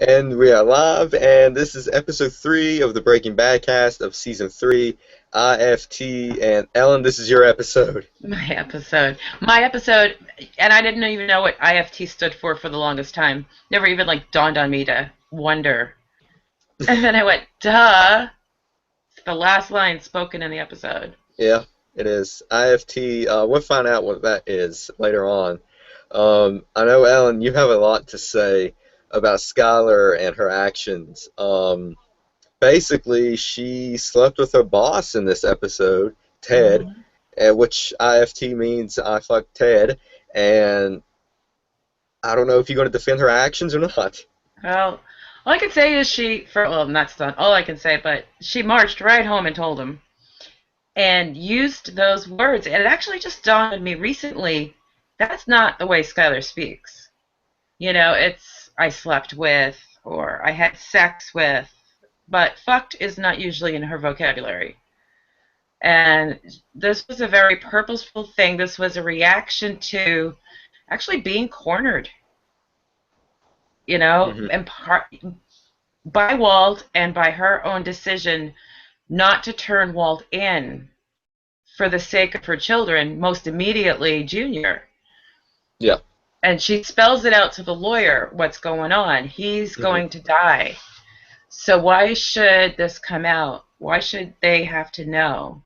And we are live, and this is episode 3 of the Breaking BadCast of season 3, I.F.T. And Ellen, this is your episode. My episode, and I didn't even know what I.F.T stood for the longest time. Never even dawned on me to wonder. And then I went, duh, it's the last line spoken in the episode. Yeah, it is. I.F.T., we'll find out what that is later on. I know, Ellen, you have a lot to say about Skyler and her actions. Basically, she slept with her boss in this episode, Ted, Mhm. which IFT means I fuck Ted, and I don't know if you're going to defend her actions or not. Well, all I can say is that's not all I can say, but she marched right home and told him and used those words. And it actually just dawned on me recently, that's not the way Skyler speaks. It's I slept with or I had sex with, but fucked is not usually in her vocabulary. And this was a very purposeful thing. This was a reaction to actually being cornered, Hmm. in part by Walt and by her own decision not to turn Walt in for the sake of her children, most immediately Junior. Yeah. And she spells it out to the lawyer what's going on. He's Hmm. going to die. So why should this come out? Why should they have to know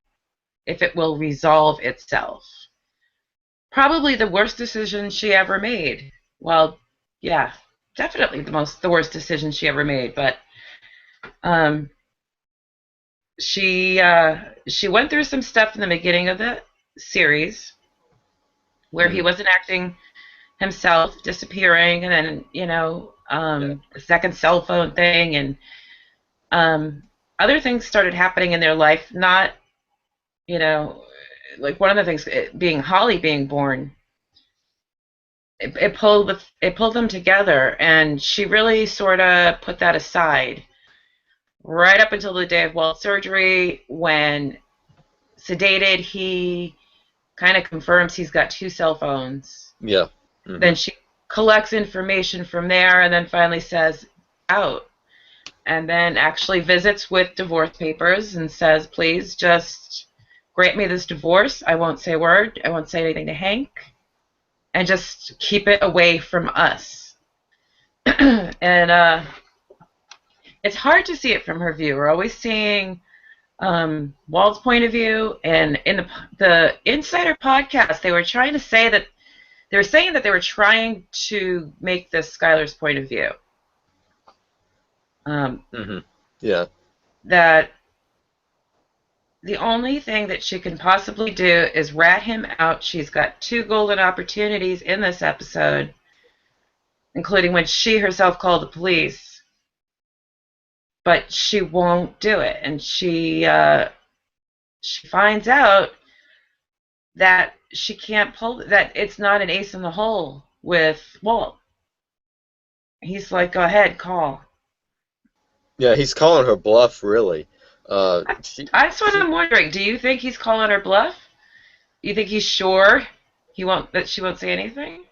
if it will resolve itself? Probably the worst decision she ever made. Well, yeah, definitely the worst decision she ever made. But um, she went through some stuff in the beginning of the series where he Hmm. wasn't acting himself, disappearing, and then Yeah. the second cell phone thing, and um, other things started happening in their life. Not you know like one of the things being Holly being born. It pulled them together, and she really sort of put that aside right up until the day of Walt's surgery, when sedated he kind of confirms he's got two cell phones. Yeah. Hmm. Then she collects information from there, and then finally says out, and then actually visits with divorce papers and says, please just grant me this divorce. I won't say a word. I won't say anything to Hank, and just keep it away from us. And it's hard to see it from her view. We're always seeing Walt's point of view, and in the Insider podcast, they were trying to say that they were saying that they were trying to make this Skyler's point of view. Um, Hmm. Yeah. that the only thing that she can possibly do is rat him out. She's got two golden opportunities in this episode, including when she herself called the police, but she won't do it, and she finds out that she can't pull that. It's not an ace in the hole with Walt. He's like, go ahead, call. Yeah, he's calling her bluff, really. I, She, that's what she, I'm wondering. Do you think he's calling her bluff? You think he's sure that she won't say anything?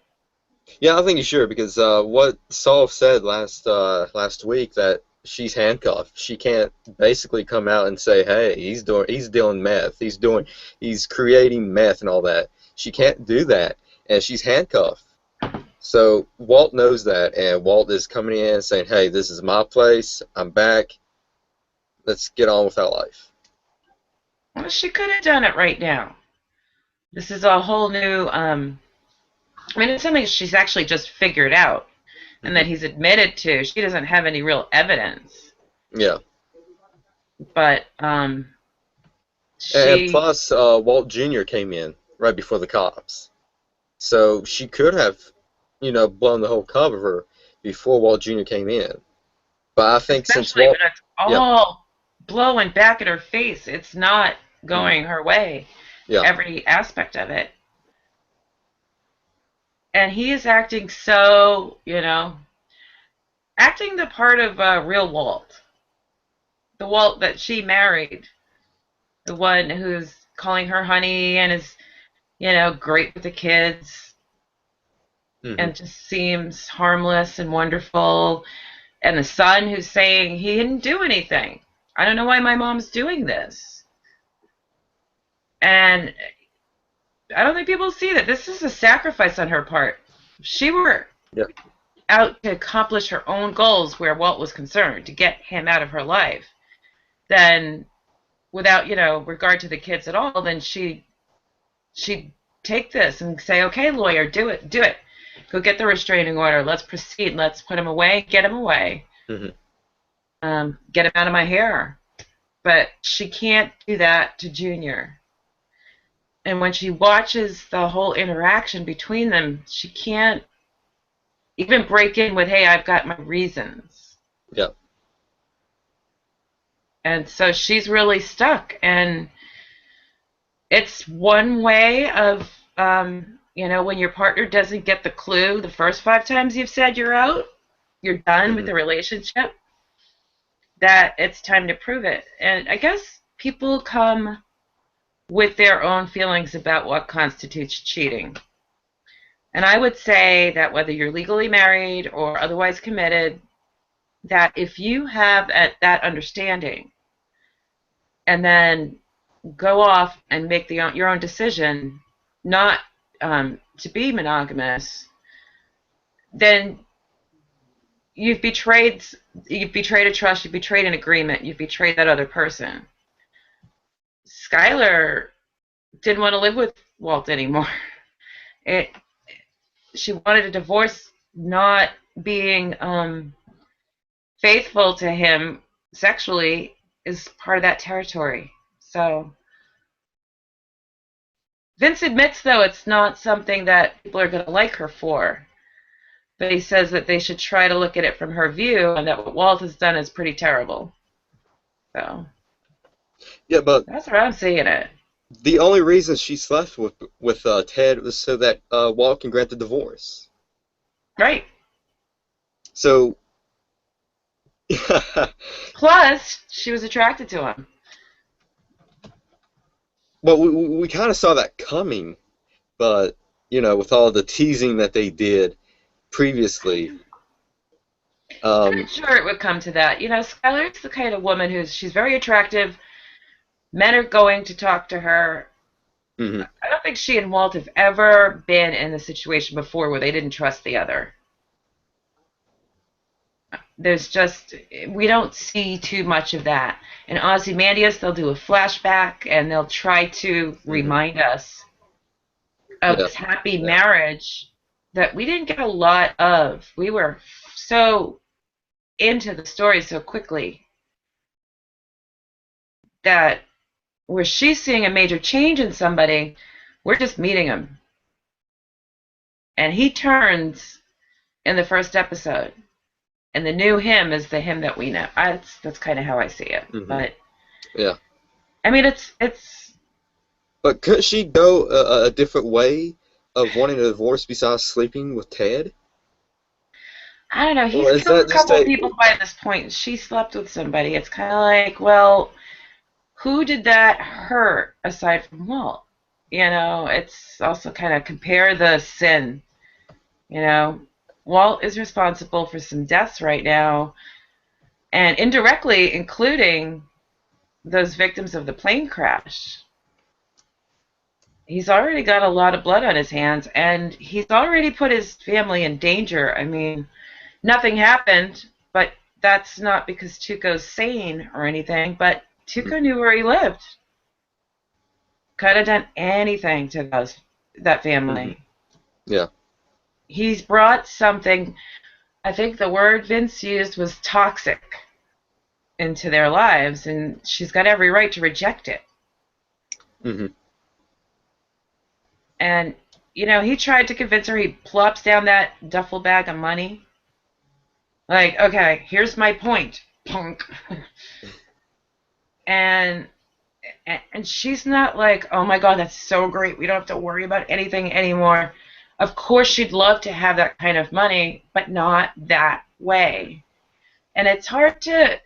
yeah, I think you should, because what Saul said last week, that she's handcuffed. She can't basically come out and say, "Hey, he's dealing meth. He's creating meth and all that." She can't do that, and she's handcuffed. So Walt knows that, and Walt is coming in saying, "Hey, this is my place. I'm back. Let's get on with our life." Well, she could have done it right now. This is a whole new. I mean, it's something she's actually just figured out, and that Hmm. he's admitted to. She doesn't have any real evidence, Yeah, but and she. plus Walt Jr. came in right before the cops, so she could have, blown the whole cover before Walt Jr. came in. But I think since Especially Walt, when it's yeah, all blowing back at her face. It's not mm, going her way, yeah, every aspect of it. And he is acting so, acting the part of real Walt. The Walt that she married. The one who's calling her honey and is, great with the kids hmm, and just seems harmless and wonderful. And the son who's saying he didn't do anything. I don't know why my mom's doing this. And I don't think people see that this is a sacrifice on her part. If she were Yeah. out to accomplish her own goals where Walt was concerned, to get him out of her life, then without, regard to the kids at all, then she'd take this and say, okay, lawyer, do it. Go get the restraining order. Let's proceed. Let's put him away. Get him away. Get him out of my hair. But she can't do that to Junior. And when she watches the whole interaction between them, she can't even break in with, hey, I've got my reasons. Yeah. And so she's really stuck. And it's one way of, when your partner doesn't get the clue the first 5 times you've said you're out, you're done with the relationship, that it's time to prove it. And I guess people come with their own feelings about what constitutes cheating. And I would say that whether you're legally married or otherwise committed, that if you have that understanding and then go off and make your own decision not to be monogamous, then you've betrayed a trust, you've betrayed an agreement, you've betrayed that other person. Skyler didn't want to live with Walt anymore. She wanted a divorce, not being faithful to him sexually is part of that territory. So Vince admits, though, it's not something that people are going to like her for. But he says that they should try to look at it from her view, and that what Walt has done is pretty terrible. So Yeah, but that's where I'm seeing it. the only reason she slept with Ted was so that Walt can grant the divorce. Right. So. Plus, she was attracted to him. Well, we kind of saw that coming, but with all the teasing that they did previously. I'm not sure it would come to that. Skyler's the kind of woman she's very attractive. Men are going to talk to her. Mm-hmm. I don't think she and Walt have ever been in a situation before where they didn't trust the other. We don't see too much of that. In Ozymandias, they'll do a flashback and they'll try to remind us of this happy marriage that we didn't get a lot of. We were so into the story so quickly that where she's seeing a major change in somebody, we're just meeting him. And he turns in the first episode. And the new him is the him that we know. That's kind of how I see it. Mm-hmm. But yeah, I mean, it's. But could she go a different way of wanting a divorce besides sleeping with Ted? I don't know. He's killed a couple people by this point. She slept with somebody. It's kind of like, well, who did that hurt aside from Walt? It's also kind of compare the sin. Walt is responsible for some deaths right now, and indirectly including those victims of the plane crash. He's already got a lot of blood on his hands, and he's already put his family in danger. I mean, nothing happened, but that's not because Tuco's sane or anything, but Tuco knew where he lived. Could have done anything to that family. Yeah. He's brought something, I think the word Vince used was toxic, into their lives, and she's got every right to reject it. Mm-hmm. And, he tried to convince her. He plops down that duffel bag of money. Like, okay, here's my point, punk. and she's not like, oh my God, that's so great. We don't have to worry about anything anymore. Of course, she'd love to have that kind of money, but not that way. And it's hard to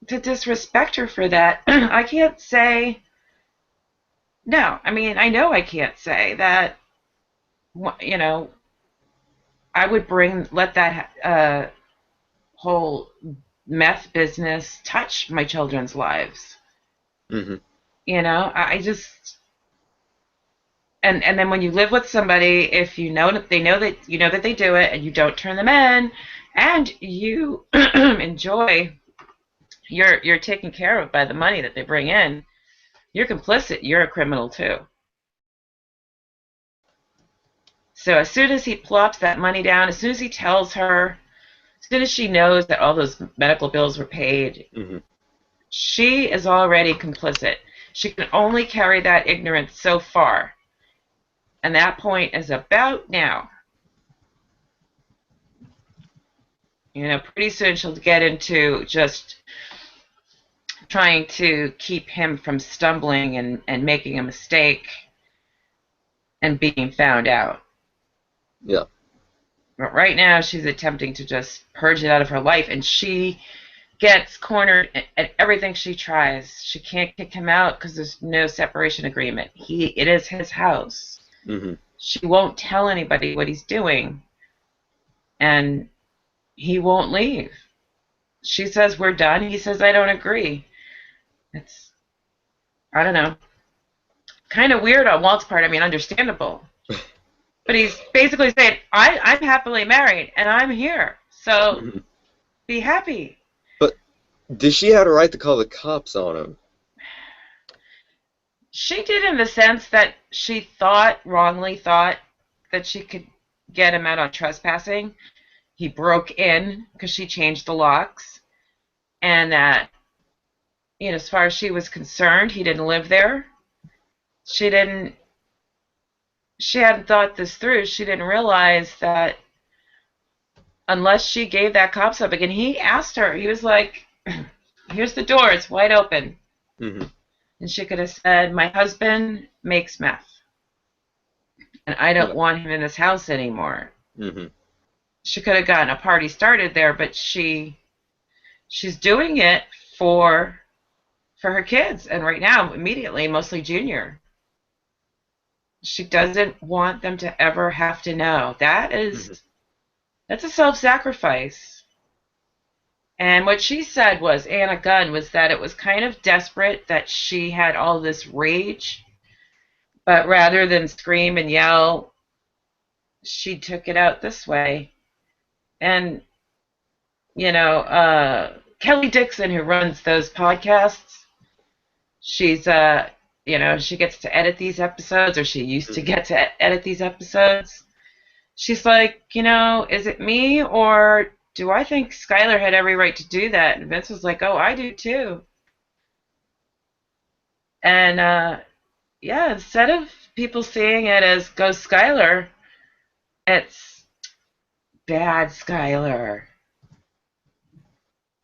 disrespect her for that. I can't say, no, I mean, I know I can't say that, I would let that whole meth business touch my children's lives. Mhm. You know, I just and then when you live with somebody, if you know that they do it, and you don't turn them in, and you enjoy, you're taken care of by the money that they bring in, you're complicit. You're a criminal too. So as soon as he plops that money down, as soon as he tells her, as soon as she knows that all those medical bills were paid, Mhm. she is already complicit. She can only carry that ignorance so far. And that point is about now. You know, pretty soon she'll get into just trying to keep him from stumbling and making a mistake and being found out. Yeah. But right now she's attempting to just purge it out of her life, and she gets cornered at everything she tries. She can't kick him out because there's no separation agreement. It is his house. Mhm. She won't tell anybody what he's doing, and he won't leave. She says we're done. He says I don't agree. It's, I don't know, kind of weird on Walt's part. I mean, understandable, but he's basically saying I'm happily married and I'm here, so Mhm. be happy. But did she have a right to call the cops on him? She did, in the sense that she wrongly thought that she could get him out on trespassing. He broke in because she changed the locks, and that, you know, as far as she was concerned, he didn't live there. She didn't. She hadn't thought this through. She didn't realize that unless she gave that cops up again, he asked her. He was like, "Here's the door. It's wide open." Mhm. And she could have said, "My husband makes meth, and I don't Yeah. want him in this house anymore." Mhm. She could have gotten a party started there, but she's doing it for her kids, and right now, immediately, mostly Junior. She doesn't want them to ever have to know. Mhm. That's a self-sacrifice. And what she said was, Anna Gunn, was that it was kind of desperate that she had all this rage, but rather than scream and yell, she took it out this way. And, you know, Kelly Dixon, who runs those podcasts, she's, you know, she gets to edit these episodes, or she used to Mhm. get to edit these episodes. She's like, you know, is it me, or do I think Skyler had every right to do that? And Vince was like, oh, I do too. And yeah, instead of people seeing it as go Skyler, it's bad Skyler.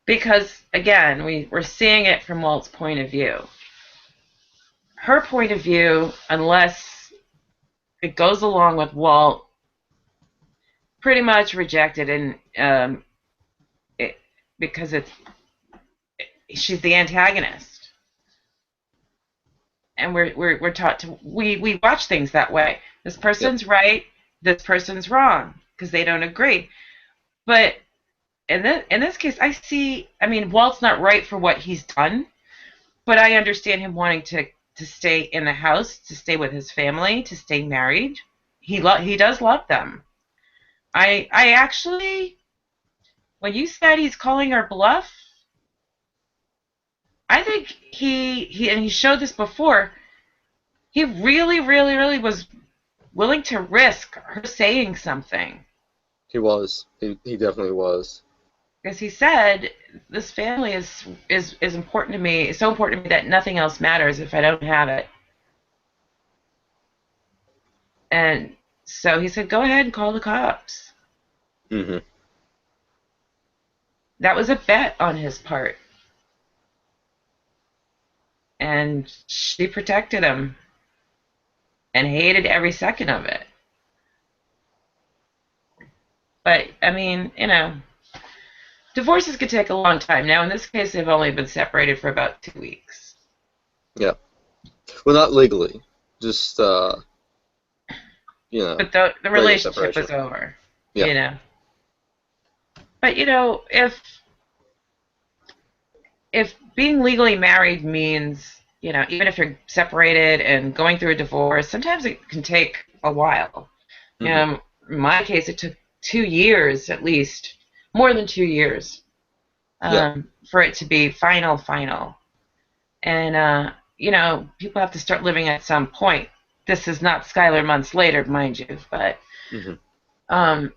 Because again, we're seeing it from Walt's point of view. Her point of view, unless it goes along with Walt, pretty much rejected, and it, because she's the antagonist, and we're taught to, we watch things that way. This Yep. person's right, this person's wrong because they don't agree. But in this case, I mean, Walt's not right for what he's done, but I understand him wanting to stay in the house, to stay with his family, to stay married. He does love them. I actually, when you said he's calling her bluff, I think and he showed this before. He really, really, really was willing to risk her saying something, He was. He definitely was. because he said this family is important to me. It's so important to me that nothing else matters if I don't have it. And so he said, "Go ahead and call the cops." Mhm. That was a bet on his part, and she protected him and hated every second of it. But I mean, you know, divorces could take a long time. Now, in this case, they've only been separated for about 2 weeks. Yeah. Well, not legally. Just But the regular relationship separation. was over, Yeah. you know. But if being legally married means, even if you're separated and going through a divorce, sometimes it can take a while. Hmm. In my case, it took 2 years at least, more than 2 years, Yeah. for it to be final, final. And, people have to start living at some point. This is not Skyler months later, mind you, but Hmm.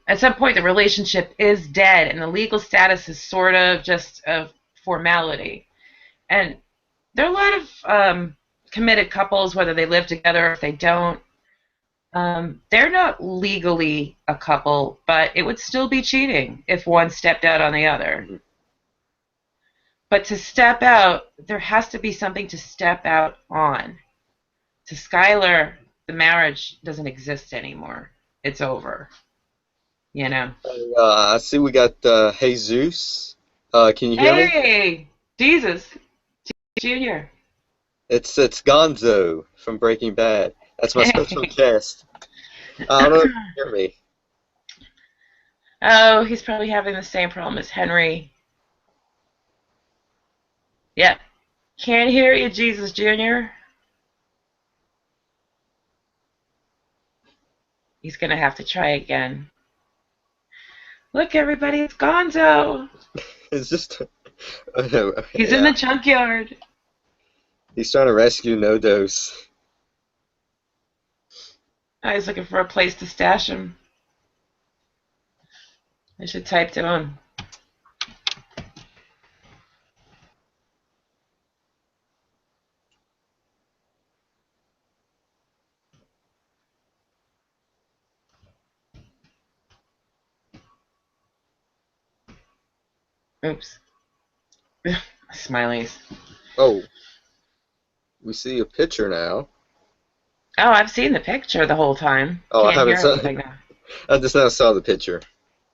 at some point the relationship is dead and the legal status is sort of just a formality. And there are a lot of committed couples, whether they live together or if they don't. They're not legally a couple, but it would still be cheating if one stepped out on the other. Hmm. But to step out, there has to be something to step out on. To Skyler, the marriage doesn't exist anymore. It's over. You know. I see we got Jesus. Can you hear me? Hey, Jesus, Junior. It's Gonzo from Breaking Bad. That's my special guest. I don't know if you can hear me. Oh, he's probably having the same problem as Henry. Yeah. Can't hear you, Jesus Jr. He's gonna have to try again. Look, everybody, it's Gonzo. It's just He's in yeah. the junkyard. He's trying to rescue No Dose. I was looking for a place to stash him. I should type to him. Oops. Smileys. Oh, we see a picture now. Oh, I've seen the picture the whole time. Oh, I Can't haven't hear saw. anything now. I just now saw the picture.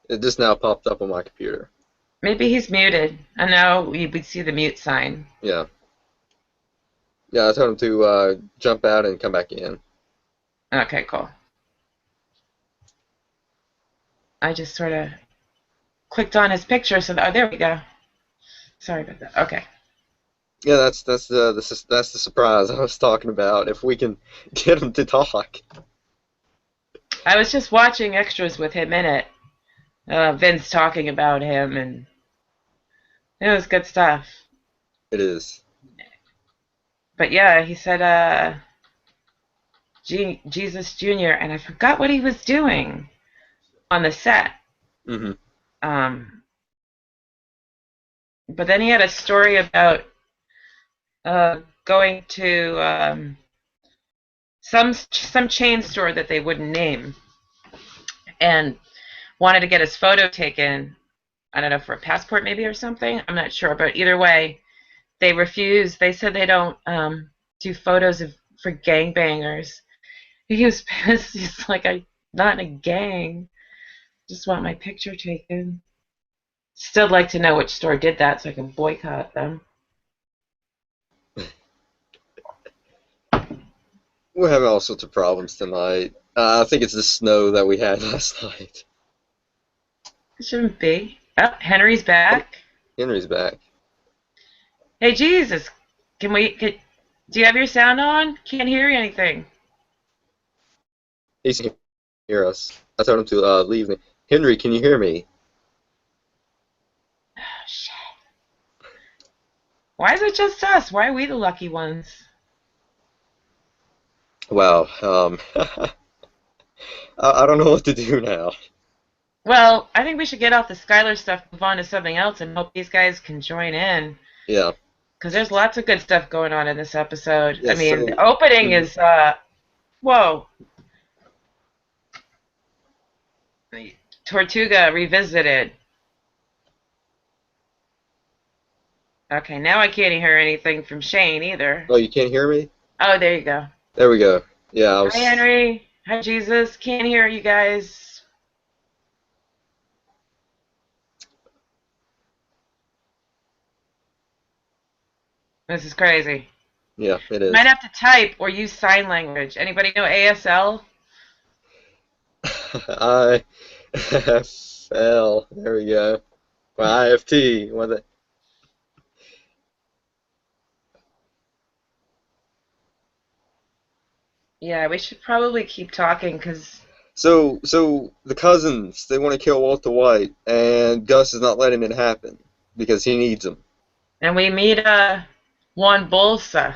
It just now popped up on my computer. Maybe he's muted. I know we would see the mute sign. Yeah. Yeah, I told him to jump out and come back in. Okay, cool. I just sort of clicked on his picture, so oh, there we go. Sorry about that. Okay. Yeah, that's the surprise I was talking about. If we can get him to talk, I was just watching extras with him in it. Vince talking about him, and it was good stuff. it is. But yeah, he said, Jesus Jr., and I forgot what he was doing on the set. Hmm. Um, but then he had a story about going to some chain store that they wouldn't name, and wanted to get his photo taken. I don't know, for a passport maybe or something. I'm not sure, but either way, they refused. They said they don't do photos for gangbangers. He was pissed. He's like, I'm not in a gang. Just want my picture taken. Still like to know which store did that so I can boycott them. We're having all sorts of problems tonight. I think it's the snow that we had last night. It shouldn't be. Oh, Henry's back. Henry's back. Hey, Jesus. Do you have your sound on? Can't hear anything. He can hear us. I told him to leave me. Henry, can you hear me? Oh, shit. Why is it just us? Why are we the lucky ones? Wow. I don't know what to do now. Well, I think we should get off the Skyler stuff, move on to something else, and hope these guys can join in. Yeah. Because there's lots of good stuff going on in this episode. I Yeah. mean, So. the opening Mhm. is, whoa. Tortuga Revisited. Okay, now I can't hear anything from Shane either. Oh, you can't hear me? Oh, there you go. There we go. Yeah, I Hi, was. Henry. Hi, Jesus. Can't hear you guys. This is crazy. Yeah, it You might is. have to type or use sign language. Anybody know ASL? I fell. There we go. Well, I.F.T. One of the, Yeah, we should probably keep talking because, so the cousins, they want to kill Walter White, and Gus is not letting it happen because he needs him. and we meet Juan Bolsa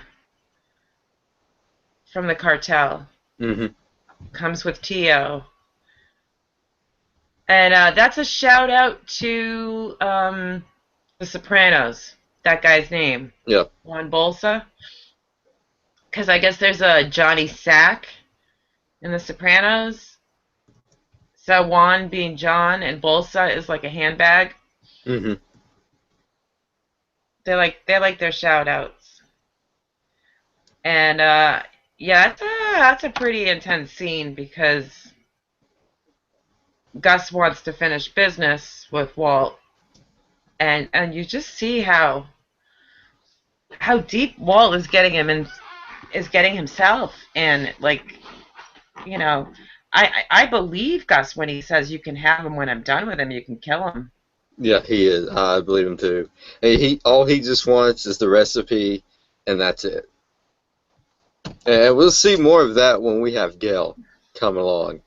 from the cartel. Hmm. Comes with Tio. And that's a shout out to The Sopranos. That guy's name. Yeah. Juan Bolsa. Because I guess there's a Johnny Sack in The Sopranos. So Juan being John and Bolsa is like a handbag. Hmm. They like their shout outs. And yeah, that's a pretty intense scene because Gus wants to finish business with Walt, and you just see how deep Walt is getting him and is getting himself, and like, you know, I believe Gus when he says you can have him when I'm done with him, you can kill him. Yeah, he is. I believe him too. And he just wants is the recipe, and that's it. And we'll see more of that when we have Gail come along.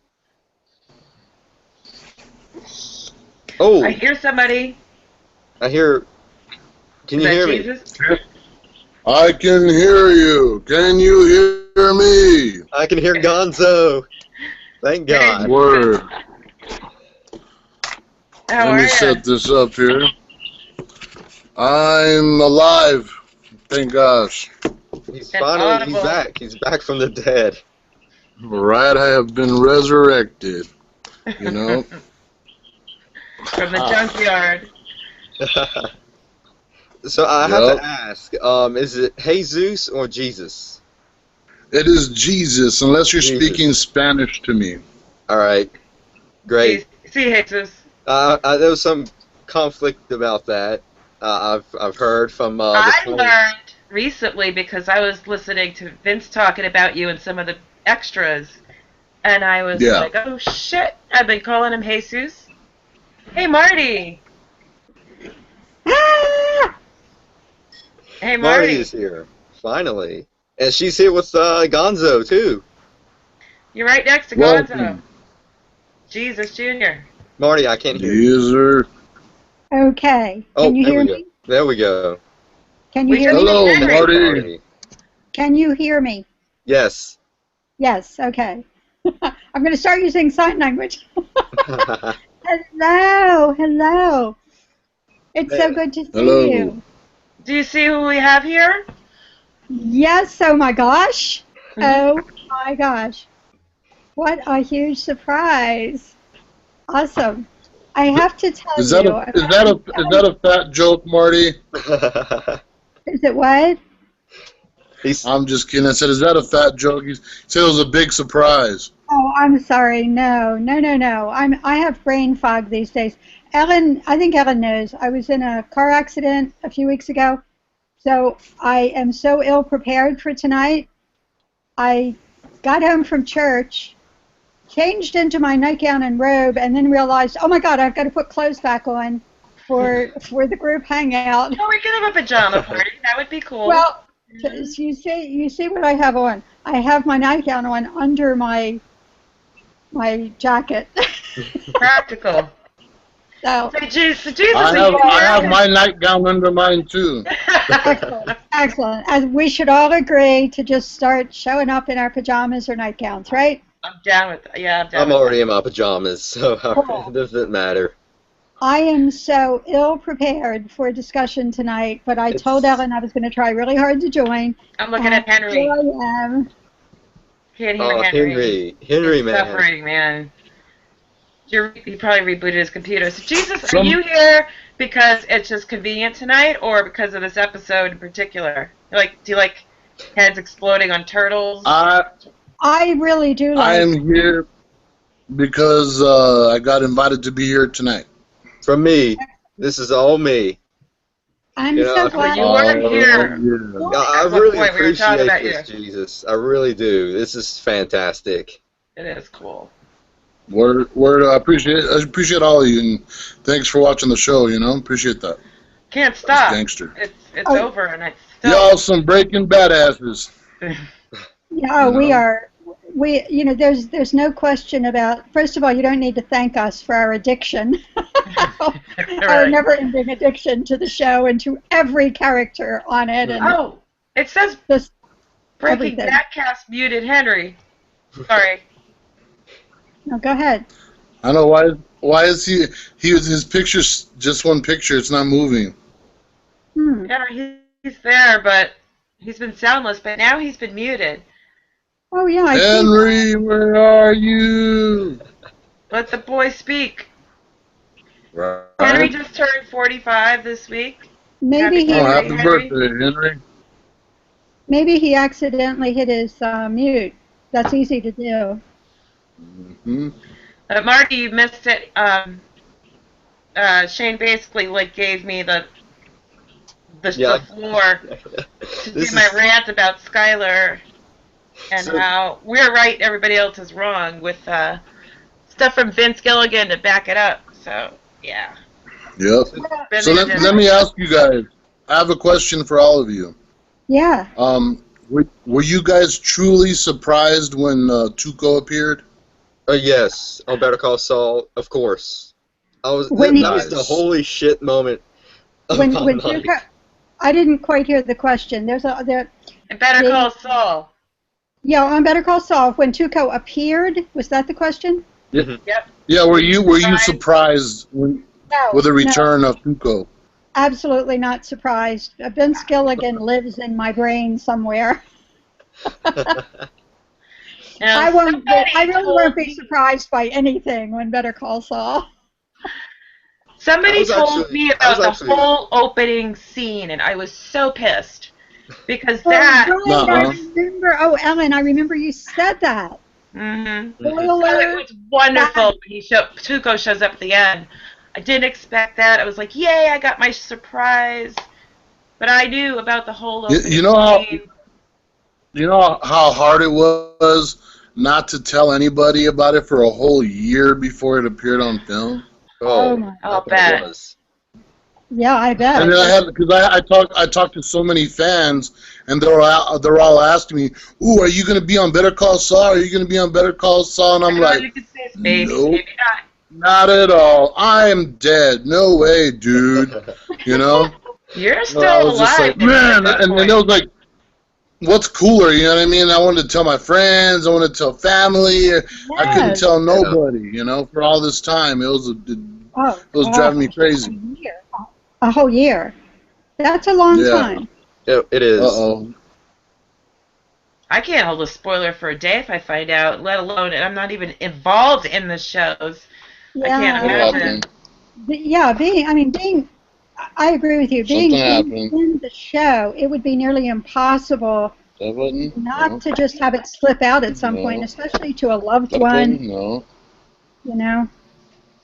Oh, I hear somebody. I hear. Can you Is that hear me? Jesus? I can hear you. Can you hear me? I can hear Gonzo. Thank God. Word. How Let are me you? set this up here. I'm alive. Thank gosh. He's And finally he's audible. back. He's back from the dead. Right, I have been resurrected. You know? From the junkyard. So I have Yup. to ask, is it Jesus or Jesus? It is Jesus, unless you're Jesus. speaking Spanish to me. All right, great. See, Jesus. There was some conflict about that. I've heard from the I point. learned recently because I was listening to Vince talking about you and some of the extras, and I was Yeah. like, oh shit, I've been calling him Jesus. Hey, Marty. Hey, Marty Marty. is here finally, and she's here with Gonzo too. You're right next to Gonzo. Welcome. Jesus Jr. Marty, I can't hear you. Yes, sir. Okay. Oh, Can you there hear we go. me? There we go. Can you We hear just me? Hello, Henry. Marty. Marty. Can you hear me? Yes. Yes. Okay. I'm going to start using sign language. Hello. Hello. It's so good to see Hello. you. Do you see who we have here? Yes. Oh my gosh. Oh my gosh. What a huge surprise. Awesome. I have to tell Is that you. a fat joke, Marty? Is it what? I'm just kidding. I said, is that a fat joke? He said it was a big surprise. Oh, I'm sorry. No. I have brain fog these days. I think Ellen knows. I was in a car accident a few weeks ago, so I am so ill prepared for tonight. I got home from church, changed into my nightgown and robe, and then realized, oh my God, I've got to put clothes back on for the group hangout. Oh, we could have a pajama party. That would be cool. Well, you see what I have on. I have my nightgown on under my jacket. Practical. So So, Jesus, I have my nightgown under mine, too. excellent. As we should all agree to just start showing up in our pajamas or nightgowns, right? I'm down with that. Yeah, I'm down I'm with already in my pajamas, so Cool. it doesn't matter. I am so ill prepared for a discussion tonight, but I told Ellen I was going to try really hard to join. I'm looking at Henry. Here I am. Can't hear Oh, Henry. Henry, He's man. suffering, man. He probably rebooted his computer. So, Jesus, are Some- you here because it's just convenient tonight, or because of this episode in particular? Do you like heads exploding on turtles? I really do I like. am here because I got invited to be here tonight. From me, this is all me. I'm you know, so I- glad. You weren't here. Yeah. I At one really point we were talking appreciate about this, Jesus. I really do. This is fantastic. It is cool. Word. I appreciate all of you, and thanks for watching the show. Appreciate that. Can't stop. Gangster. It's over, and it's still. Y'all some Breaking Bad asses. Yeah, we are. There's no question about. First of all, you don't need to thank us for our addiction, our never-ending addiction to the show and to every character on it. And it says just Breaking BadCast muted Henry. Sorry. No, go ahead. I know why is his picture's just one picture, it's not moving. Yeah, he's there, but he's been soundless, but now he's been muted. Oh yeah, I Henry, see. where are you? Let the boy speak. Right. Henry just turned 45 this week. Maybe happy birthday, Henry. Maybe he accidentally hit his mute. That's easy to do. Mm-hmm. Marty, you missed it. Shane basically gave me the floor to do my rant about Skyler and how we're right, everybody else is wrong, with stuff from Vince Gilligan to back it up. So yeah. Yep. So let me ask you guys. I have a question for all of you. Yeah. Were you guys truly surprised when Tuco appeared? Yes, on Better Call Saul, of course. That was the holy shit moment of my life. I didn't quite hear the question. And Better Call Saul. Yeah, on Better Call Saul, when Tuco appeared, was that the question? Mm-hmm. Yep. Yeah, were you surprised with the return of Tuco? Absolutely not surprised. Vince Gilligan lives in my brain somewhere. I really won't be surprised by anything when Better Call Saul. Somebody told me about the whole opening scene, and I was so pissed because I remember. Oh, Ellen, I remember you said that. Mm-hmm. It was wonderful when Tuco shows up at the end. I didn't expect that. I was like, yay, I got my surprise. But I knew about the whole opening scene. You know how hard it was not to tell anybody about it for a whole year before it appeared on film? I'll bet. Yeah, I bet. And then I talked to so many fans, and they're all asking me, "Ooh, are you going to be on Better Call Saul? Are you going to be on Better Call Saul?" And I'm like, "Nope, maybe not at all. I am dead. No way, dude." You're still alive. Just like, man, and it was like, what's cooler, you know what I mean? I wanted to tell my friends, I wanted to tell family. Yes. I couldn't tell nobody, for all this time. It was driving me crazy. A whole year. That's a long time. Yeah, it is. Uh-oh. I can't hold a spoiler for a day if I find out, let alone, and I'm not even involved in the shows. Yeah. I can't imagine. I agree with you. Being in the show, it would be nearly impossible not to just have it slip out at some point, especially to a loved one. No.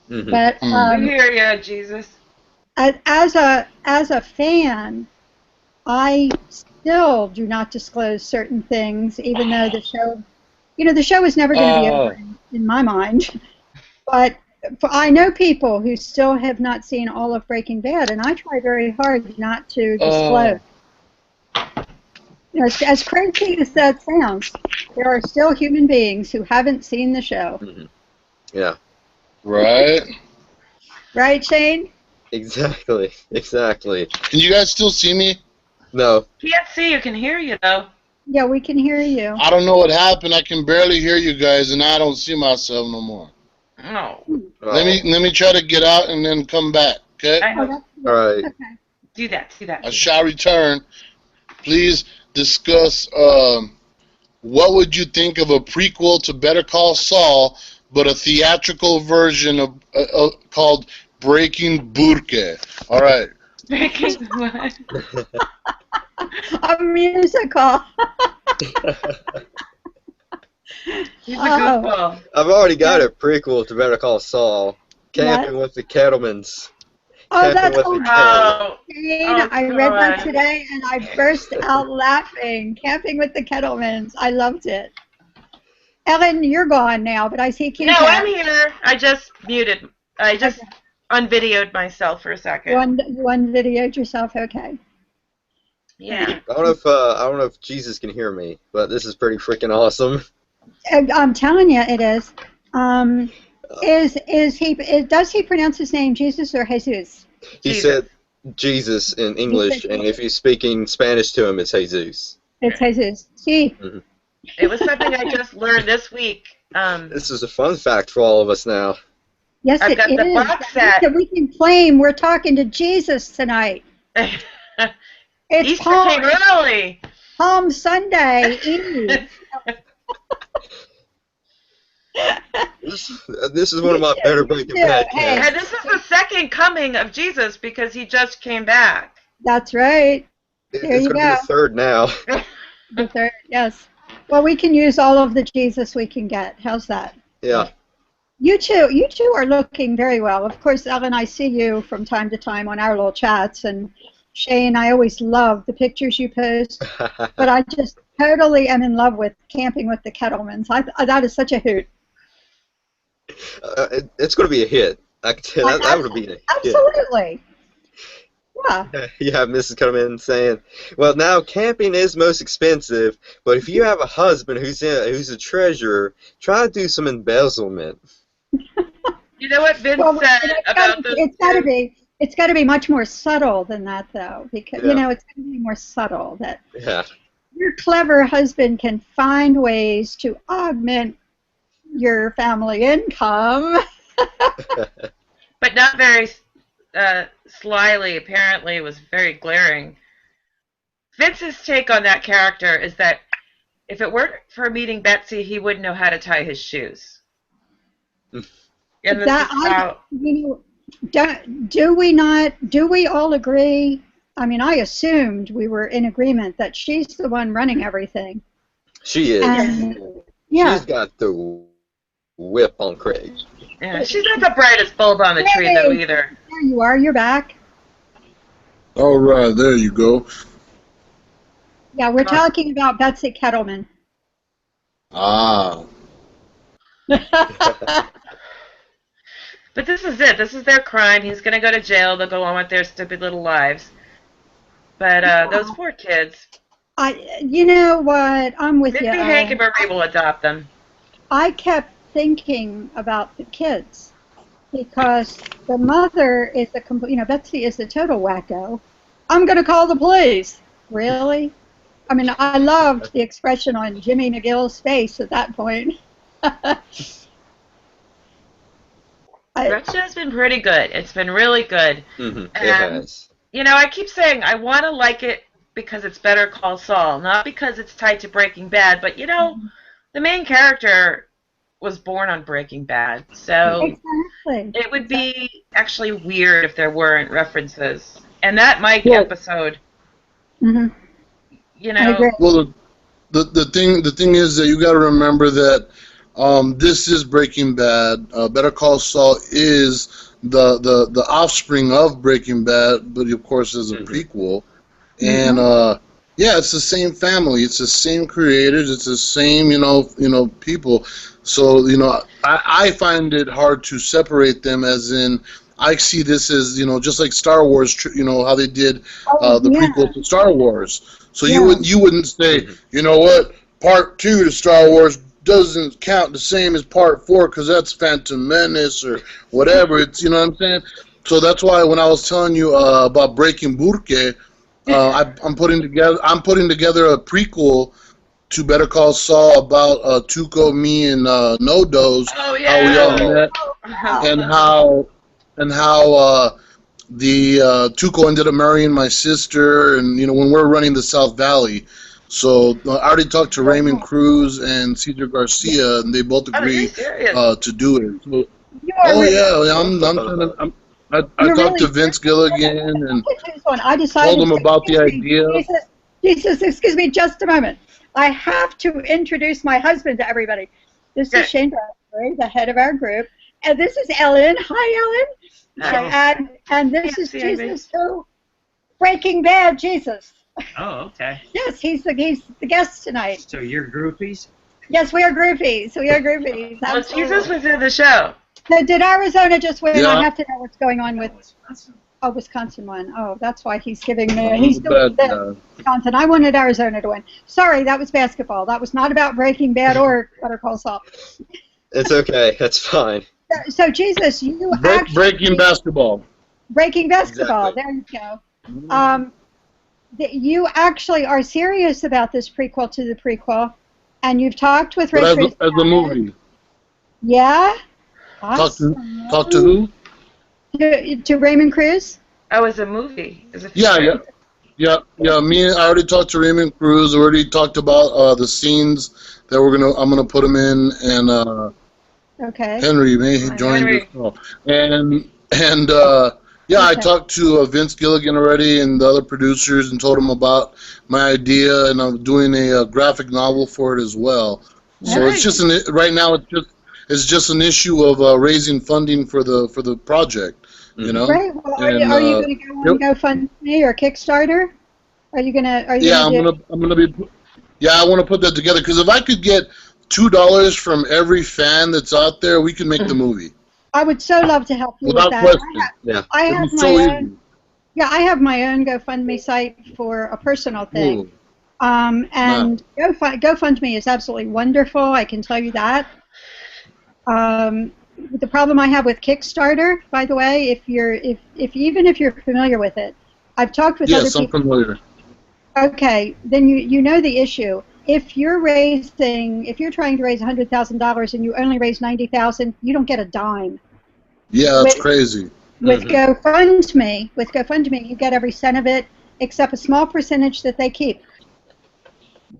Mm-hmm. But I hear you, Jesus. As a fan, I still do not disclose certain things, even though the show is never going to be over in my mind. But I know people who still have not seen all of Breaking Bad, and I try very hard not to disclose. As crazy as that sounds, there are still human beings who haven't seen the show. Mm-hmm. Yeah. Right? Right, Shane? Exactly. Can you guys still see me? No. Can't see you, can hear you, though. Yeah, we can hear you. I don't know what happened. I can barely hear you guys, and I don't see myself no more. No. Let me try to get out and then come back, okay? All right. Okay. Do that. I shall return. Please discuss what would you think of a prequel to Better Call Saul, but a theatrical version of called Breaking Burke. All right. Breaking what? A musical. He's a goofball. I've already got a prequel to Better Call Saul, Camping with the Kettlemans. Oh, that's Camping I read that today, and I burst out laughing. Camping with the Kettlemans. I loved it. Ellen, you're gone now, but I see Q. No, I'm here. I just muted. I just unvideoed myself for a second. You unvideoed yourself. Okay. Yeah. I don't know if Jesus can hear me, but this is pretty freaking awesome. I'm telling you, it is. Does he pronounce his name Jesus or Jesus? He said Jesus in English, and if he's speaking Spanish to him, it's Jesus. It's Jesus. See? Mm-hmm. It was something I just learned this week. This is a fun fact for all of us now. Yes, I've got the is. box set. We can claim we're talking to Jesus tonight. It's Easter came early. Palm Sunday Eve. This is one of my better Breaking Bad casts. And this is the second coming of Jesus because he just came back. That's right. There it's you going to go. be the third now. The third, yes. Well, we can use all of the Jesus we can get. How's that? Yeah. You two are looking very well. Of course, Ellen, I see you from time to time on our little chats, and Shane, I always love the pictures you post, but I just totally am in love with camping with the Kettlemans. That is such a hoot. It's going to be a hit. I can tell that would be a hit. Absolutely. Yeah. You have Mrs. Kettleman saying, "Well, now camping is most expensive, but if you have a husband who's a treasurer, try to do some embezzlement." You know what Vince said about this? It's got to be much more subtle than that, though, because it's got to be more subtle. That your clever husband can find ways to augment your family income, but not very slyly. Apparently, it was very glaring. Vince's take on that character is that if it weren't for meeting Betsy, he wouldn't know how to tie his shoes. And this is how. Do we all agree? I mean, I assumed we were in agreement that she's the one running everything. She is. Yeah. She's got the whip on Craig. Yeah, she's not the brightest bulb on the tree, though, either. There you are. You're back. All right, there you go. Yeah, we're talking about Betsy Kettleman. Ah. But this is it. This is their crime. He's going to go to jail. They'll go on with their stupid little lives. But those poor kids. You know what? I'm with Maybe you. Hank and Marie will adopt them. I kept thinking about the kids because the mother is the complete. Betsy is the total wacko. I'm going to call the police. Really? I mean, I loved the expression on Jimmy McGill's face at that point. That show's been pretty good. It's been really good. Mm-hmm. And, it has. I keep saying I want to like it because it's Better Call Saul, not because it's tied to Breaking Bad, but, the main character was born on Breaking Bad, so exactly. It would be actually weird if there weren't references. And that Mike episode, I agree. Well, the thing is that you got to remember that this is Breaking Bad. Better Call Saul is the offspring of Breaking Bad, but of course is a prequel. And it's the same family. It's the same creators. It's the same people. So I find it hard to separate them. As in, I see this as just like Star Wars. How they did the prequel to Star Wars. So you wouldn't say what, Part 2 to Star Wars doesn't count the same as Part 4 because that's Phantom Menace or whatever. It's what I'm saying. So that's why when I was telling you about Breaking Burke, I'm putting together a prequel to Better Call Saul about Tuco, me, and No Dose. Oh yeah. How we all met and how the Tuco ended up marrying my sister, and when we're running the South Valley. So I already talked to Raymond Cruz and Cesar Garcia, and they both agree to do it. So, I talked to Vince Gilligan and told him about the idea. Jesus, excuse me just a moment. I have to introduce my husband to everybody. This is Shane Bradbury, the head of our group, and this is Ellen. Hi, Ellen. And this is Jesus, Breaking Bad Jesus. Oh, okay. Yes, he's the guest tonight. So you're groupies? Yes, we are groupies. We are groupies. Well, Absolutely. Jesus was in the show. So did Arizona just win? Yeah. I have to know what's going on with. Oh, Wisconsin won. Oh, that's why he's giving me. I'm He's a doing bad the guy. Wisconsin. I wanted Arizona to win. Sorry, that was basketball. That was not about Breaking Bad or Better Call Saul. It's okay. That's fine. So Jesus, you actually Breaking basketball. breaking basketball. Exactly. There you go. You actually are serious about this prequel to the prequel, and you've talked with But Ray as Tracy a about it. movie. Yeah. Talk to Awesome. who? To Raymond Cruz. Oh, it's a movie. It's a Yeah, feature. yeah. I already talked to Raymond Cruz. Already talked about the scenes that I'm gonna put him in, and Okay. Henry may join Henry. this call. Yeah, I Okay. talked to Vince Gilligan already and the other producers and told them about my idea, and I'm doing a graphic novel for it as well. So Nice. it's just right now it's just an issue of raising funding for the project, you know. Great. Well, are And, you going to go on GoFundMe or Kickstarter? Are you gonna Yeah, do? I'm gonna be. Yeah, I want to put that together because if I could get $2 from every fan that's out there, we can make the movie I would so love to help you without with that. question. Yeah. I It'd have be my so own. easy. Yeah, I have my own GoFundMe site for a personal thing. Ooh. And GoFundMe is absolutely wonderful. I can tell you that. The problem I have with Kickstarter, by the way, if even if you're familiar with it, I've talked with other Yes, I'm people. familiar. Okay, then you know the issue. If you're trying to raise $100,000 and you only raise 90,000, you don't get a dime. Yeah, that's With- crazy. With GoFundMe, you get every cent of it, except a small percentage that they keep.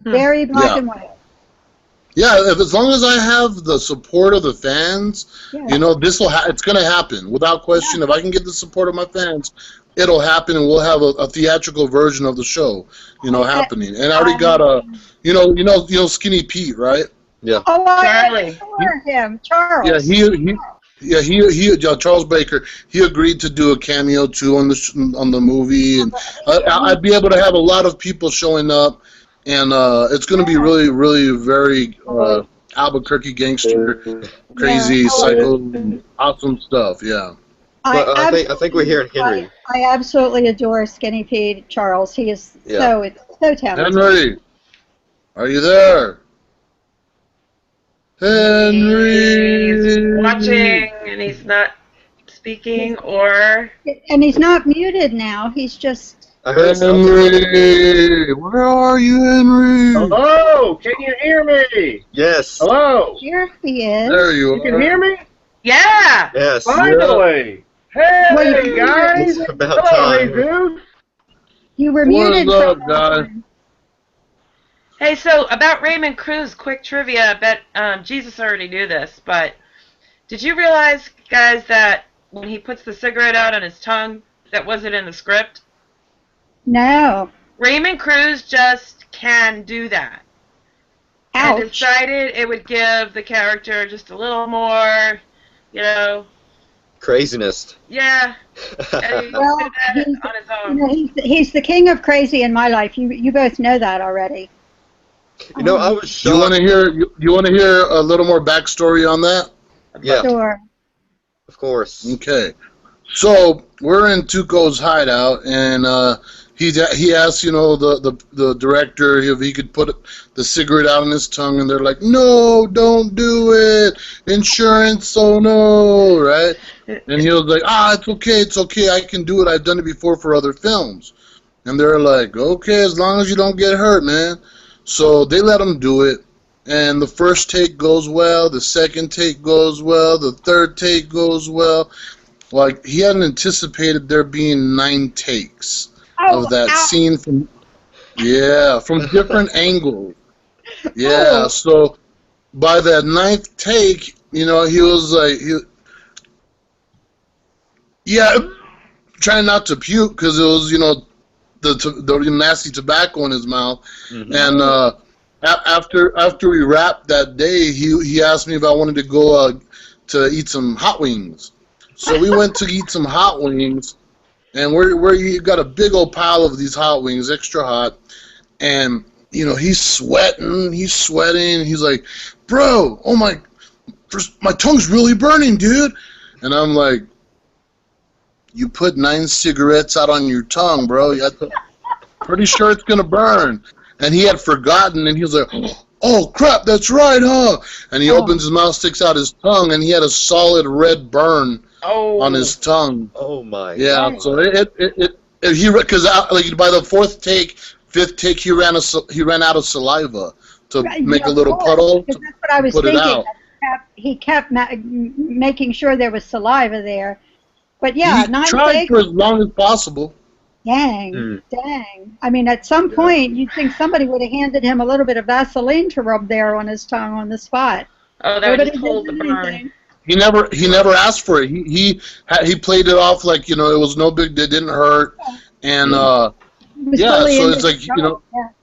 Very black Yeah. and white. Yeah, as long as I have the support of the fans, Yeah. you know, it's going to happen without question. If I can get the support of my fans, it'll happen, and we'll have a theatrical version of the show, happening. And I already got Skinny Pete, right? Yeah. Oh, Charlie. I adore him, Charles. Yeah, Charles Baker. He agreed to do a cameo too on the movie, and I'd be able to have a lot of people showing up, and it's going to be really, really very Albuquerque gangster, crazy, psycho, awesome stuff. Yeah. But I think we're hearing Henry. I absolutely adore Skinny Pete Charles. He is so talented. Henry, are you there? Henry. He's watching and he's not speaking or. And he's not muted now. He's just. I heard something. Henry, where are you, Henry? Hello, can you hear me? Yes. Hello, Here he is. There you are. you can hear me? Yeah! Yes. Finally! Hey, Well, guys! It's about Hello, time. Jesus! You were What muted. is up, for a guys? time. Hey, so about Raymond Cruz, quick trivia. I bet Jesus already knew this, but did you realize, guys, that when he puts the cigarette out on his tongue, that wasn't in the script? No. Raymond Cruz just can do that. And Ouch. decided it would give the character just a little more, Craziness. yeah. And he Well, did that he's- on his own. He's the king of crazy in my life. You both know that already. I was Do you want shocked. to hear? You want to hear a little more backstory on that? Yeah, Sure. of course. Okay. So we're in Tuco's hideout, and he asked, the director if he could put the cigarette out on his tongue, and they're like, no, don't do it, insurance, oh no, right? And he was like, it's okay, I can do it, I've done it before for other films. And they're like, okay, as long as you don't get hurt, man. So they let him do it, and the first take goes well, the second take goes well, the third take goes well. Like, he hadn't anticipated there being 9 takes of that scene from different angles. Yeah, so by that 9th take, he was like, trying not to puke because it was, the nasty tobacco in his mouth. Mhm. And after we wrapped that day, he asked me if I wanted to go to eat some hot wings. So we went to eat some hot wings, and you got a big old pile of these hot wings, extra hot, and he's sweating. He's like, bro, oh my tongue's really burning, dude. And I'm like, you put 9 cigarettes out on your tongue, bro. Pretty sure it's gonna burn. And he had forgotten, and he was like, oh crap, that's right, huh? And he opens his mouth, sticks out his tongue, and he had a solid red burn on his tongue. Oh my! Yeah, God. so because like by the 4th take, 5th take, he ran out of saliva to make a little puddle. That's what I was put it thinking. out. He kept making sure there was saliva there. But yeah, He 9 tried takes. for as long as possible. Dang. I mean, at some point, you'd think somebody would have handed him a little bit of Vaseline to rub there on his tongue on the spot. Oh, that would just hold the burn. He never asked for it. He played it off like it was no big. It didn't hurt, and so it's like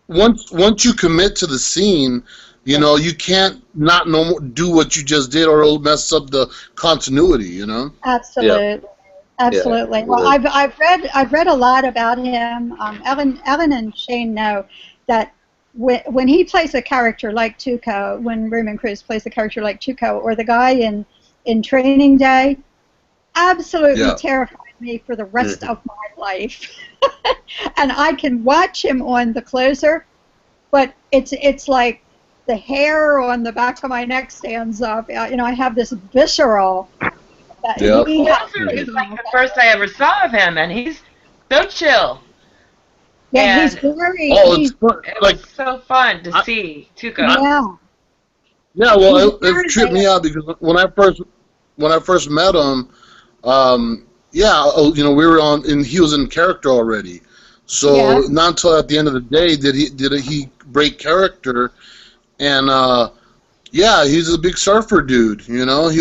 once you commit to the scene, you can't not do what you just did, or it'll mess up the continuity. Absolutely. Yeah. Absolutely. Well, I've read a lot about him. Ellen and Shane know that when he plays a character like Tuco, when Raymond Cruz plays a character like Tuco, or the guy in Training Day, absolutely terrified me for the rest of my life. And I can watch him on The Closer, but it's like the hair on the back of my neck stands up. I have this visceral. Closer is like the first I ever saw of him, and he's so chill. Yeah, and he's very. It was so fun to see Tuco. Yeah, well, it tripped me out because when I first met him, we were on, and he was in character already. So not until at the end of the day did he break character, and he's a big surfer dude. He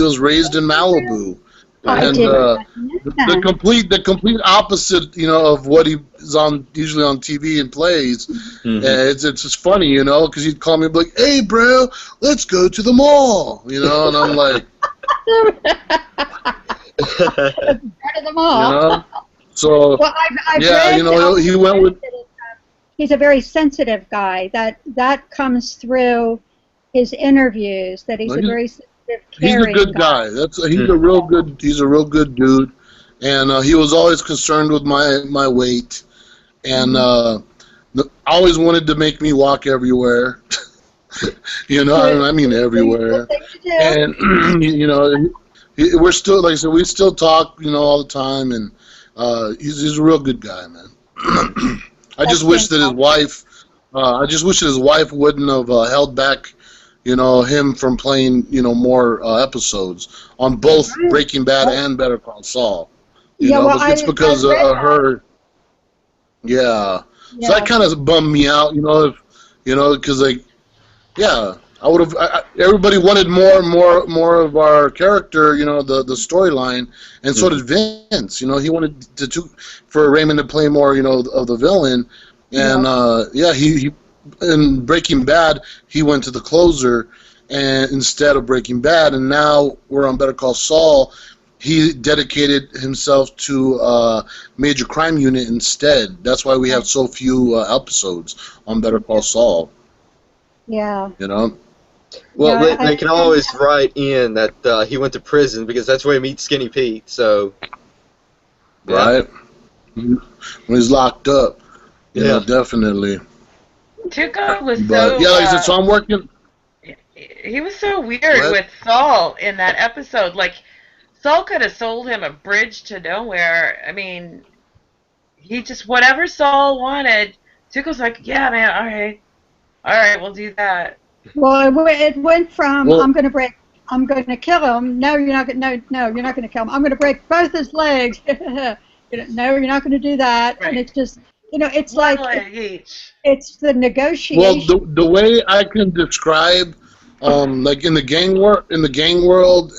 was raised in Malibu. And the complete opposite, of what he's usually on TV and plays. It's just funny, because he'd call me and be like, "Hey, bro, let's go to the mall," and I'm like, Part of the mall. So well, I've read, he went with. He's a very sensitive guy. That comes through his interviews. That he's a very He's a good guy. He's a real good dude, and he was always concerned with my weight, and always wanted to make me walk everywhere. I mean everywhere. And we're still, like I said, we still talk, all the time, and he's a real good guy, man. I just wish that his wife wouldn't have held back. Him from playing, more episodes on both Breaking Bad and Better Call Saul. It's because of her. Yeah. So that kind of bummed me out, because I would have. Everybody wanted more of our character, the storyline, and so did Vince. He wanted for Raymond to play more, of the villain, and he. In Breaking Bad, he went to The Closer and instead of Breaking Bad, and now we're on Better Call Saul. He dedicated himself to Major Crime Unit instead. That's why we have so few episodes on Better Call Saul. Yeah. Well, they can always write in that he went to prison because that's where he meets Skinny Pete. So. Right. When he's locked up. Yeah, definitely. Tuco was so I'm working. He was so weird with Saul in that episode. Like, Saul could have sold him a bridge to nowhere. I mean, he just, whatever Saul wanted, Tuco's like, yeah, man, all right, we'll do that. Well, it went from I'm going to kill him. No, you're not going to kill him. I'm going to break both his legs. No, you're not going to do that. Right. And it's just. It's one like leg each. It's the negotiation. Well, the way I can describe, like in the gang world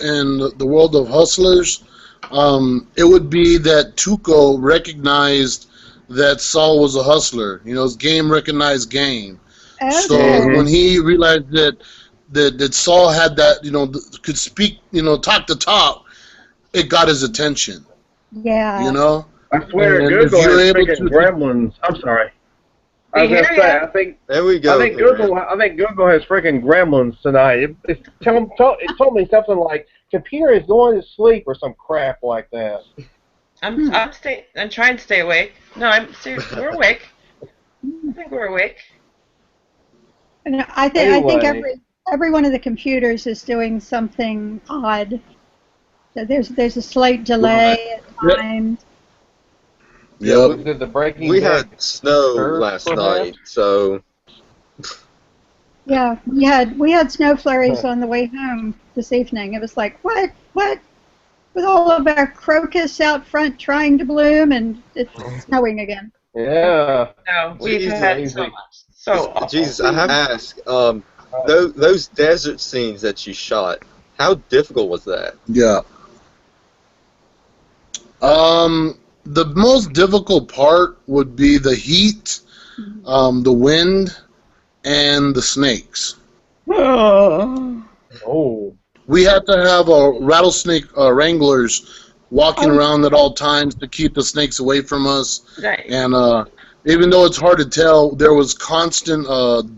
and the world of hustlers, it would be that Tuco recognized that Saul was a hustler. His game recognized game. Okay. So when he realized that Saul had that, could speak, talk to talk, it got his attention. Yeah. I swear, Google is freaking gremlins. I'm sorry. I was We gonna hear say, ya. There we I go. think Google has freaking gremlins tonight. It told me something like computer is going to sleep or some crap like that. I'm trying to stay awake. No, we're awake. I think we're awake. And I think Anyway, every one of the computers is doing something odd. So there's a slight delay at Yep. times. Yeah, Yep. is it the Breaking we Bad had snow curse, last perhaps? night, so Yeah, we had snow flurries on the way home this evening. It was like, what? With all of our crocus out front trying to bloom, and it's snowing again. Yeah, No, we've Jesus. had so crazy. much. So awful. Jesus, I have to ask, those desert scenes that you shot, how difficult was that? Yeah. The most difficult part would be the heat, the wind, and the snakes. Oh, We had to have rattlesnake wranglers walking around at all times to keep the snakes away from us. Right. And even though it's hard to tell, there was constant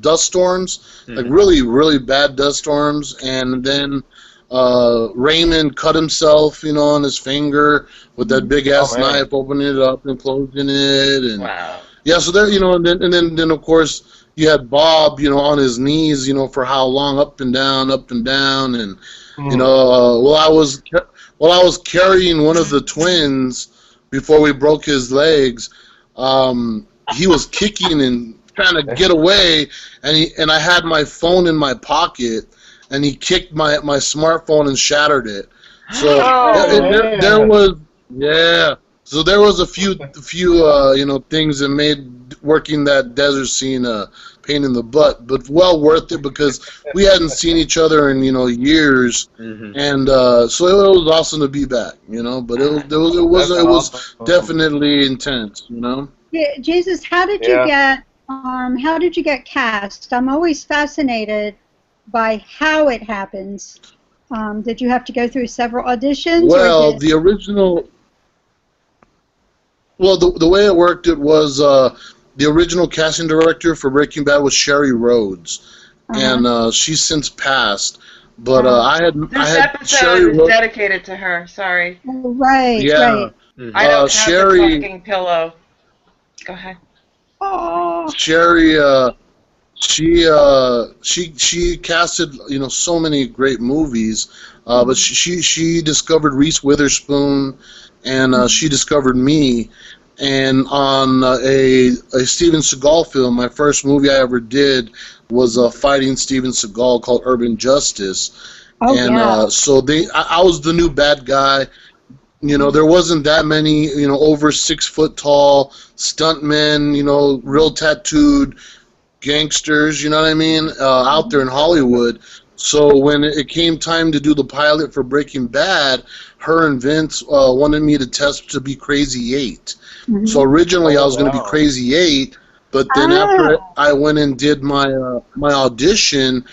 dust storms, like really, really bad dust storms. And then Raymond cut himself, on his finger with that big ass knife, opening it up and closing it. And Wow. yeah, so there, and then of course you had Bob, on his knees, for how long, up and down, and while I was carrying one of the twins before we broke his legs, he was kicking and trying to get away, and I had my phone in my pocket, and he kicked my smartphone and shattered it. So there was So there was a few things that made working that desert scene a pain in the butt, but well worth it because we hadn't seen each other in years, and so it was awesome to be back. But it was definitely intense. Yeah, Jesus, how did you get cast? I'm always fascinated by how it happens. Did you have to go through several auditions? Well, the original. Well, the way it worked, it was the original casting director for Breaking Bad was Sherry Rhodes, and she's since passed. But This episode is dedicated to her. Sorry. Right. Yeah. Right. I don't have Sherry, the talking pillow. Go ahead. Oh. Sherry, she casted so many great movies, but she discovered Reese Witherspoon, and she discovered me, and on a Steven Seagal film, my first movie I ever did was fighting Steven Seagal called Urban Justice, so I was the new bad guy. There wasn't that many over 6 foot tall stuntmen, real tattooed gangsters, you know what I mean, out there in Hollywood. So when it came time to do the pilot for Breaking Bad, her and Vince wanted me to test to be Crazy 8. So originally I was going to be Crazy 8, but then after I went and did my my audition,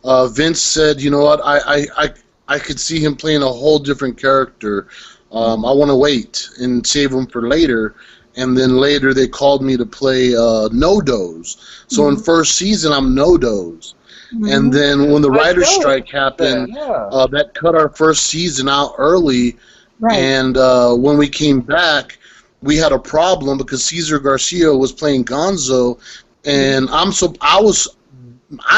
Vince said, you know what, I could see him playing a whole different character. I want to wait and save him for later. And then later they called me to play No-Doz. So in first season, I'm No-Doz. And then when the writer's strike happened, that cut our first season out early. Right. And when we came back, we had a problem because Cesar Garcia was playing Gonzo, and I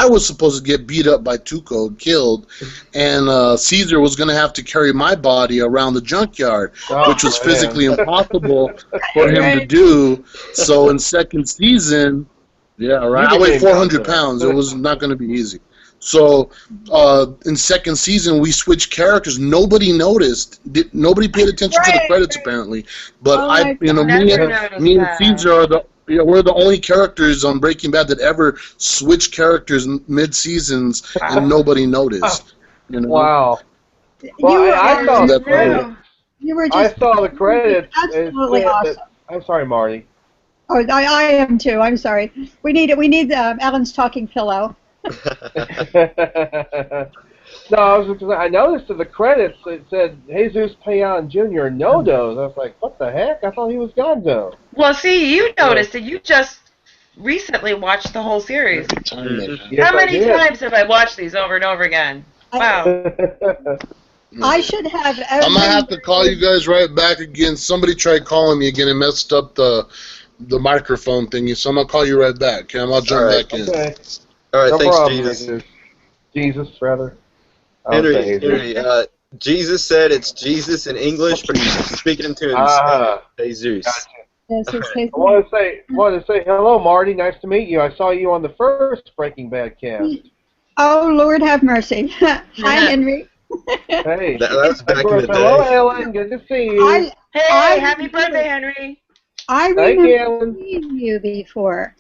was supposed to get beat up by Tuco, killed, and Caesar was going to have to carry my body around the junkyard, which was physically impossible for him to do. So in second season, I weighed 400 pounds. It was not going to be easy. So in second season, we switched characters. Nobody noticed. Nobody paid attention to the credits apparently. But me and Caesar are we're the only characters on Breaking Bad that ever switched characters mid-seasons, and nobody noticed. Wow. Well, I saw the credits. I saw the credits. Absolutely awesome. I'm sorry, Marty. Oh, I am too. I'm sorry. We need Alan's talking pillow. No, I noticed in the credits it said Jesus Payan Jr. No-Doz. I was like, what the heck? I thought he was Gonzo. Well, see, you noticed it. You just recently watched the whole series. Yes, How I many did. times have I watched these over and over again? Wow. I should have every. I'm gonna have to call you guys right back again. Somebody tried calling me again and messed up the microphone thingy, so I'm gonna call you right back. Okay, I'll jump Alright. back in. Okay. All right, No thanks, problem, Jesus. Jesus, rather. I would say Henry, Jesus said it's Jesus in English, but he's speaking to himself. Jesus. Gotcha. This is his. I want to say hello, Marty. Nice to meet you. I saw you on the first Breaking Bad cast. Oh, Lord have mercy. Hi, Henry. Hey. That was Of back in course, the hello, day. Ellen. Good to see you. Hey, happy birthday, Henry. I Thank you, remember Ellen. seeing you before.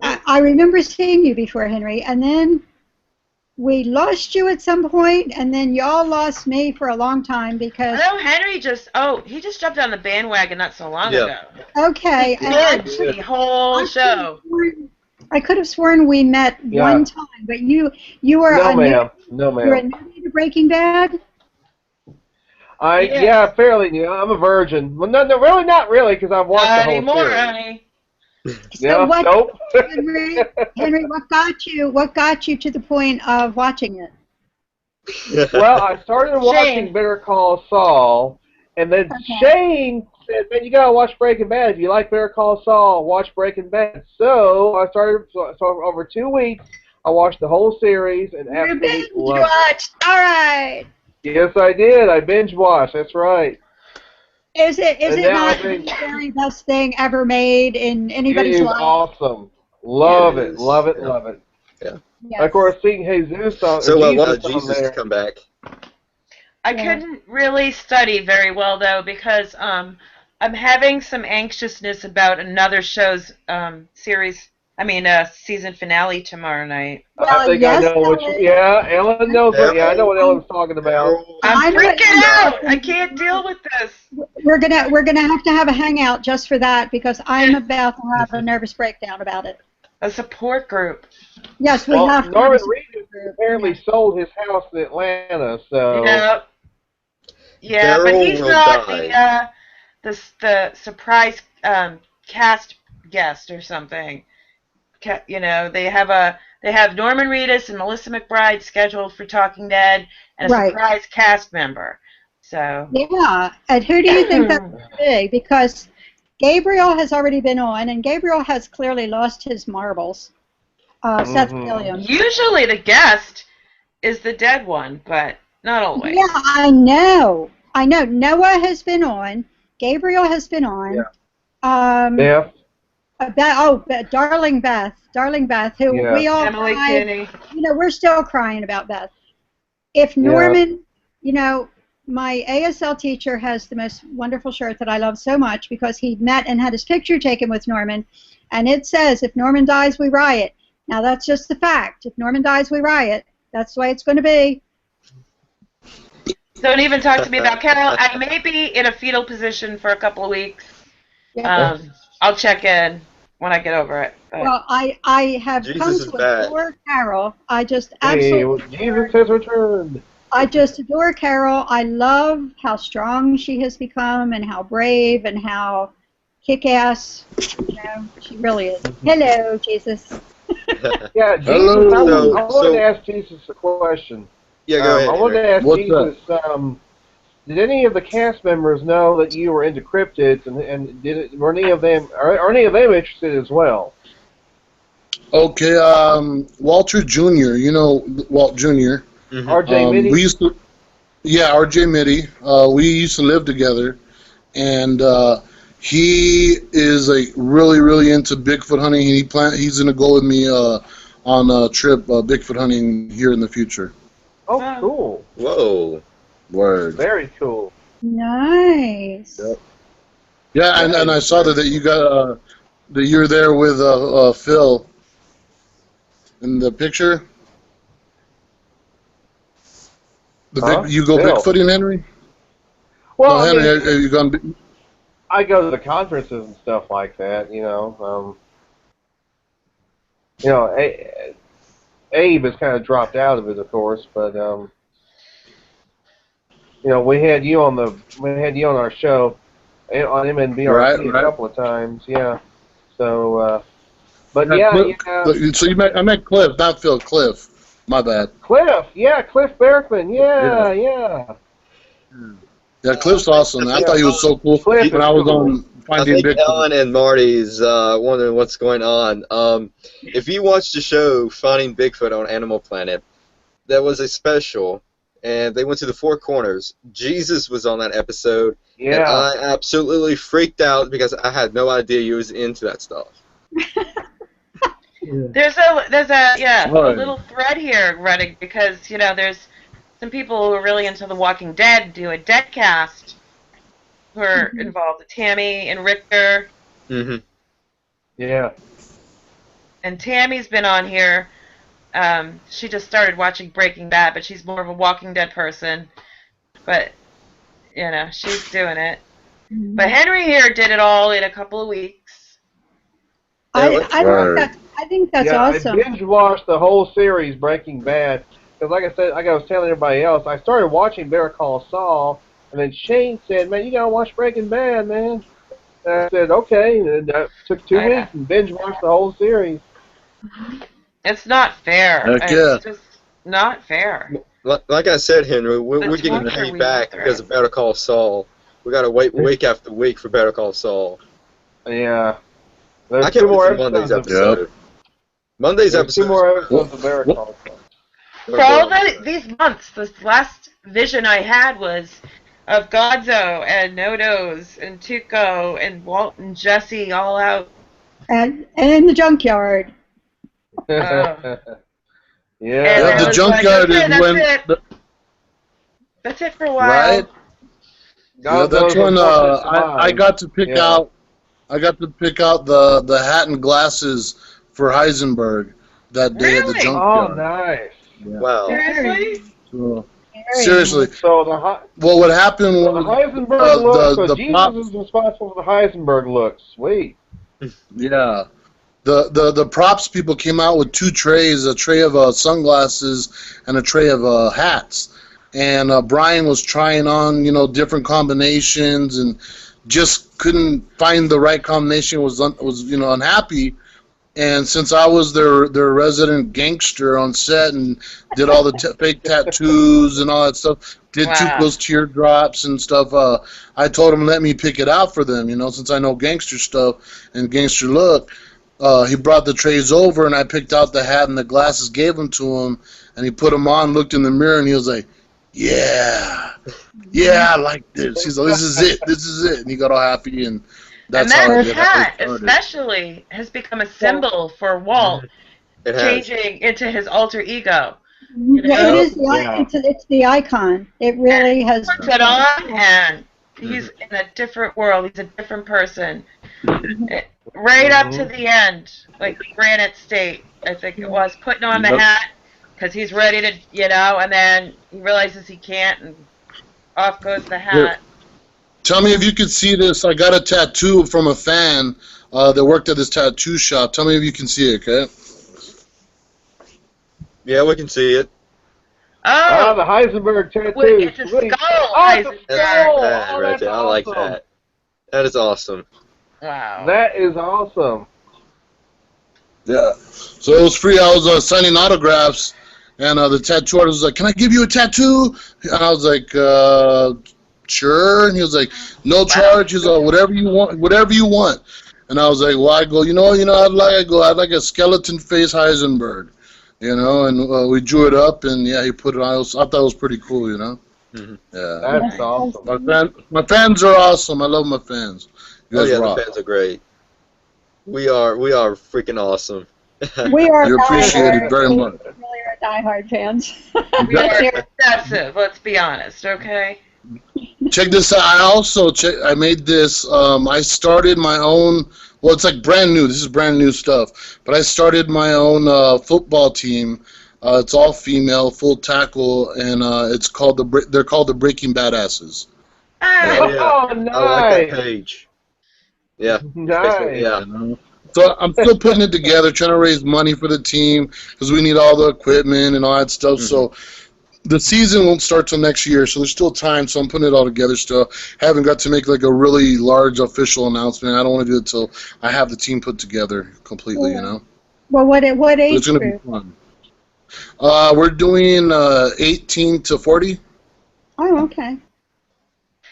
I remember seeing you before, Henry, and then we lost you at some point, and then y'all lost me for a long time because. I know Henry he just jumped on the bandwagon not so long ago. Okay, He and did the whole show. I could have sworn we met one time, but you were No, a new, ma'am. No, you're a ma'am. newbie to Breaking Bad. Yeah, fairly new. I'm a virgin. Well, no, really, not really, because I've watched the Not whole anymore, series. honey. So what, Nope. Henry, what got you to the point of watching it? Well, I started watching Better Call Saul, and then Shane said, "Man, you gotta watch Breaking Bad. If you like Better Call Saul, watch Breaking Bad." So I started. So over 2 weeks, I watched the whole series and absolutely loved it. All right. Yes, I did. I binge watched. That's right. Is it And not now I the think very best thing ever made in it anybody's is life? awesome. Love Yeah, it. Love it. Love it. Yeah. Yes. Of course, seeing Jesus on So Jesus why on did Jesus there. come back? I couldn't really study very well though because I'm having some anxiousness about another show's season finale tomorrow night. I think I know which. Yeah, Ellen knows what. Yeah, I know what Ellen's talking about. I'm freaking out. I can't deal with this. We're gonna have to have a hangout just for that because I'm about to have a nervous breakdown about it. A support group. Yes, we have. Norman Reedus apparently sold his house in Atlanta, so. Yeah, but Daryl he's will not die. the surprise cast guest or something. They have Norman Reedus and Melissa McBride scheduled for Talking Dead and a surprise cast member. So yeah, and who do you think that's going to be? Because Gabriel has already been on, and Gabriel has clearly lost his marbles. Seth Williams. Usually the guest is the dead one, but not always. Yeah, I know. Noah has been on. Gabriel has been on. Yeah. Darling Beth, who we all Emily cried. Kinney. We're still crying about Beth. If Norman, my ASL teacher has the most wonderful shirt that I love so much because he met and had his picture taken with Norman, and it says, "If Norman dies, we riot." Now that's just the fact. If Norman dies, we riot. That's the way it's going to be. Don't even talk to me about Carol. I may be in a fetal position for a couple of weeks. I'll check in when I get over it. But. Well, I have come to adore Carol. I just absolutely. Jesus has returned. I just adore Carol. I love how strong she has become and how brave and how kick-ass. She really is. Hello, Jesus. Yeah, Jesus. Hello. I wanted to ask Jesus a question. Yeah, go ahead. I wanted to ask What's Jesus. Did any of the cast members know that you were into cryptids, and were any of them are any of them interested as well? Okay, Walter Jr. You know Walt Jr. R.J. Mitty. We used to, R.J. Mitty. We used to live together, and he is really, really into Bigfoot hunting. He's gonna go with me on a trip Bigfoot hunting here in the future. Oh, cool. Whoa. Word. Very cool. Nice. Yep. Yeah, and I saw that you got that you're there with Phil in the picture. You go Phil. Bigfooting, Henry? Well, no, Henry, have you gone? I go to the conferences and stuff like that. Abe has kind of dropped out of it, of course, but we had you on our show on MNBRC a couple of times, yeah. So, but So I meant Cliff, not Phil. Cliff. My bad. Cliff. Yeah, Cliff Berkman. Yeah. Yeah, Cliff's awesome. I thought he was so cool Cliff when is I was cool. on I Finding think Bigfoot. Ellen and Marty's wondering what's going on. If you watch the show Finding Bigfoot on Animal Planet, there was a special, and they went to the Four Corners. Jesus was on that episode, and I absolutely freaked out because I had no idea you was into that stuff. There's a Right. little thread here running because there's some people who are really into The Walking Dead do a BadCast who are involved. Tammy and Richter. Mm-hmm. Yeah. And Tammy's been on here. She just started watching Breaking Bad, but she's more of a Walking Dead person. But she's doing it. But Henry here did it all in a couple of weeks. I think that's awesome. I binge watched the whole series Breaking Bad because, like I said, like I was telling everybody else, I started watching Better Call Saul, and then Shane said, "Man, you gotta watch Breaking Bad, man." And I said, "Okay," and I took 2 weeks and binge watched the whole series. It's not fair. It's just not fair. Like I said, Henry, we're getting paid back because of Better Call Saul. We gotta wait week after week for Better Call Saul. Yeah. I There's can't 2 more wait for Monday's episodes. episode. Monday's There's episode. 2 more episodes of Better Call Saul. For all these months, this last vision I had was of Gonzo and No-Nos and Tuco and Walt and Jesse all out. And in the junkyard. Yeah. The junkyard is when... That's it for a while. Right? Yeah, that's when I got to pick out. I got to pick out the hat and glasses for Heisenberg that day at the junkyard. Oh, nice. Yeah. Wow. Seriously? So, seriously. So well, what happened was the Heisenberg look. So the Jesus props, is responsible for the Heisenberg look. Sweet. Yeah. The props people came out with 2 trays, a tray of sunglasses and a tray of hats. And Brian was trying on, different combinations and just couldn't find the right combination. Was unhappy. And since I was their resident gangster on set and did all the fake tattoos and all that stuff, did Tuco's teardrops and stuff, I told him let me pick it out for them. Since I know gangster stuff and gangster look. He brought the trays over, and I picked out the hat and the glasses, gave them to him, and he put them on, looked in the mirror, and he was like, yeah, I like this. He's like, this is it. And he got all happy, and that's how that hat especially has become a symbol for Walt changing into his alter ego. Yeah, it's the icon. It really has. Puts it on, and he's in a different world. He's a different person. Right up to the end, like Granite State, I think it was, putting on the hat because he's ready to, and then he realizes he can't, and off goes the hat. Yeah. Tell me if you could see this. I got a tattoo from a fan that worked at this tattoo shop. Tell me if you can see it, okay? Yeah, we can see it. Oh, the Heisenberg tattoo. It's a skull. Right there. I like that. That is awesome. Wow. That is awesome. Yeah. So it was free. I was signing autographs, and the tattoo artist was like, "Can I give you a tattoo?" And I was like, "Sure." And he was like, "No charge." He's like, "Whatever you want." And I was like, "Well," I go, I'd like a skeleton face Heisenberg, And we drew it up, and he put it on. I thought it was pretty cool, Mm-hmm. Yeah. That's awesome. My fans are awesome. I love my fans. The fans are great. We are freaking awesome. We are. You're appreciated very much. We really are diehard fans. We are obsessive. Let's be honest, okay? Check this out. I made this. I started my own. Well, it's like brand new. This is brand new stuff. But I started my own football team. It's all female, full tackle, and they're called the Breaking Badasses. Oh, nice. I like that page. Yeah. Nice. Yeah. So I'm still putting it together, trying to raise money for the team because we need all the equipment and all that stuff. Mm-hmm. So the season won't start till next year, so there's still time. So I'm putting it all together still. Haven't got to make like a really large official announcement. I don't want to do it till I have the team put together completely. You know. Well, what But age it's gonna be group? fun. We're doing 18 to 40. Oh, okay.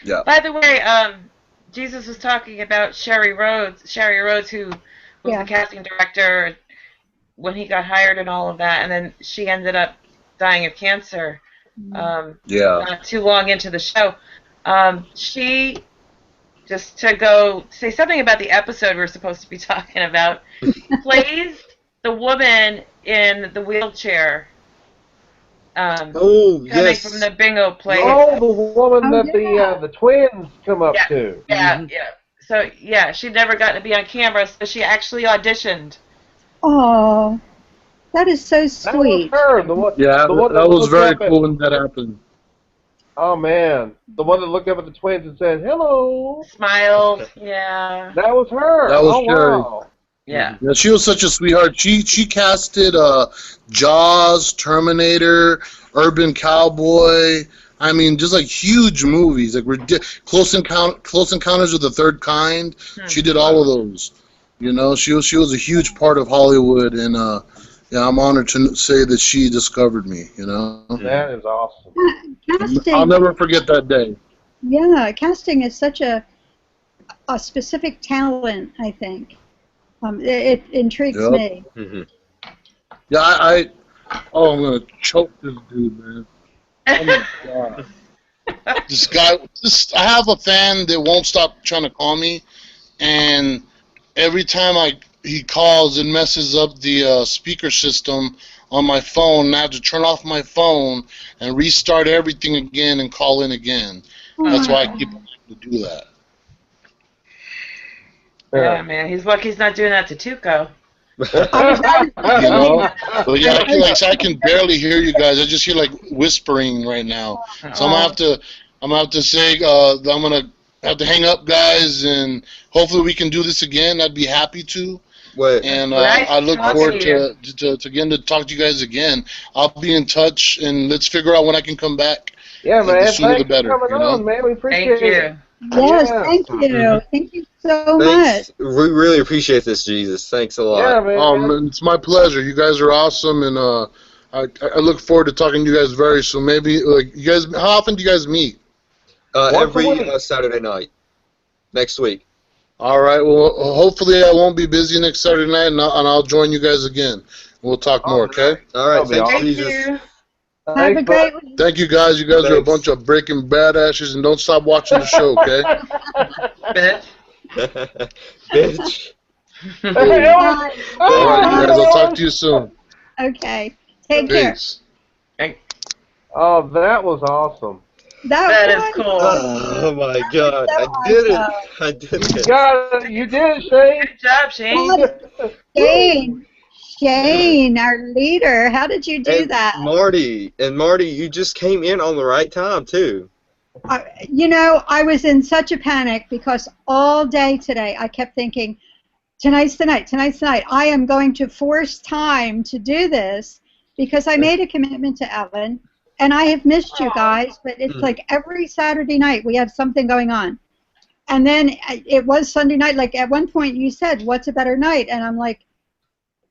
Yeah. By the way, Jesus was talking about Sherry Rhodes, who was Yeah. the casting director when he got hired and all of that, and then she ended up dying of cancer Yeah. not too long into the show. She, just to go say something about the episode we're supposed to be talking about, plays the woman in the wheelchair. Oh, Coming yes. from the bingo place. Oh, the woman Oh, that yeah. the twins come up Yeah. to. Yeah, yeah. So, yeah, she'd never gotten to be on camera, so she actually auditioned. Oh, that is so That was sweet. her. The one. Yeah, The one that was looked very up at- cool when that happened. Oh man, the one that looked up at the twins and said hello. Smiled, yeah. That was her. That was oh Sherry. wow. Yeah. Yeah, she was such a sweetheart. She casted Jaws, Terminator, Urban Cowboy. I mean, just like huge movies, like Close Encounters of the Third Kind. She did all of those. You know, she was a huge part of Hollywood, and yeah, I'm honored to say that she discovered me. You know, That is awesome. Casting. I'll never forget that day. Yeah, casting is such a specific talent, I think. It intrigues Yep. me. Mhm. Yeah, oh, I'm gonna choke this dude, man. Oh my god. This guy, I have a fan that won't stop trying to call me, and every time he calls, it messes up the speaker system on my phone, and I have to turn off my phone and restart everything again and call in again. Oh That's my why I God. keep having to do that. Yeah, man. He's lucky he's not doing that to Tuco. You know? But yeah, I can barely hear you guys. I just hear like whispering right now. So I'm gonna have to say I'm gonna have to hang up, guys, and hopefully we can do this again. I'd be happy to. Wait. And Nice I look talking forward to to again to talk to you guys again. I'll be in touch, and let's figure out when I can come back. Yeah, man. The sooner Thanks the better, for coming you know? on, man. We appreciate Thank it. you. Yes, Yeah. thank you. Thank you so much. Thanks. We really appreciate this, Jesus. Thanks a lot. Yeah, man. Man, it's my pleasure. You guys are awesome, and I look forward to talking to you guys very soon. Maybe like you guys. How often do you guys meet? Every a week. Saturday night. Next week. All right. Well, hopefully I won't be busy next Saturday night, and I'll join you guys again. We'll talk more. Okay. All right. That'll be Thanks, awesome. Thank Jesus. you. Have a Thanks, great bud. one. Thank you guys. You guys are a Thanks. bunch of breaking badasses, and don't stop watching the show. Okay. Bitch. Bitch. Bye. All right, you guys. I'll talk to you soon. Okay. Take care. Peace. Oh, that was awesome. That is was cool. Oh my God! so I did it! awesome. I did You it! got it. You did it, Shane. Good job, Shane. God, Shane, our leader. How did you do And that? Marty, you just came in on the right time too. You know, I was in such a panic because all day today I kept thinking, tonight's the night. I am going to force time to do this because I made a commitment to Ellen, and I have missed you guys, but it's like every Saturday night we have something going on. And then it was Sunday night. Like at one point you said, what's a better night? And I'm like,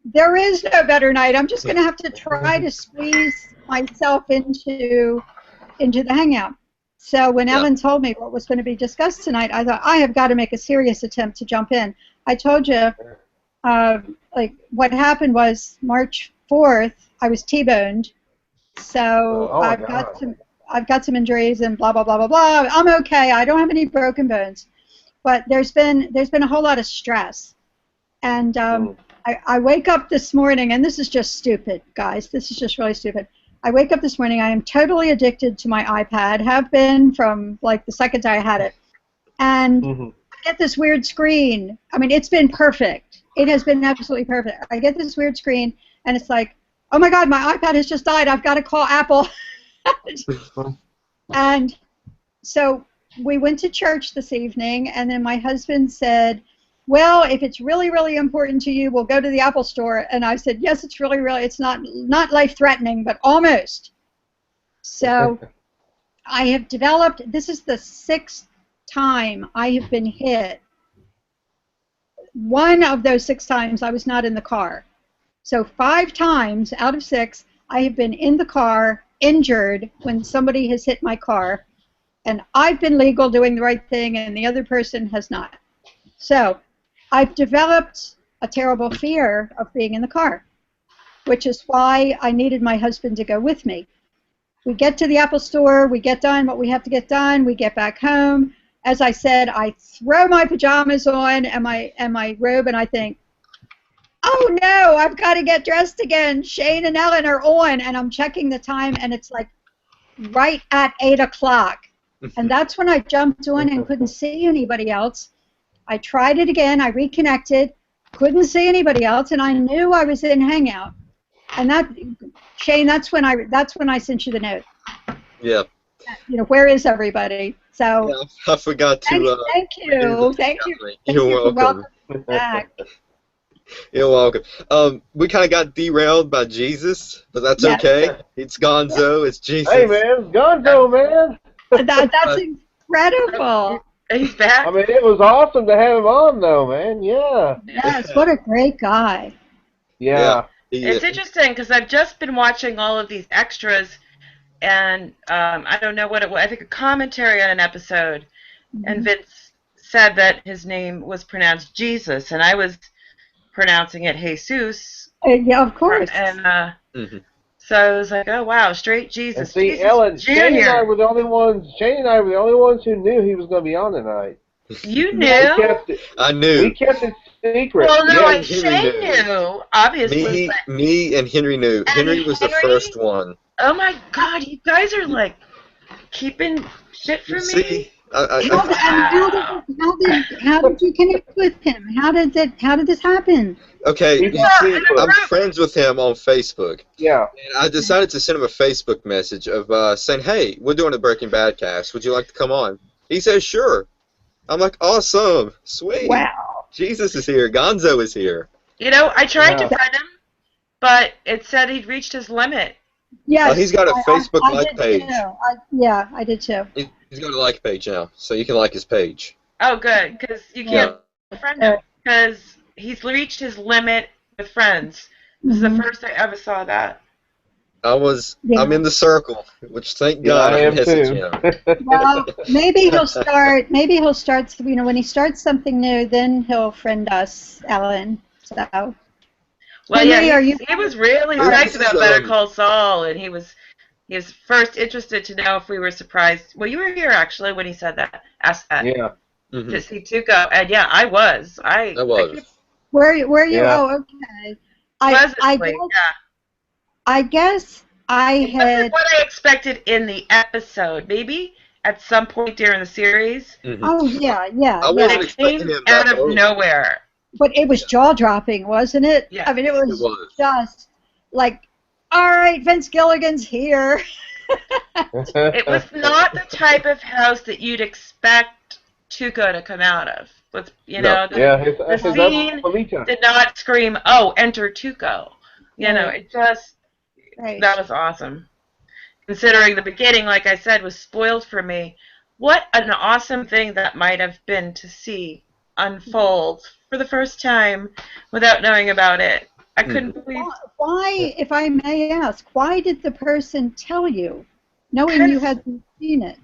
there is no better night. I'm just going to have to try to squeeze myself into the hangout. So when Ellen told me what was going to be discussed tonight, I thought, I have got to make a serious attempt to jump in. I told you, like, what happened was March 4th, I was T-boned. So I've got some injuries and blah, blah, blah, blah, blah. I'm okay. I don't have any broken bones. But there's been a whole lot of stress. And I wake up this morning, and this is just stupid, guys. This is just really stupid. I wake up this morning. I am totally addicted to my iPad, have been from like the second I had it. And I get this weird screen. I mean, it's been perfect. It has been absolutely perfect. I get this weird screen, and it's like, oh my God, my iPad has just died. I've got to call Apple. And so we went to church this evening, and then my husband said, well, if it's really, really important to you, we'll go to the Apple store. And I said, yes, it's really, really, it's not life-threatening, but almost. So I have developed, this is the 6th time I have been hit. One of those 6 times I was not in the car. So 5 times out of 6 I have been in the car, injured when somebody has hit my car, and I've been legal doing the right thing and the other person has not. So I've developed a terrible fear of being in the car, which is why I needed my husband to go with me. We get to the Apple store, we get done what we have to get done, we get back home. As I said, I throw my pajamas on and my robe, and I think, oh no, I've got to get dressed again. Shane and Ellen are on, and I'm checking the time, and it's like right at 8 o'clock. And that's when I jumped on and couldn't see anybody else. I tried it again, I reconnected, couldn't see anybody else, and I knew I was in Hangout. And that, Shane, that's when I sent you the note. Yeah. You know, where is everybody? So yeah, I forgot to. Thank you. You're welcome. Welcome back. You're welcome. We kind of got derailed by Jesus, but that's okay. It's Gonzo. It's Jesus. Hey man, Gonzo, man. That's incredible. He's back. I mean, it was awesome to have him on, though, man. Yeah. Yes, what a great guy. Yeah. It's interesting because I've just been watching all of these extras, and I don't know what it was. I think a commentary on an episode, and Vince said that his name was pronounced Jesus, and I was pronouncing it Jesus. Yeah, of course. And so I was like, oh wow, straight Jesus. And see, Jesus Ellen, Jr. Shane and I were the only ones who knew he was going to be on tonight. You knew? I knew. We kept it secret. Well, no, Yeah, Shane knew, obviously. Me and Henry knew. Henry was the first one. Oh my God, you guys are like keeping shit for me. See, How did you connect with him? How did this happen? okay, you see, I'm friends with him on Facebook. Yeah. And I decided to send him a Facebook message of saying, hey, we're doing a Breaking Bad cast. Would you like to come on? He says, sure. I'm like, awesome. Sweet. Wow. Jesus is here. Gonzo is here. You know, I tried to friend him, but it said he'd reached his limit. Yes. He's got a Facebook like page. I did too. He's got a like page now, so you can like his page. Oh, good, because you can't friend him because he's reached his limit with friends. This is the first I ever saw that. I'm in the circle, which thank God I am message too. him. Well, maybe he'll start. You know, when he starts something new, then he'll friend us, Ellen. So. Well, Henry, he was really psyched about Better Call Saul, and he was first interested to know if we were surprised. Well, you were here actually when he said that, asked that. Yeah. To see Tuco, and yeah, I was. I was. Were you? Yeah. Oh, okay. I guess I It had. wasn't what I expected in the episode. Maybe at some point during the series. Oh yeah. I wasn't It expecting came him out that of early. nowhere. But it was jaw-dropping, wasn't it? Yeah. I mean, it was was. just like, all right, Vince Gilligan's here. It was not the type of house that you'd expect Tuco to come out of. With the scene did not scream, "Oh, enter Tuco." You know, it just that was awesome. Considering the beginning, like I said, was spoiled for me. What an awesome thing that might have been to see unfold for the first time without knowing about it. I couldn't believe. Why, if I may ask, why did the person tell you, knowing you hadn't seen it?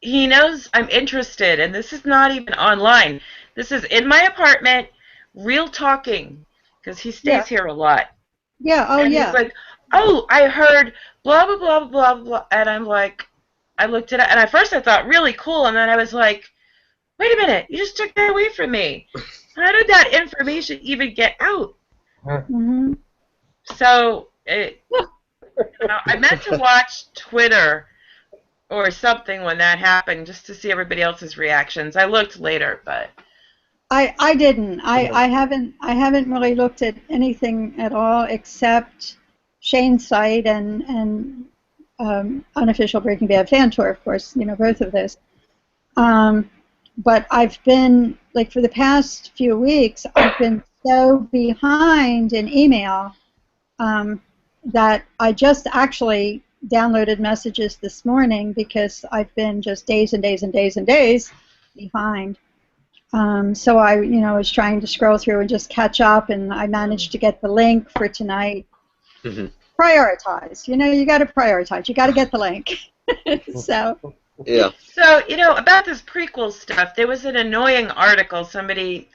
He knows I'm interested, and this is not even online. This is in my apartment, real talking, because he stays here a lot. Yeah, and he's like, oh, I heard blah, blah, blah, blah, blah, and I'm like, I looked it up, and at first I thought really cool, and then I was like, wait a minute, you just took that away from me. How did that information even get out? Mm-hmm. So, I meant to watch Twitter or something when that happened, just to see everybody else's reactions. I looked later, but I didn't. I haven't really looked at anything at all except Shane's site and unofficial Breaking Bad fan tour, of course. You know, both of those. But I've been, like, for the past few weeks, I've been so behind in email that I just actually downloaded messages this morning because I've been just days and days and days and days behind. So I, was trying to scroll through and just catch up, and I managed to get the link for tonight. Mm-hmm. Prioritize. You got to prioritize. You got to get the link. So. Yeah. So, about this prequel stuff, there was an annoying article. Somebody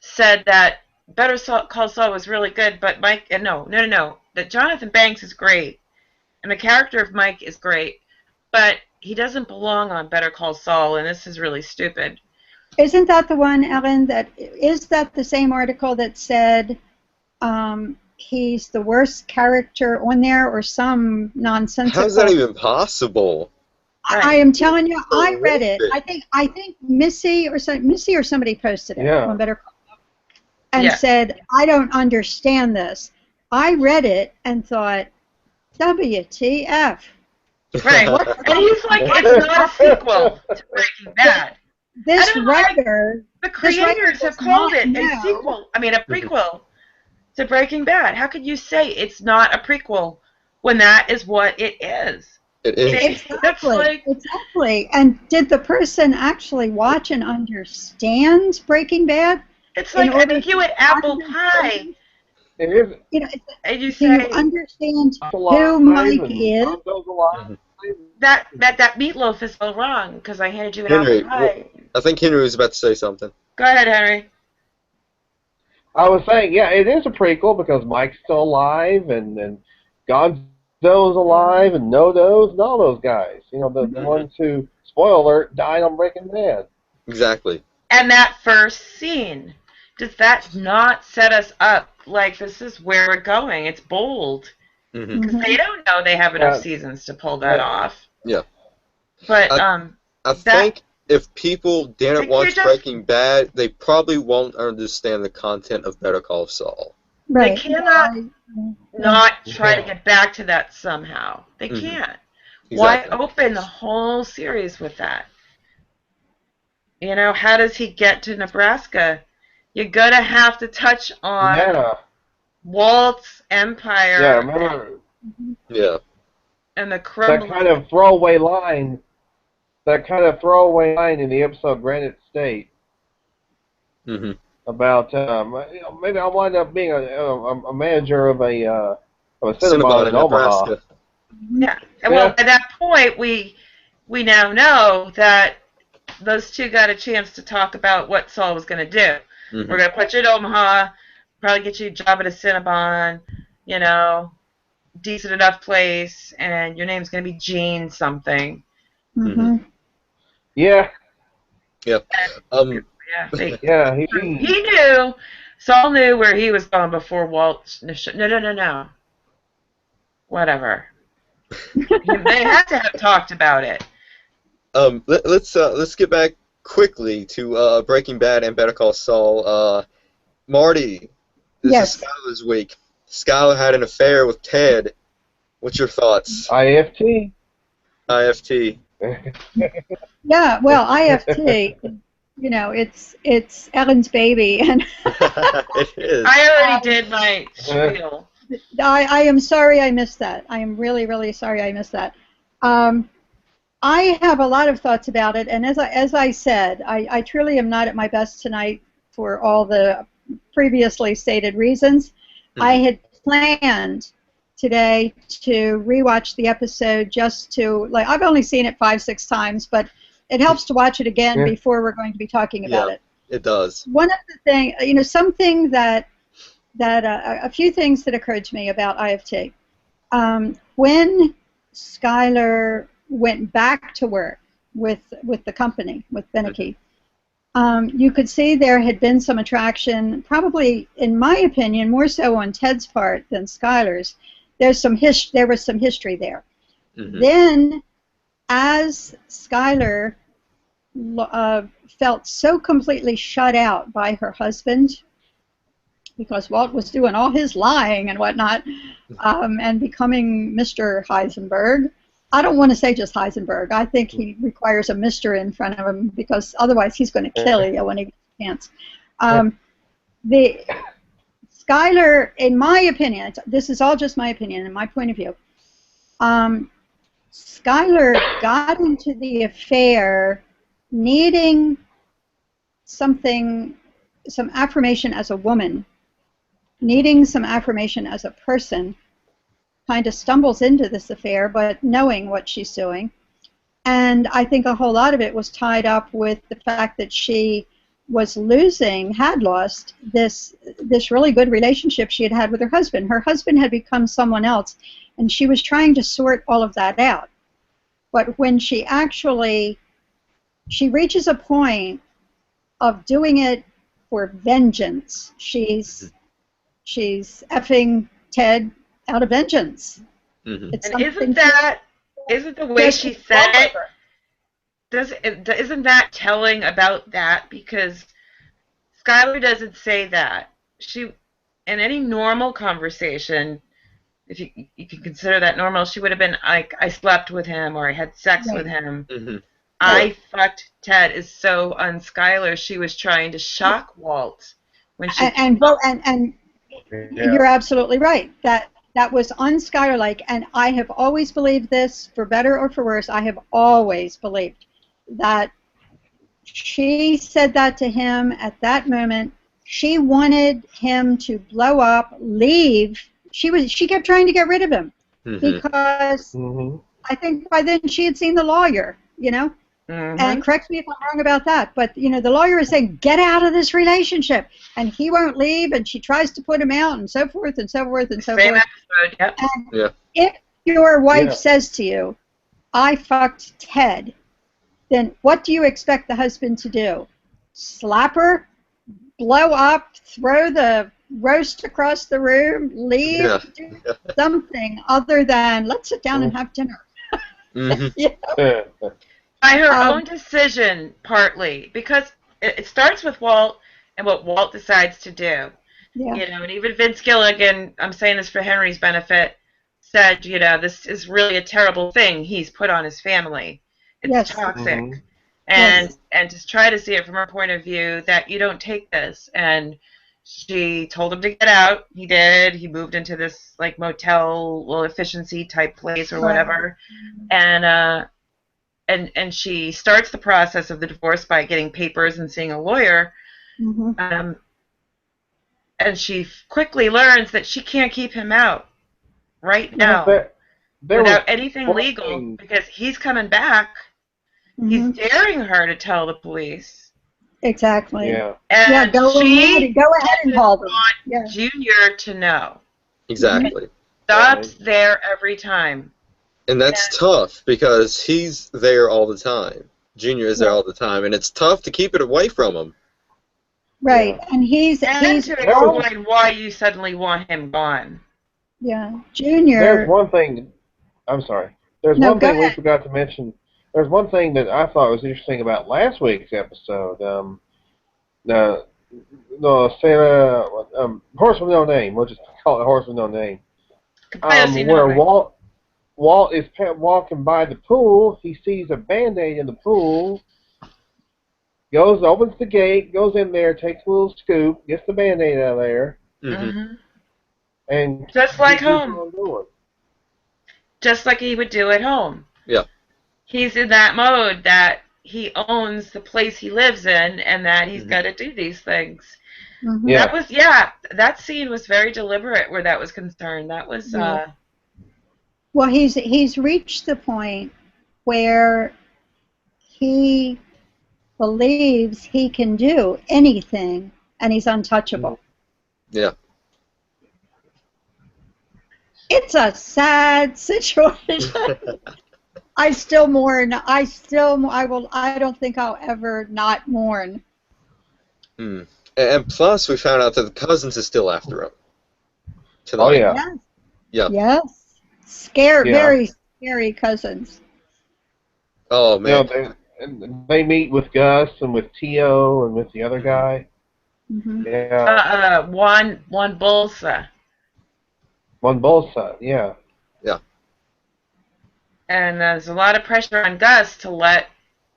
said that Better Call Saul was really good, but Mike, no, that Jonathan Banks is great, and the character of Mike is great, but he doesn't belong on Better Call Saul, and this is really stupid. Isn't that the one, Ellen, is that the same article that said he's the worst character on there, or some nonsensical? How's that even possible? I am telling you, I read it. I think Missy or somebody posted it on Better Call Saul and said, I don't understand this. I read it and thought, WTF. Right. And he's like, it's not a sequel to Breaking Bad. This writer, the creators have called it a sequel. I mean, a prequel to Breaking Bad. How could you say it's not a prequel when that is what it is? It is. Exactly. And did the person actually watch and understand Breaking Bad? It's like I think you would apple pie. It is. And you say, do you understand who Mike is? That meatloaf is so wrong because I handed you an Henry, apple pie. I think Henry was about to say something. Go ahead, Henry. I was saying, it is a prequel because Mike's still alive and Gonzo's alive and No-Dos and all those guys. The ones who, spoiler alert, died on Breaking Bad. Exactly. And that first scene, does that not set us up like this is where we're going? It's bold. Because they don't know they have enough seasons to pull that off. Yeah. But I think if people didn't watch Breaking Bad, they probably won't understand the content of Better Call Saul. Right. They cannot not try to get back to that somehow. They can't. Exactly. Why open the whole series with that? How does he get to Nebraska? You're going to have to touch on Walt's empire. Yeah, remember? Yeah. And the crumbling. That kind of throwaway line in the episode Granite State. Mm-hmm. About maybe I'll wind up being a manager of a Cinnabon in Omaha. Nebraska. Yeah. Well, by that point, we now know that those two got a chance to talk about what Saul was going to do. We're going to put you in Omaha, probably get you a job at a Cinnabon, decent enough place, and your name's going to be Gene something. Yeah. Yeah. He knew. Saul knew where he was going before Walt. No. Whatever. They had to have talked about it. Let's get back quickly to Breaking Bad and Better Call Saul. Marty, this is Skyler's week. Skyler had an affair with Ted. What's your thoughts? I.F.T. I.F.T. Yeah, well, I.F.T. It's Ellen's baby, and it is. I already did my spiel. I am sorry I missed that. I am really, really sorry I missed that. I have a lot of thoughts about it, and as I said, I truly am not at my best tonight for all the previously stated reasons. I had planned today to rewatch the episode just to, I've only seen it 5-6 times, but it helps to watch it again before we're going to be talking about it. It does. One of the things, something that a few things that occurred to me about I.F.T. When Skyler went back to work with the company, with Beneke, you could see there had been some attraction, probably, in my opinion, more so on Ted's part than Skyler's. There was some history there. Then, as Skyler felt so completely shut out by her husband, because Walt was doing all his lying and whatnot, and becoming Mr. Heisenberg. I don't want to say just Heisenberg. I think he requires a Mr. in front of him, because otherwise he's going to kill you when he gets a chance. The Skyler, in my opinion, this is all just my opinion and my point of view, Skyler got into the affair needing something, some affirmation as a woman, needing some affirmation as a person, kind of stumbles into this affair, but knowing what she's doing. And I think a whole lot of it was tied up with the fact that she was had lost this really good relationship she had had with her husband. Her husband had become someone else, and she was trying to sort all of that out. But when she reaches a point of doing it for vengeance. She's effing Ted out of vengeance. Mm-hmm. And isn't the way she said it? Isn't that telling about that? Because Skyler doesn't say that. She, in any normal conversation, if you can consider that normal, she would have been like, I slept with him or I had sex with him. Mm-hmm. I fucked Ted is so un-Skyler. She was trying to shock Walt when she you're absolutely right. That was un-Skyler-like, and I have always believed this, for better or for worse. I have always believed that she said that to him at that moment. She wanted him to blow up, leave. She kept trying to get rid of him because I think by then she had seen the lawyer, you know. And correct me if I'm wrong about that, but you know the lawyer is saying get out of this relationship, and he won't leave, and she tries to put him out, and so forth and so forth and so Same forth. episode, yep. And if your wife says to you, "I fucked Ted," then what do you expect the husband to do? Slap her, blow up, throw the roast across the room, leave, do something other than let's sit down and have dinner. You know? By her own decision, partly, because it starts with Walt and what Walt decides to do. Yeah. You know, and even Vince Gilligan, I'm saying this for Henry's benefit, said, you know, this is really a terrible thing he's put on his family. It's toxic. And to try to see it from her point of view that you don't take this. And she told him to get out. He did. He moved into this like motel, low efficiency type place or whatever. And she starts the process of the divorce by getting papers and seeing a lawyer. And she quickly learns that she can't keep him out right now without anything legal because he's coming back. He's daring her to tell the police. Exactly. And go ahead and call them. Junior to know. Exactly. Stops there every time. And that's tough because he's there all the time. Junior is there all the time, and it's tough to keep it away from him. Right, and he's to explain why you suddenly want him gone. Yeah, Junior. There's one thing. I'm sorry. There's one thing we forgot to mention. There's one thing that I thought was interesting about last week's episode. Horse with No Name. We'll just call it Horse with No Name. Where Walt is walking by the pool. He sees a Band-Aid in the pool. Opens the gate, goes in there, takes a little scoop, gets the Band-Aid out of there. And just like home. Just like he would do at home. Yeah. He's in that mode that he owns the place he lives in and that he's got to do these things. That scene was very deliberate where that was concerned. That was well, he's reached the point where he believes he can do anything and he's untouchable. Yeah. It's a sad situation. I still mourn. I don't think I'll ever not mourn. And plus, we found out that the cousins is still after him. Tonight. Oh yeah. Yes. Very scary cousins. Oh man. They meet with Gus and with Tio and with the other guy. Juan Bolsa. Juan Bolsa, yeah. And there's a lot of pressure on Gus to let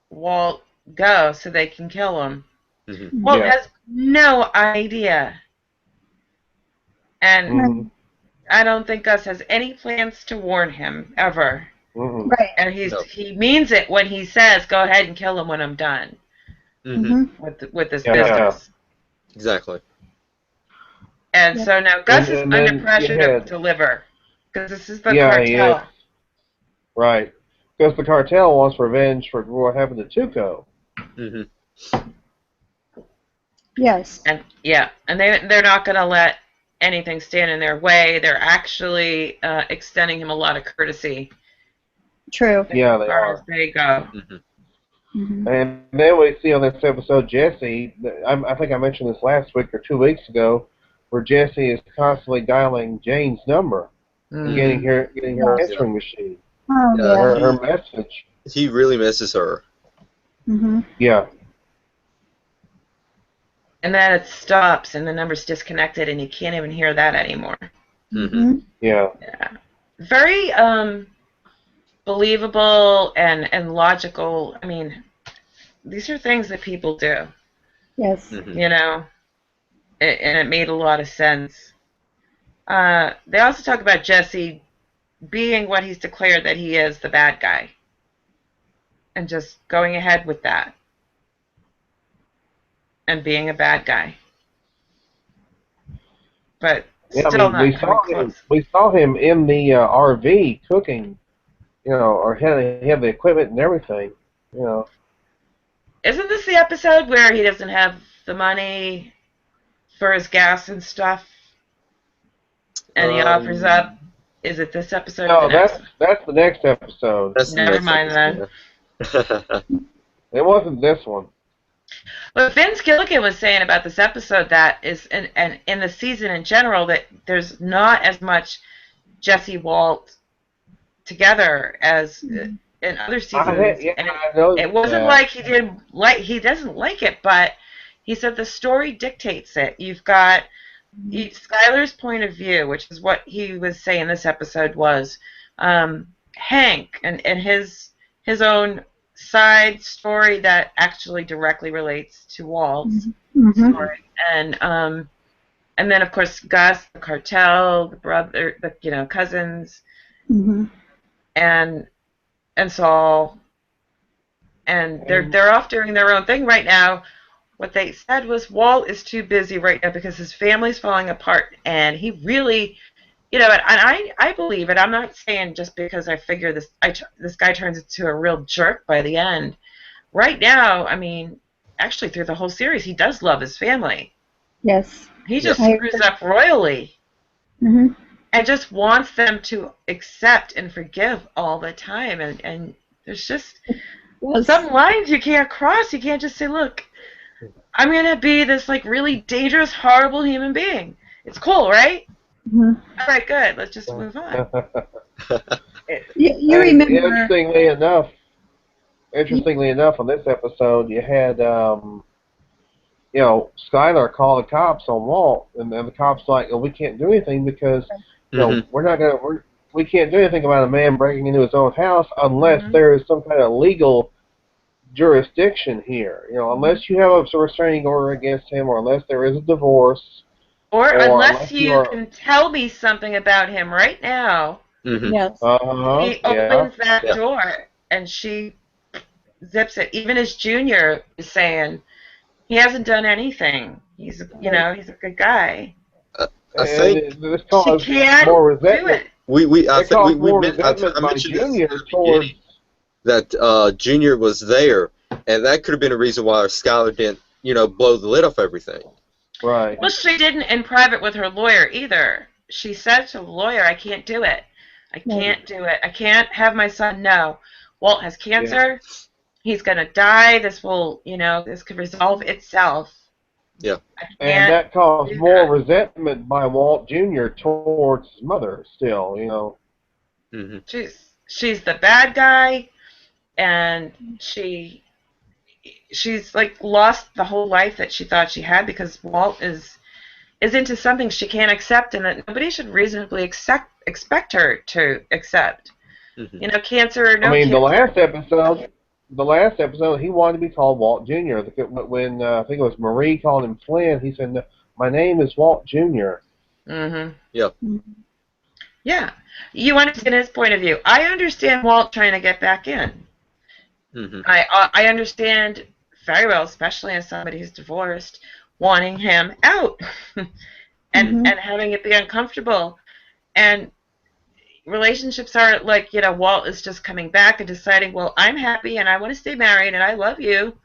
Walt go so they can kill him. Walt has no idea. And I don't think Gus has any plans to warn him ever. Mm-hmm. Right. And he means it when he says, "Go ahead and kill him when I'm done with this business." Exactly. And so now Gus is And under then pressure you had- to deliver because this is the he cartel. is. Right. Because the cartel wants revenge for what happened to Tuco. Yes. And they're not going to let anything stand in their way. They're actually extending him a lot of courtesy. True. Yeah, they as far are. as they go. And then we see on this episode Jesse, I think I mentioned this last week or 2 weeks ago, where Jesse is constantly dialing Jane's number and getting her answering machine. Oh, yeah. Her message. He really misses her. Yeah. And then it stops and the number's disconnected and you can't even hear that anymore. Yeah. Very believable and logical. I mean, these are things that people do. Yes. You know, and it made a lot of sense. They also talk about Jesse being what he's declared that he is, the bad guy. And just going ahead with that. And being a bad guy. But still not coming close. We saw him in the RV cooking, or he had the equipment and everything, Isn't this the episode where he doesn't have the money for his gas and stuff? And he offers up? Is it this episode? No, that's the next episode. Never mind then. It wasn't this one. But Vince Gilligan was saying about this episode that is, and in the season in general, that there's not as much Jesse Walt together as in other seasons. It wasn't like he doesn't like it, but he said the story dictates it. You've got Skyler's point of view, which is what he was saying this episode was Hank and his own side story that actually directly relates to Walt's story, and then of course Gus, the cartel, the brother, the cousins, and Saul, and they're off doing their own thing right now. What they said was Walt is too busy right now because his family's falling apart, and he really. And I believe it. I'm not saying just because I figure this guy turns into a real jerk by the end. Right now, I mean, actually through the whole series, he does love his family. Yes. He just screws up royally. And just wants them to accept and forgive all the time. And there's just some lines you can't cross. You can't just say, look, I'm going to be this really dangerous, horrible human being. It's cool, right? All right, good. Let's just move on. You remember? Interestingly enough, on this episode, you had, Skyler call the cops on Walt, and then the cops like, "Oh, we can't do anything because, we can't do anything about a man breaking into his own house unless there is some kind of legal jurisdiction here. Unless you have a restraining order against him, or unless there is a divorce." Or unless you can tell me something about him right now. Yes. He opens that door and she zips it. Even as Junior is saying, he hasn't done anything. He's a good guy. I think she can't more do it. I mentioned Junior that Junior was there, and that could have been a reason why Skyler didn't, blow the lid off everything. Right. Well, she didn't in private with her lawyer either. She said to the lawyer, I can't do it. I can't do it. I can't have my son know. Walt has cancer. Yeah. He's going to die. This will, this could resolve itself. Yeah. And that caused more resentment by Walt Jr. towards his mother still, She's the bad guy, and she's lost the whole life that she thought she had because Walt is into something she can't accept and that nobody should reasonably expect her to accept. Cancer or no cancer. the last episode he wanted to be called Walt Jr. When I think it was Marie called him Flynn, he said, "My name is Walt Jr." Yeah. Yeah. You understand his point of view. I understand Walt trying to get back in. Mm-hmm. I understand very well, especially as somebody who's divorced, wanting him out and having it be uncomfortable. And relationships are like, Walt is just coming back and deciding, well, I'm happy and I want to stay married and I love you.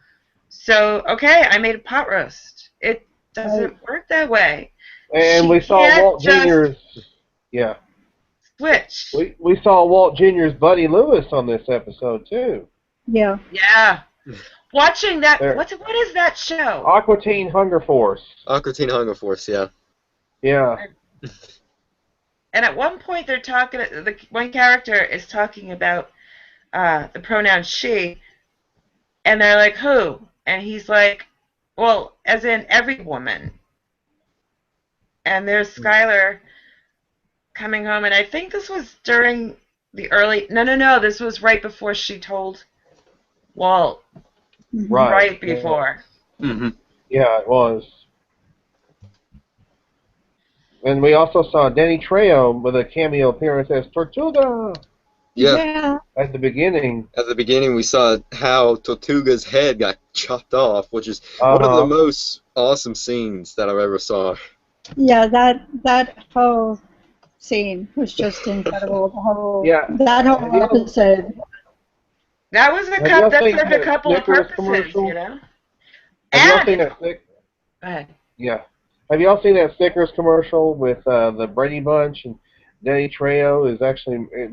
So, okay, I made a pot roast. It doesn't work that way. And we saw Walt Jr.'s. Yeah. Switch. We saw Walt Jr.'s Buddy Lewis on this episode too. Yeah. Yeah. Watching that. What is that show? Aqua Teen Hunger Force. Aqua Teen Hunger Force. Yeah. Yeah. And at one point, they're talking. The one character is talking about the pronoun she, and they're like, "Who?" And he's like, "Well, as in every woman." And there's Skyler coming home, and I think this was during the early. No. This was right before she told Walt. Right before. Mm-hmm. Yeah, it was. And we also saw Danny Trejo with a cameo appearance as Tortuga. Yeah. At the beginning. At the beginning, we saw how Tortuga's head got chopped off, which is one of the most awesome scenes that I've ever saw. Yeah, that whole scene was just incredible. That whole episode. That was that served a couple of purposes, you know. Have y'all seen that? Go ahead. Yeah. Have y'all seen that Snickers commercial with the Brady Bunch and Danny Trejo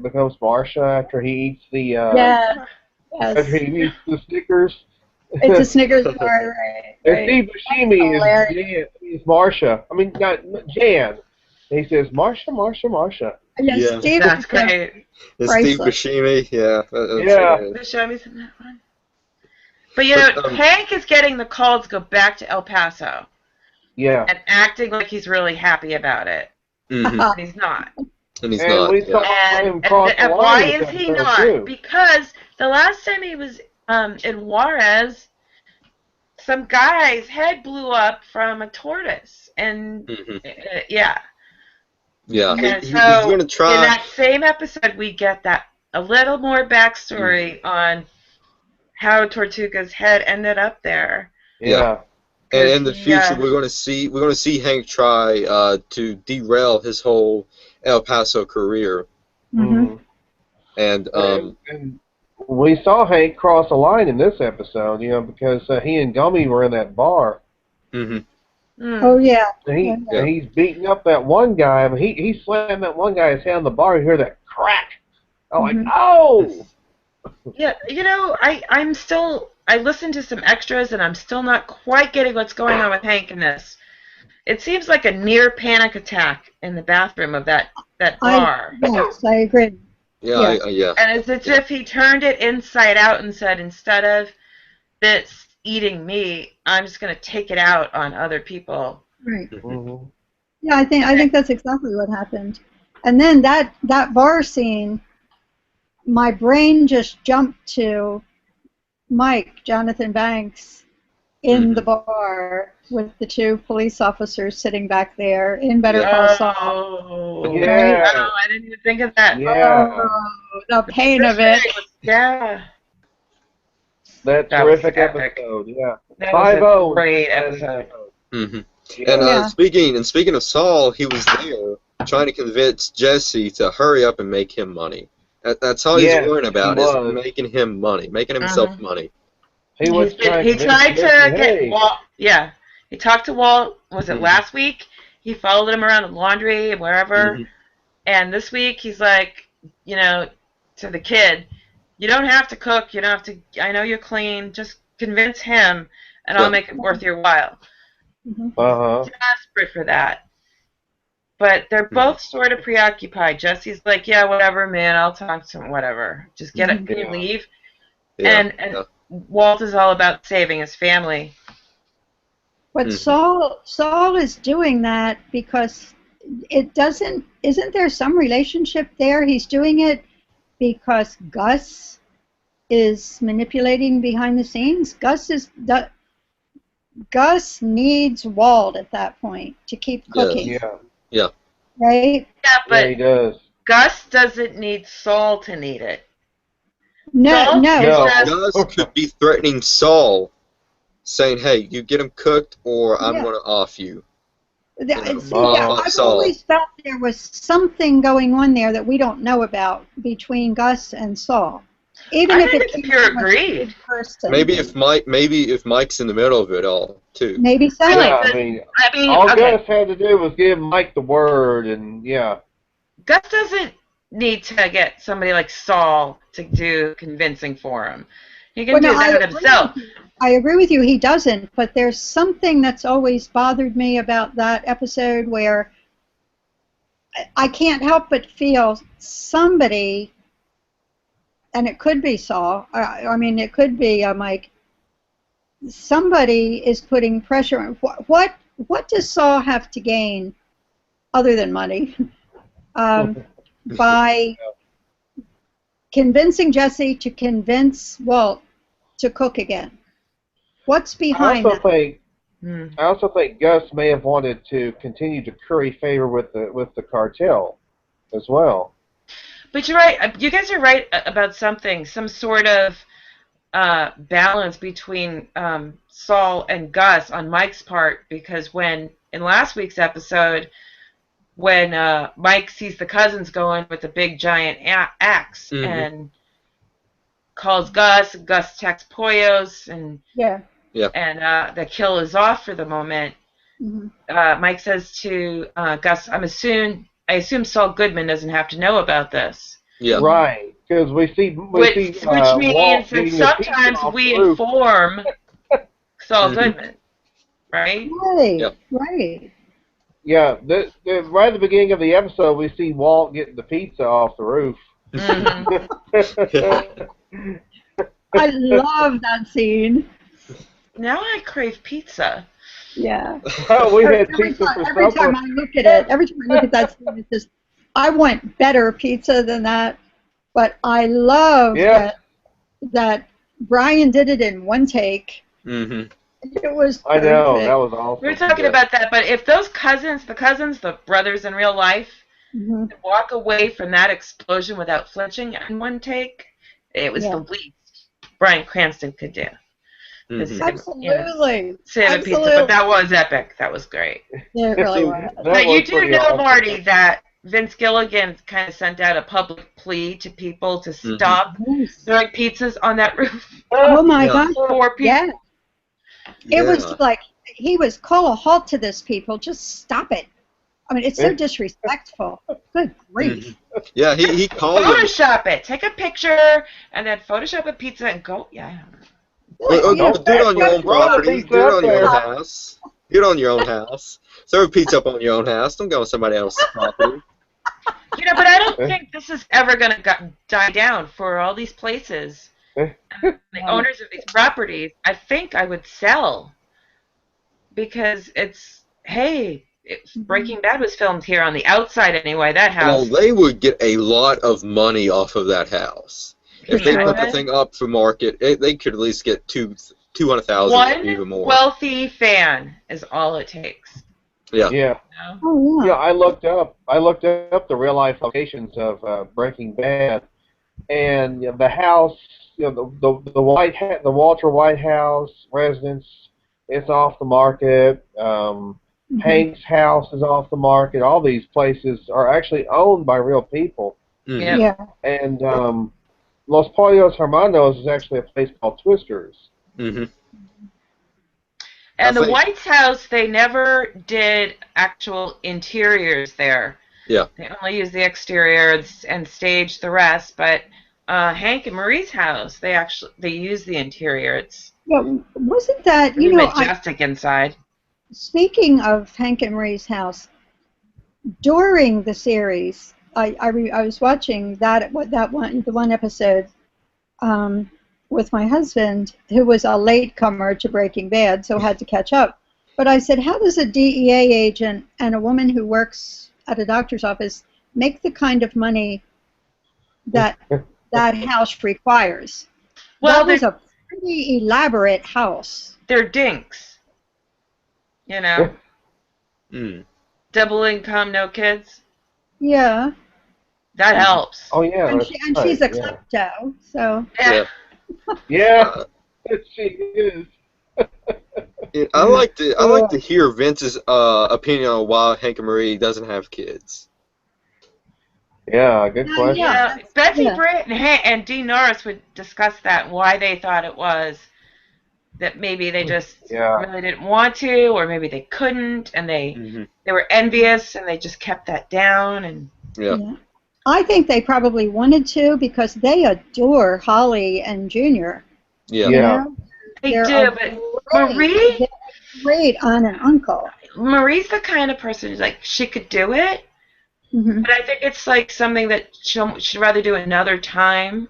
becomes Marsha after he eats the after he eats the Snickers? It's a Snickers bar, right? And Steve Buscemi is Marsha. I mean, not Jan. And he says Marsha. Yes, Steve. That's great. Steve Buscemi, They showed me some that one. But Hank is getting the call to go back to El Paso. Yeah. And acting like he's really happy about it. Mm-hmm. And he's not. And he's not. And why is he not? Too. Because the last time he was in Juarez, some guy's head blew up from a tortoise. And yeah. And he's so going to try. In that same episode, we get a little more backstory on how Tortuga's head ended up there. Yeah. And in the future, we're going to see Hank try to derail his whole El Paso career. Mm-hmm. And we saw Hank cross a line in this episode, because he and Gummy were in that bar. Mm-hmm. Oh yeah. And he's beating up that one guy. I mean, he slammed that one guy's head on the bar. You hear that crack. I'm like, oh. Yeah, I listened to some extras, and I'm still not quite getting what's going on with Hank in this. It seems like a near panic attack in the bathroom of that bar. Yes, I agree. Yeah. And it's as if he turned it inside out and said, instead of this eating me, I'm just going to take it out on other people. Right. Mm-hmm. Yeah, I think that's exactly what happened. And then that bar scene, my brain just jumped to Mike, Jonathan Banks, in the bar with the two police officers sitting back there in Better Call Saul. Oh, yeah. Oh, I didn't even think of that. Yeah. Oh, the pain of it. Yeah. That terrific episode, yeah. That was a great episode. Mm-hmm. Yeah. And speaking of Saul, he was there trying to convince Jesse to hurry up and make him money. That's all he's worrying about is making him money, making himself money. He tried to get Walt. Yeah, he talked to Walt. Was it last week? He followed him around the laundry and wherever. And this week he's like, to the kid, you don't have to cook. You don't have to. I know you're clean. Just convince him, and I'll make it worth your while. Desperate for that. But they're both sort of preoccupied. Jesse's like, yeah, whatever, man. I'll talk to him, whatever. Just get it. Can you leave? And Walt is all about saving his family. But Saul is doing that because isn't there some relationship there? He's doing it because Gus is manipulating behind the scenes. Gus needs Walt at that point to keep cooking. Yeah. Right? Yeah, but he does. Gus doesn't need Saul to need it. No, Saul no. is No. just Gus could be threatening Saul, saying, "Hey, you get him cooked, or I'm Yeah. going to off you." See, Off I've Saul. always felt there was something going on there that we don't know about between Gus and Saul. Even I if think it it's came pure from a greed. third person. Maybe if Mike's in the middle of it all too. Maybe so. Really? Yeah, I mean, all okay. Gus had to do was give Mike the word, and yeah. Gus doesn't need to get somebody like Saul to do convincing for him. He can Well, no, do that himself. I agree with you, he doesn't, but there's something that's always bothered me about that episode where I can't help but feel somebody, and it could be Saul, I mean, it could be Mike, somebody is putting pressure on. What does Saul have to gain other than money by convincing Jesse to convince Walt to cook again? What's behind that? I also think Gus may have wanted to continue to curry favor with the cartel as well. But you're right. You guys are right about something. Some sort of balance between Saul and Gus on Mike's part, because in last week's episode, when Mike sees the cousins going with the big giant axe and calls Gus attacks Poyos, and the kill is off for the moment. Mike says to Gus, I assume Saul Goodman doesn't have to know about this. Yeah. Right, because we see which means that sometimes we inform Saul Goodman, right? Right. Yeah, right at the beginning of the episode, we see Walt getting the pizza off the roof. I love that scene. Now I crave pizza. Yeah. We had pizza for every supper. time I look at it, every time I look at that scene, it's just, I want better pizza than that. But I love that Brian did it in one take. It was perfect. I know, that was awesome. We were talking about that, but if those the brothers in real life, walk away from that explosion without flinching in one take, it was the least Bryan Cranston could do. Absolutely. Save a pizza, but that was epic. That was great. Yeah, it really was. But you do know, awesome. Marty, that Vince Gilligan kind of sent out a public plea to people to stop throwing pizzas on that roof. Oh my God! Poor people. It was like he was call a halt to this, people. Just stop it. I mean, it's so disrespectful. Good grief. Yeah, he called Photoshop it. Take a picture and then Photoshop a pizza and go. Yeah. Do it on your own property. Do it on your own house. Do it on your own house. Serve pizza up on your own house. Don't go on somebody else's property. But I don't think this is ever going to die down for all these places. And the owners of these properties, I think I would sell. Because Breaking Bad was filmed here on the outside anyway, that house. Well, they would get a lot of money off of that house. If they put the thing up for market, they could at least get $200,000, even more. One wealthy fan is all it takes. Yeah. Yeah. Oh, yeah. I looked up the real life locations of Breaking Bad, and the house, the Walter White House residence, it's off the market. Hank's house is off the market. All these places are actually owned by real people. Yeah. And Los Pollos Hermanos is actually a place called Twisters. And the White House, they never did actual interiors there. Yeah. They only used the exterior and staged the rest. But Hank and Marie's house, they used the interior. It's wasn't that majestic inside? Speaking of Hank and Marie's house, during the series, I was watching the one episode with my husband, who was a latecomer to Breaking Bad, so had to catch up. But I said, how does a DEA agent and a woman who works at a doctor's office make the kind of money that that house requires? Well, that was a pretty elaborate house. They're dinks. Double income, no kids. Yeah. That helps. Oh yeah, And, that's she's a right, klepto, so. Yeah. yeah. She is. I like to hear Vince's opinion on why Hank and Marie doesn't have kids. Yeah, good question. Yeah, Betsy Yeah. Britt and Dean Norris would discuss that, why they thought it was that maybe they just really didn't want to, or maybe they couldn't, and they were envious and they just kept that down. And Yeah. I think they probably wanted to because they adore Holly and Junior. Yeah. You know? they They're do, a but they're a great aunt and uncle. Marie's the kind of person who's like, she could do it, Mm-hmm. but I think it's like something that she'd rather do another time.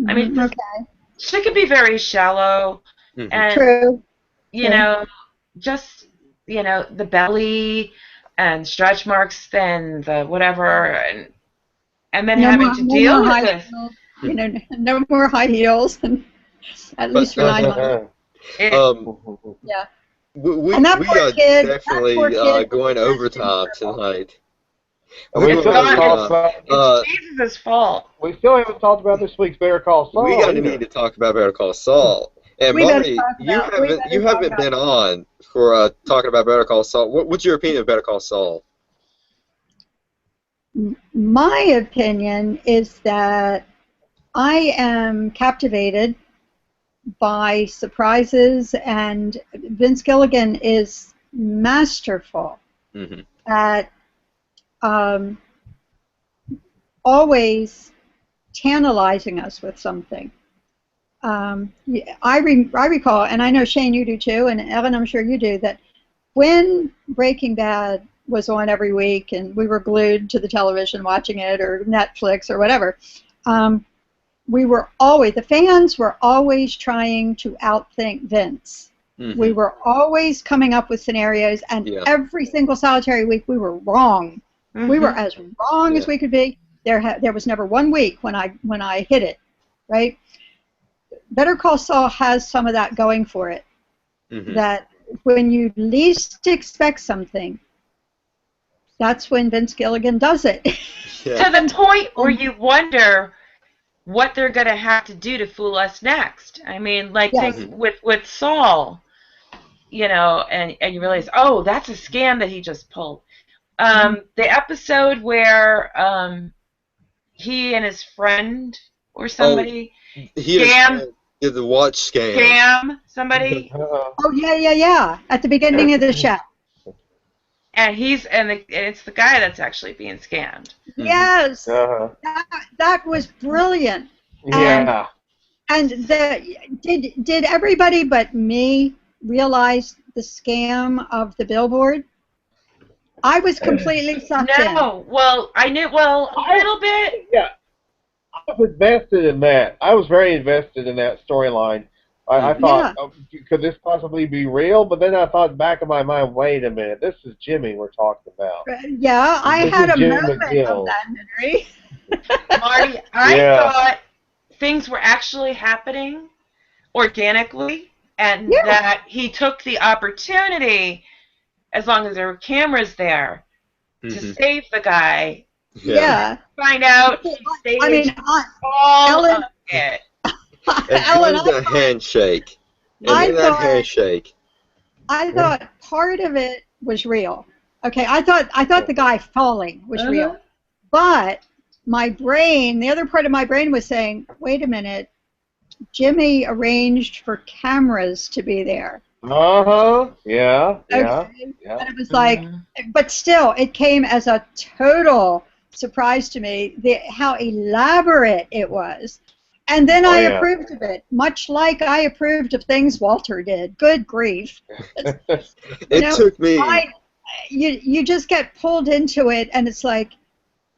Mm-hmm. I mean, okay. she could be very shallow, and True. you know, just the belly and stretch marks and the whatever, and then having to deal with this. You know, no more high heels, at least for 9 months. Yeah. We And that we poor are kid, definitely going overtop tonight. It's Jesus' fault. We still haven't talked about this week's Better Call Saul. We need to talk about Better Call Saul. And Marty, you haven't been on for talking about Better Call Saul. What's your opinion of Better Call Saul? My opinion is that I am captivated by surprises, and Vince Gilligan is masterful at always tantalizing us with something. I recall, and I know Shane you do too, and Evan I'm sure you do, that when Breaking Bad was on every week and we were glued to the television watching it, or Netflix or whatever, the fans were always trying to outthink Vince. We were always coming up with scenarios, and every single solitary week we were wrong. We were as wrong as we could be. There was never one week when I hit it, right? Better Call Saul has some of that going for it. That when you least expect something, that's when Vince Gilligan does it. To the point where you wonder what they're going to have to do to fool us next. I mean, like with Saul, and you realize, oh, that's a scam that he just pulled. The episode where he and his friend or somebody did the watch scam. Scam somebody. Oh yeah. At the beginning of the show. And it's the guy that's actually being scammed. Yes, that was brilliant. Yeah. And did everybody but me realize the scam of the billboard? I was completely sucked in. No, well, I knew, a little bit. Yeah, I was invested in that. I was very invested in that storyline. I thought, could this possibly be real? But then I thought back in my mind, wait a minute, this is Jimmy we're talking about. Yeah, I had a moment of that, Henry. Marty, I thought things were actually happening organically, and that he took the opportunity, as long as there were cameras there, to save the guy. Yeah. Find out he staged all of it. Ellen, a handshake. I thought part of it was real. Okay, I thought the guy falling was real, but my brain, the other part of my brain was saying, wait a minute, Jimmy arranged for cameras to be there. Yeah. And it was like, but still, it came as a total surprise to me how elaborate it was. And then I approved of it, much like I approved of things Walter did. Good grief. It took me... You just get pulled into it, and it's like,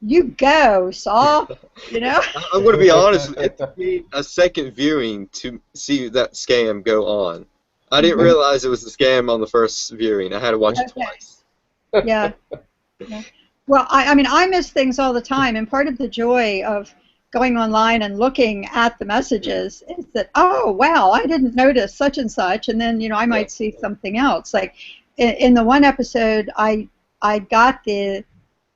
you go, Saul, I'm going to be honest, it took me a second viewing to see that scam go on. I didn't realize it was a scam on the first viewing. I had to watch it twice. Yeah. Well, I mean, I miss things all the time, and part of the joy of going online and looking at the messages is that, oh, wow, I didn't notice such and such, and then, I might see something else. Like, in the one episode, I got the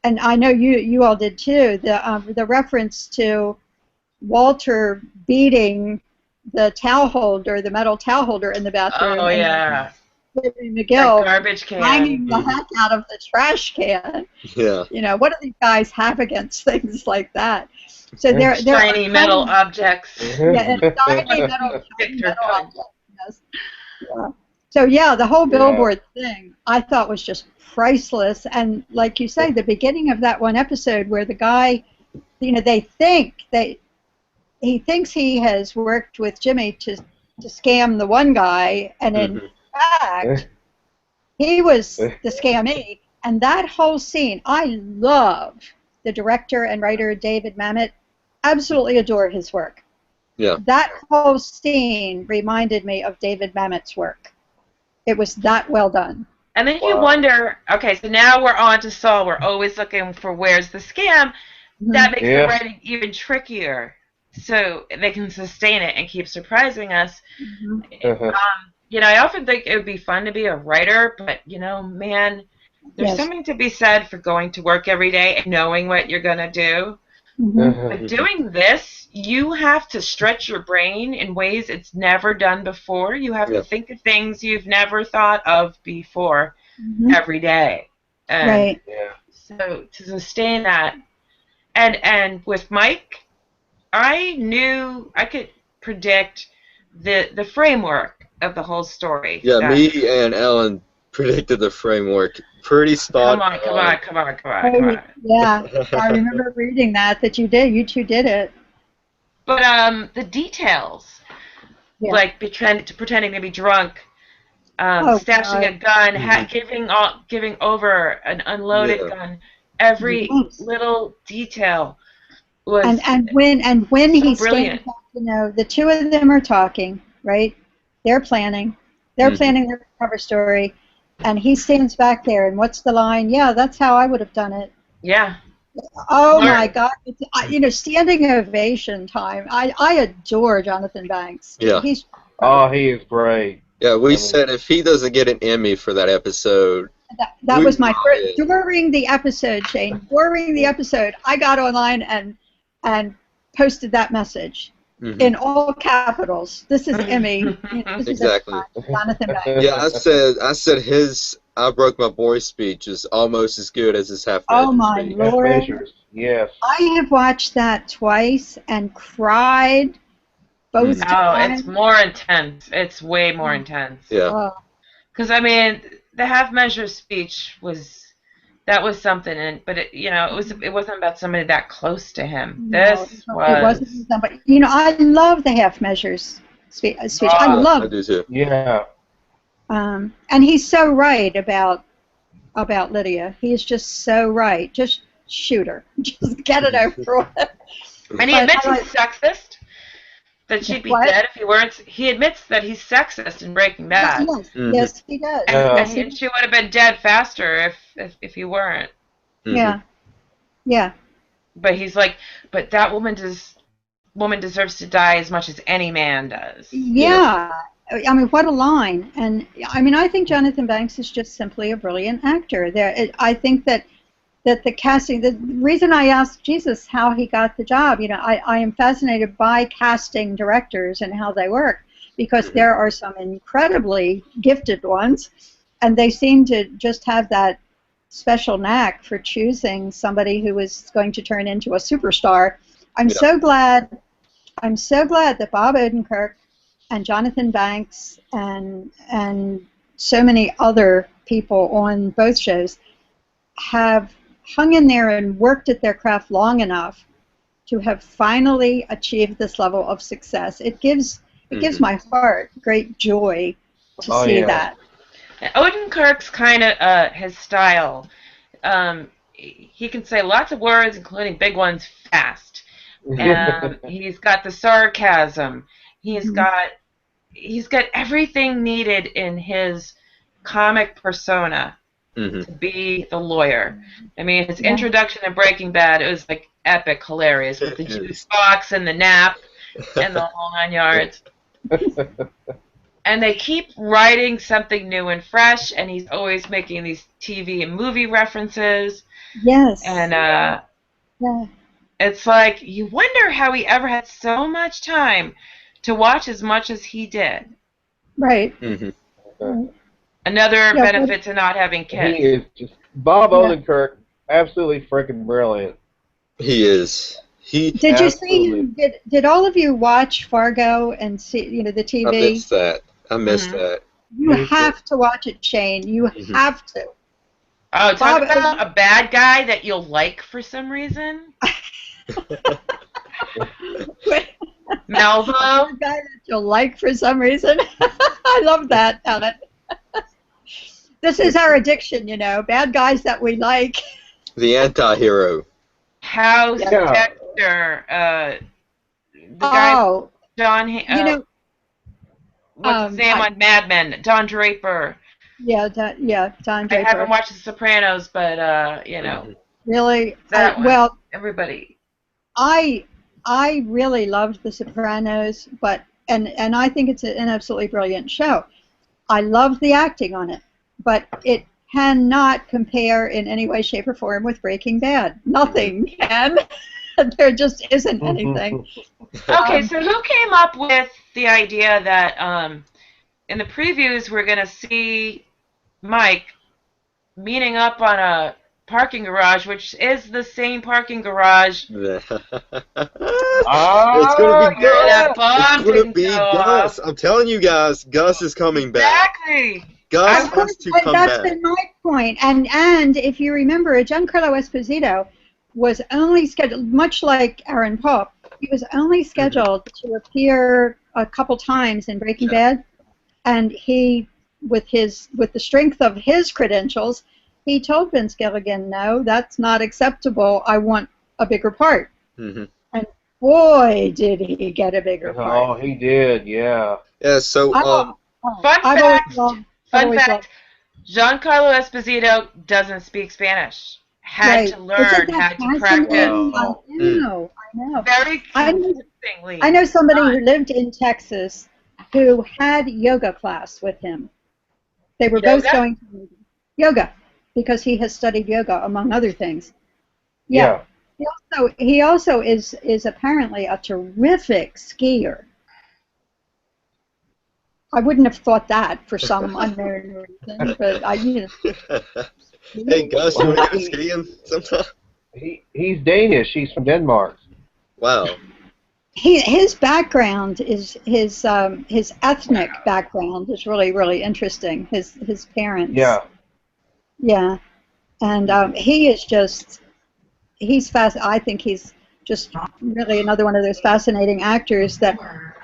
and I know you all did too, the reference to Walter beating the towel holder, the metal towel holder in the bathroom, Oh, and yeah. Jerry That McGill garbage can. banging the heck out of the trash can. Yeah. You know, what do these guys have against things like that? So there Shiny are metal tiny, objects. yeah, and shiny metal Victor gun. objects. Yes. Yeah. So yeah, the whole Yeah. billboard thing I thought was just priceless. And like you say, the beginning of that one episode where the guy, you know, he thinks he has worked with Jimmy to scam the one guy, and in fact, he was the scammy. And that whole scene, I love the director and writer David Mamet. Absolutely adore his work. Yeah. That whole scene reminded me of David Mamet's work. It was that well done. And then you wonder, okay, so now we're on to Saul. We're always looking for where's the scam. That makes the writing even trickier, so they can sustain it and keep surprising us. You know, I often think it would be fun to be a writer, but, you know, man, there's something to be said for going to work every day and knowing what you're going to do. But doing this, you have to stretch your brain in ways it's never done before. You have to think of things you've never thought of before every day. And so to sustain that, and with Mike, I knew I could predict the framework of the whole story. Yeah, me and Ellen predicted the framework pretty spot on. Come on. Yeah, I remember reading that you did. You two did it. But the details, like pretending to be drunk, stashing a gun, giving over an unloaded gun, every little detail was and when so he's brilliant. You know, the two of them are talking, right? They're planning their cover story, and he stands back there, and what's the line? Yeah, that's how I would have done it. Yeah. Oh my God! You know, standing ovation time. I adore Jonathan Banks. Yeah. He is great. Yeah, we said if he doesn't get an Emmy for that episode. That was my first. During the episode, Shane. During the episode, I got online and posted that message in all capitals. This is Emmy. Exactly. Jonathan Banks. Yeah, I said his "I Broke My Boy" speech is almost as good as his half. Oh my speech. Lord! Yes. I have watched that twice and cried both times. It's more intense. It's way more intense. Yeah. Because I mean, the half measure speech was something, but it wasn't about somebody that close to him. It wasn't somebody. You know, I love the half measures speech. I love. I do too. Yeah. And he's so right about Lydia. He is just so right. Just shoot her. Just get it over with. And he admits he's sexist. That she'd be dead if he weren't. He admits that he's sexist in Breaking Bad. Yes, he does. And she would have been dead faster if he weren't. Yeah. But he's like, but that woman deserves to die as much as any man does. Yeah. I mean, what a line. And I mean, I think Jonathan Banks is just simply a brilliant actor. I think that the casting, the reason I asked Jesus how he got the job, you know, I am fascinated by casting directors and how they work, because there are some incredibly gifted ones, and they seem to just have that special knack for choosing somebody who is going to turn into a superstar. I'm so glad that Bob Odenkirk and Jonathan Banks and so many other people on both shows have hung in there and worked at their craft long enough to have finally achieved this level of success. It gives my heart great joy to see that. Odenkirk's kind of his style. He can say lots of words, including big ones, fast. He's got the sarcasm. He's got everything needed in his comic persona to be the lawyer. I mean, his introduction to Breaking Bad, it was like epic, hilarious, with the juice box and the nap and the whole 9 yards. And they keep writing something new and fresh, and he's always making these TV and movie references. Yes. And Yeah. it's like, you wonder how he ever had so much time to watch as much as he did. Right. Mm-hmm. Another Yeah, benefit to not having kids. He is just Bob Yeah. Odenkirk, absolutely freaking brilliant. He is. He. Did you see Absolutely. him? Did all of you watch Fargo and see the I TV? missed that. I missed Mhm. that. You have to watch it, Shane. You Mhm. have to. Oh, talk Bob, about a bad guy that you'll like for some reason. Melvo. A guy that you'll like for some reason. I love that, Ellen. This is our addiction, bad guys that we like. The anti-hero. House Yeah. Dexter. The guy, Oh, John. What's his name on Mad Men? Don Draper. yeah, Don I Draper. haven't watched The Sopranos, but Really? that one. Well, Everybody. I really loved The Sopranos, but and I think it's an absolutely brilliant show. I love the acting on it, but it cannot compare in any way, shape, or form with Breaking Bad. Nothing can. There just isn't anything. Okay, so who came up with the idea that in the previews we're going to see Mike meeting up on a parking garage, which is the same parking garage It's gonna be where that Gus. bomb It's gonna didn't be go Gus. off. I'm telling you guys, Gus is coming back. Exactly. Gus Of course, has to come that's back. been my point. And if you remember, Giancarlo Esposito was only scheduled, much like Aaron Paul, he was only scheduled to appear a couple times in Breaking Bad, and he, with the strength of his credentials, he told Vince Gilligan, "No, that's not acceptable. I want a bigger part." Mm-hmm. And boy, did he get a bigger Oh, part! he did, yeah. Yeah. So Fun fact, Giancarlo Esposito doesn't speak Spanish. Had to learn, had to practice. Wow. I know. Very I convincingly. know somebody who lived in Texas who had yoga class with him. They were both going to yoga because he has studied yoga among other things. Yeah. He also is apparently a terrific skier. I wouldn't have thought that for some unknown reason, but Hey Gus, you want to go skiing sometime? He's Danish. He's from Denmark. Wow. His background is his ethnic background is really, really interesting. His parents. Yeah. Yeah, and he is I think he's just really another one of those fascinating actors that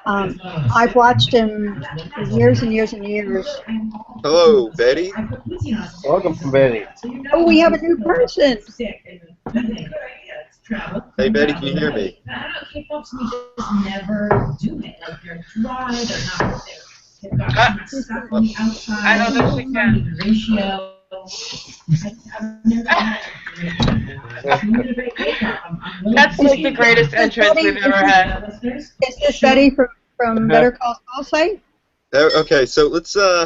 I've watched him for years and years and years. Hello, Betty. Welcome, Betty. Oh, we have a new person. Hey, Betty, can you hear me? I don't think she can. That's like the greatest entrance we've ever had. Is this Betty from Better Call Saul site? Okay, so let's talk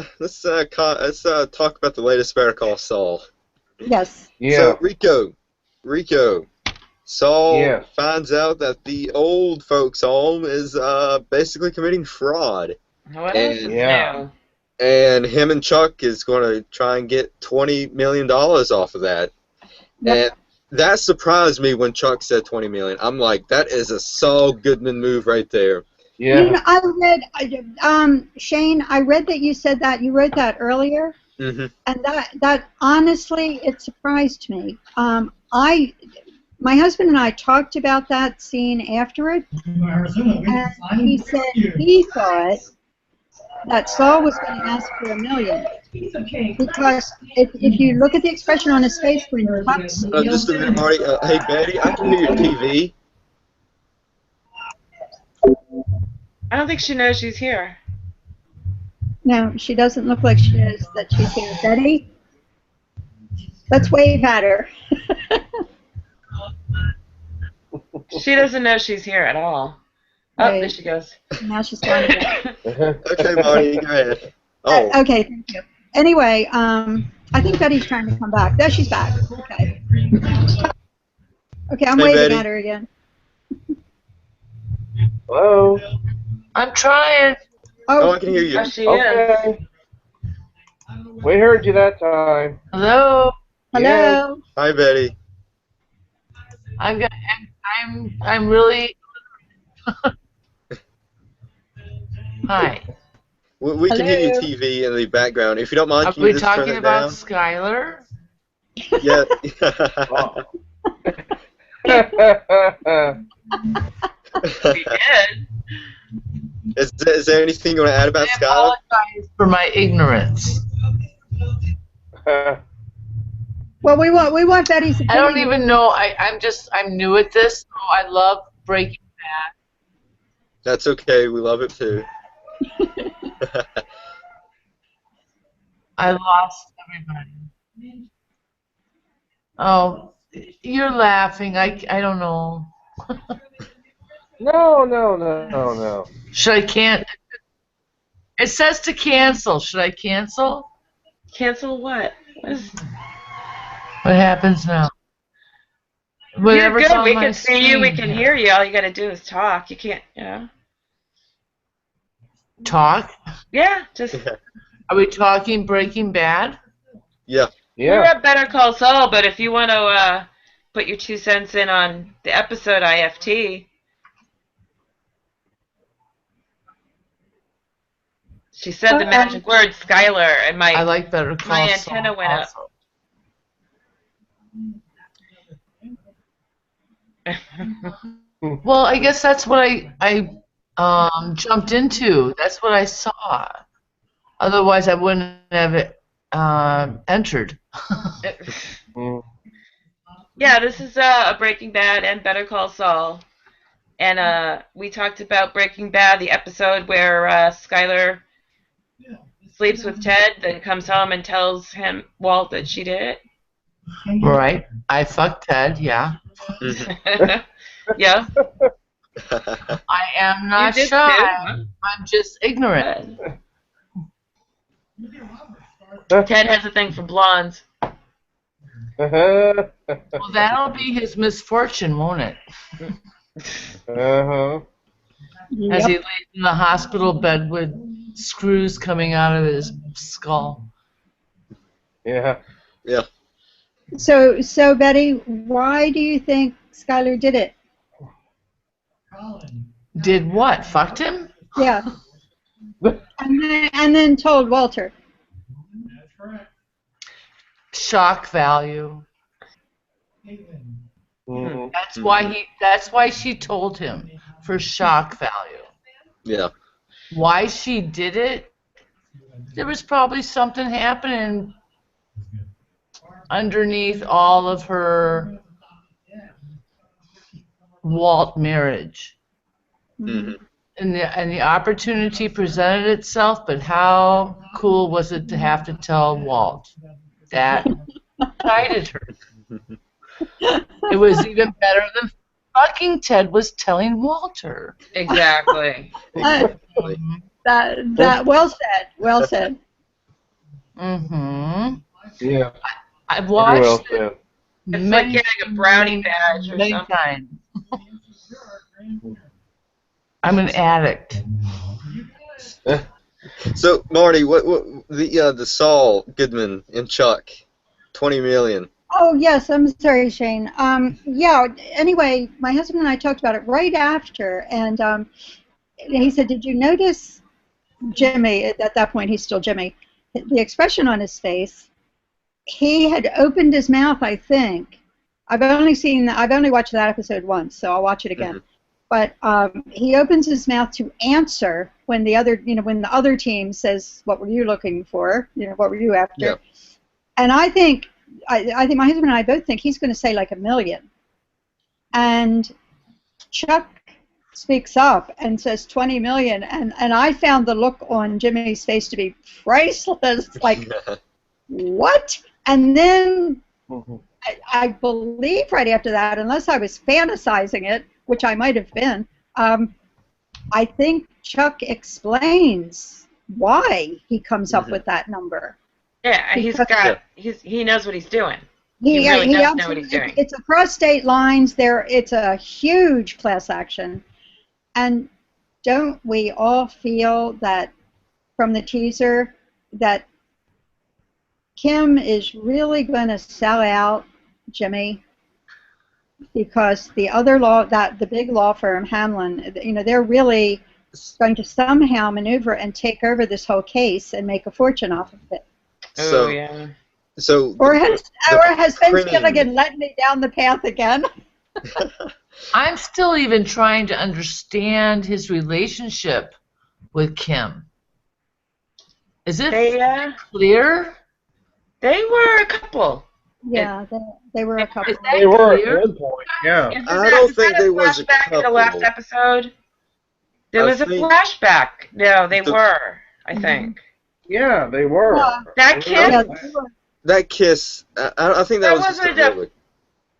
about the latest Better Call Saul. Yes. Yeah. So Rico, Saul Yeah. finds out that the old folk Saul is basically committing fraud. What else is new? And him and Chuck is going to try and get $20 million off of that. Yep. And that surprised me when Chuck said $20 million. I'm like, that is a Saul Goodman move right there. Yeah. I read, Shane, I read that you said that. You wrote that earlier. Mm-hmm. And that honestly, it surprised me. My husband and I talked about that scene after it, and he said he thought that Saul was going to ask for $1 million. Because if you look at the expression on his face when Chuck's... Just a minute, Marty. Hey, Betty, I can hear your TV. I don't think she knows she's here. No, she doesn't look like she knows that she's here. Betty? Let's wave at her. She doesn't know she's here at all. Oh, Right. there she goes. Now she's gone again. Okay, Marty, go ahead. Oh. Okay, thank you. Anyway, I think Betty's trying to come back. There, she's back. Okay. Okay, I'm Hey, waving Betty. at her again. Hello? I'm trying. Oh, Oh, I can hear you. Oh, she is. Okay. We heard you that time. Hello. Yes. hello. Hi, Betty. I'm really. Hi. We can hear your Hello. TV in the background. If you don't mind, Are can you we just turn talking it about down? Skyler? Yeah. Oh. She did. Is there anything you want to add about I Skylar? apologize for my ignorance. Well, we want Betty's I don't opinion. even know. I'm new at this. So I love Breaking Bad. That's okay. We love it too. I lost everybody. Oh, you're laughing. I don't know. No. Should I can't? It says to cancel. Should I cancel? Cancel what? What happens now? You're Whatever's good. on We my can see you. We screen can here. hear you. All you got to do is talk. You can't, you know. Talk? Yeah, just. Are we talking Breaking Bad? Yeah. We're Yeah. at Better Call Saul, but if you want to put your 2 cents in on the episode I.F.T. She said the magic word, Skyler, and I my like Better Call antenna Saul went up. also. Well, I guess that's what I jumped into. That's what I saw. Otherwise, I wouldn't have entered. Yeah, this is a Breaking Bad and Better Call Saul. And we talked about Breaking Bad, the episode where Skyler sleeps with Ted, then comes home and tells him, Walt, that she did it. Right. I fucked Ted, yeah. Yeah. I am not You did shy. too. I'm just ignorant. Ted has a thing for blondes. Well, that'll be his misfortune, won't it? As he lays in the hospital bed with screws coming out of his skull. Yeah. Yeah. So Betty, why do you think Skylar did it? Did what? Fucked him? Yeah. And then told Walter. Shock value. That's why she told him, for shock value. Yeah. Why she did it? There was probably something happening underneath all of her Walt marriage. Mm-hmm. And the opportunity presented itself, but how cool was it to have to tell Walt? That excited her. It was even better than fucking Ted was telling Walter. Exactly. Exactly. That well said. Well said. Mm-hmm. Yeah. I've Very well watched said. it It's like getting a brownie badge or many something. times. I'm an addict. So Marty, what the Saul Goodman and Chuck, 20 million. Oh yes, I'm sorry, Shane. Yeah. Anyway, my husband and I talked about it right after, and he said, "Did you notice Jimmy?" At that point, he's still Jimmy. The expression on his face. He had opened his mouth. I think I've only watched that episode once, so I'll watch it again. Mm-hmm. But he opens his mouth to answer when the other team says, "What were you looking for? What were you after?" Yeah. And I think my husband and I both think he's going to say like 1 million. And Chuck speaks up and says 20 million, and I found the look on Jimmy's face to be priceless. Like, what? And then I believe right after that, unless I was fantasizing it, which I might have been, I think Chuck explains why he comes up with that number. Yeah, he knows what he's doing. He really he does know what he's doing. It's across state lines. It's a huge class action, and don't we all feel that from the teaser that Kim is really going to sell out Jimmy, because the other the big law firm Hamlin, they're really going to somehow maneuver and take over this whole case and make a fortune off of it. Oh yeah. So Or has Vince printing- Gilligan led me down the path again? I'm still even trying to understand his relationship with Kim. Is it clear? They were a couple. Yeah, they were a couple. They were at one point, yeah. I don't think there was a flashback in the last couple. episode. There was a flashback. No, they were. I think. Yeah, they were. That kiss. That kiss. I think that was just wasn't a a- really.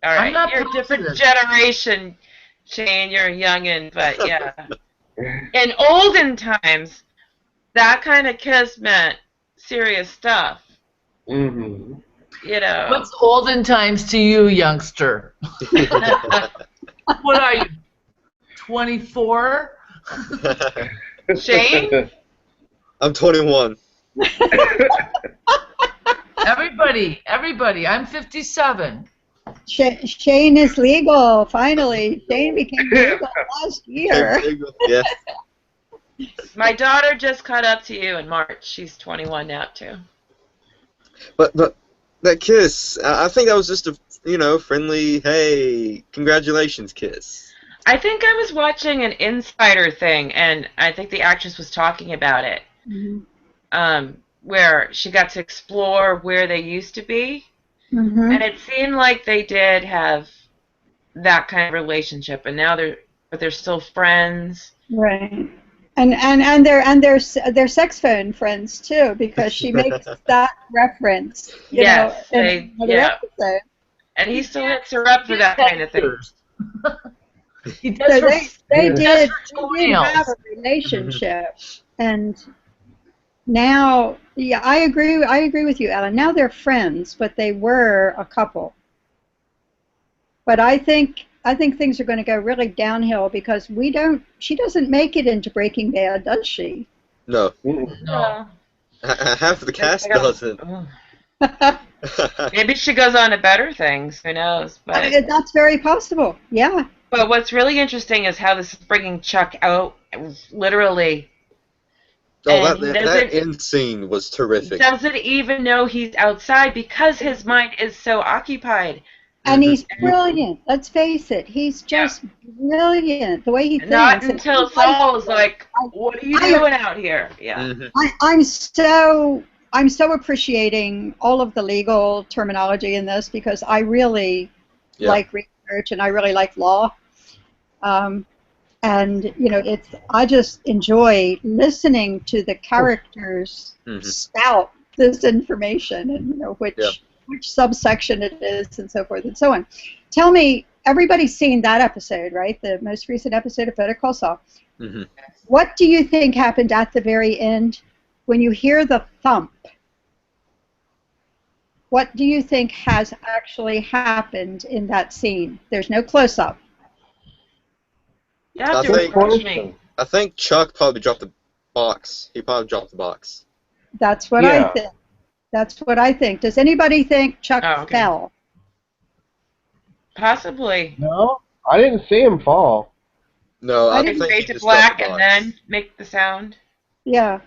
All right, not you're a different positive. generation, Shane. You're a youngin', but yeah. In olden times, that kind of kiss meant serious stuff. Mm-hmm. What's olden times to you, youngster? What are you, 24? Shane? I'm 21. Everybody, I'm 57. Shane is legal, finally. Shane became legal last year. Yeah. My daughter just caught up to you in March. She's 21 now, too. But that kiss, I think that was just a friendly, hey, congratulations kiss. I think I was watching an insider thing, and I think the actress was talking about it, where she got to explore where they used to be, and it seemed like they did have that kind of relationship, and now they're still friends. Right. And they're sex phone friends too, because she makes that reference. You know, in another episode. And he still hits her up for that kind of thing. He does So they did toenails. have a relationship, and now, yeah, I agree with you, Ellen. Now they're friends, but they were a couple. But I think things are going to go really downhill because she doesn't make it into Breaking Bad, does she? No. No. Half of the cast doesn't. Maybe she goes on to better things. Who knows? But that's very possible. Yeah. But what's really interesting is how this is bringing Chuck out, literally. Oh, that end scene was terrific. He doesn't even know he's outside because his mind is so occupied. And he's brilliant. Let's face it. He's just brilliant. The way he thinks. Not until Saul is like, "What are you doing out here?" Yeah. I'm so appreciating all of the legal terminology in this because I really like research and I really like law. And I just enjoy listening to the characters spout this information and which subsection it is and so forth and so on. Tell me, everybody's seen that episode, right? The most recent episode of Better Call Saul. What do you think happened at the very end when you hear the thump? What do you think has actually happened in that scene? There's no close-up. I think Chuck probably dropped the box. He probably dropped the box. That's what I think. That's what I think. Does anybody think Chuck fell? Possibly. No, I didn't see him fall. No, I didn't think fade he to just dropped black the and box. then make the sound. Yeah.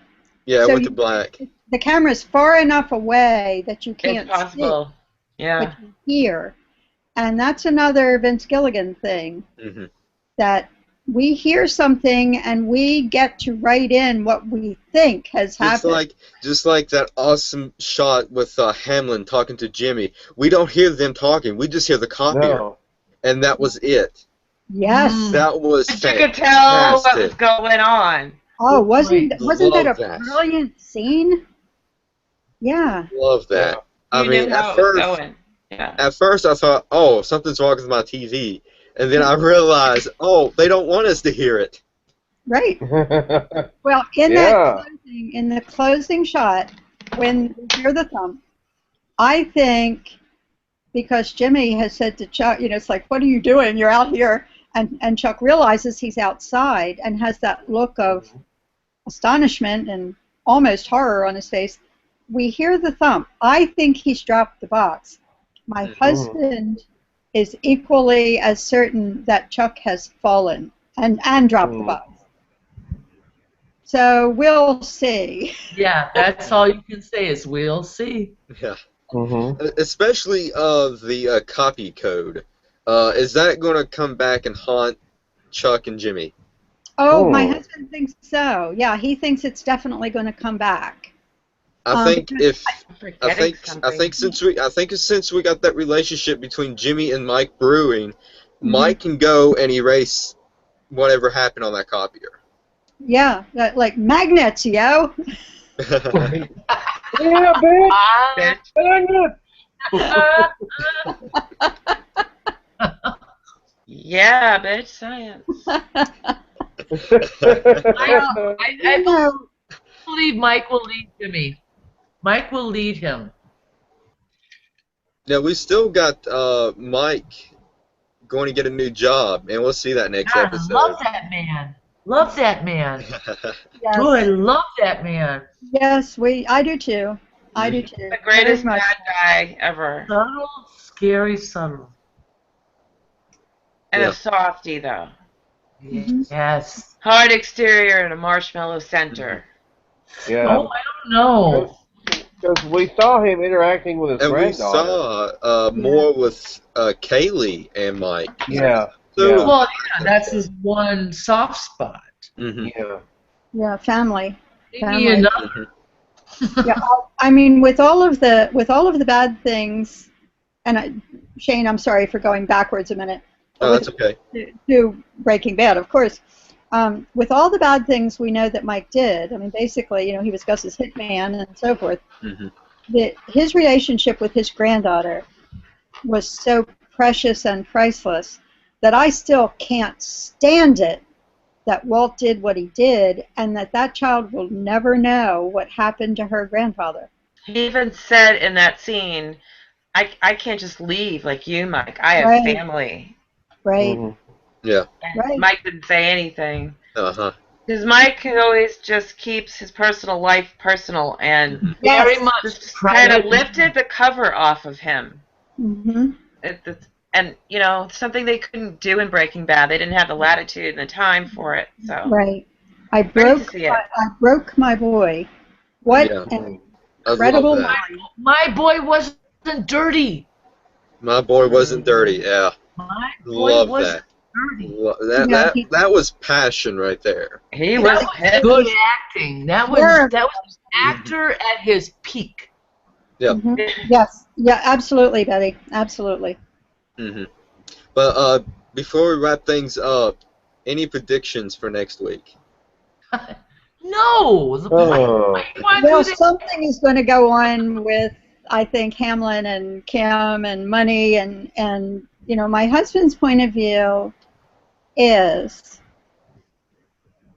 Yeah, it So went to black. The camera's far enough away that you It's can't possible. see, Yeah. but you hear. And that's another Vince Gilligan thing, that we hear something and we get to write in what we think has happened. Just like that awesome shot with Hamlin talking to Jimmy. We don't hear them talking. We just hear the copier, and that was it. Yes. That was But you could tell what was going on. Oh, wasn't that Love a that. brilliant scene? Yeah. Love that. I You mean, knew how at it was first, going. Yeah. At first I thought, oh, something's wrong with my TV. And then I realized, oh, they don't want us to hear it. Right. Well, in the closing shot, when you hear the thump, I think because Jimmy has said to Chuck, it's like, what are you doing? You're out here. And Chuck realizes he's outside and has that look of astonishment and almost horror on his face. We hear the thump. I think he's dropped the box. My husband is equally as certain that Chuck has fallen and dropped the box. So we'll see. Yeah, that's all you can say is we'll see. Yeah. Especially the copy code. Is that going to come back and haunt Chuck and Jimmy? Oh, my husband thinks so. Yeah, he thinks it's definitely going to come back. I think since we got that relationship between Jimmy and Mike brewing, Mike can go and erase whatever happened on that copier. Yeah, like magnets, yo. Yeah, bitch. Magnets. Yeah, bitch, science. I believe Mike will lead Jimmy. Mike will lead him. Now, we still got Mike going to get a new job, and we'll see that next episode. I love that man. Love that man. Yes. Oh, I love that man. Yes, I do too. I do too. The greatest bad guy ever. Subtle, scary, subtle. And a softie, though. Yes. Hard exterior and a marshmallow center. Yeah. Oh, I don't know. Because we saw him interacting with his And we granddaughter. saw more with Kaylee and Mike. Yeah. So, Well, yeah, that's his one soft spot. Yeah. Yeah, family. Maybe another. Yeah, I mean, with all of the bad things, and Shane, I'm sorry for going backwards a minute. Oh, that's okay. To Breaking Bad, of course. With all the bad things we know that Mike did, I mean, basically, he was Gus's hitman and so forth. His relationship with his granddaughter was so precious and priceless that I still can't stand it that Walt did what he did, and that child will never know what happened to her grandfather. He even said in that scene, I can't just leave like you, Mike. I have family. Right. Yeah. And Mike didn't say anything. Because Mike always just keeps his personal life personal and very much just kind of lifted the cover off of him. And, something they couldn't do in Breaking Bad. They didn't have the latitude and the time for it. So I broke my boy. What an incredible mind. My boy wasn't dirty. My boy wasn't dirty, yeah. My boy wasn't dirty. That was passion right there. He was good acting. That was actor at his peak. Yeah. Yes. Yeah, absolutely, Betty. Absolutely. But before we wrap things up, any predictions for next week? No. Well, something is going to go on with, I think, Hamlin and Kim and money and my husband's point of view is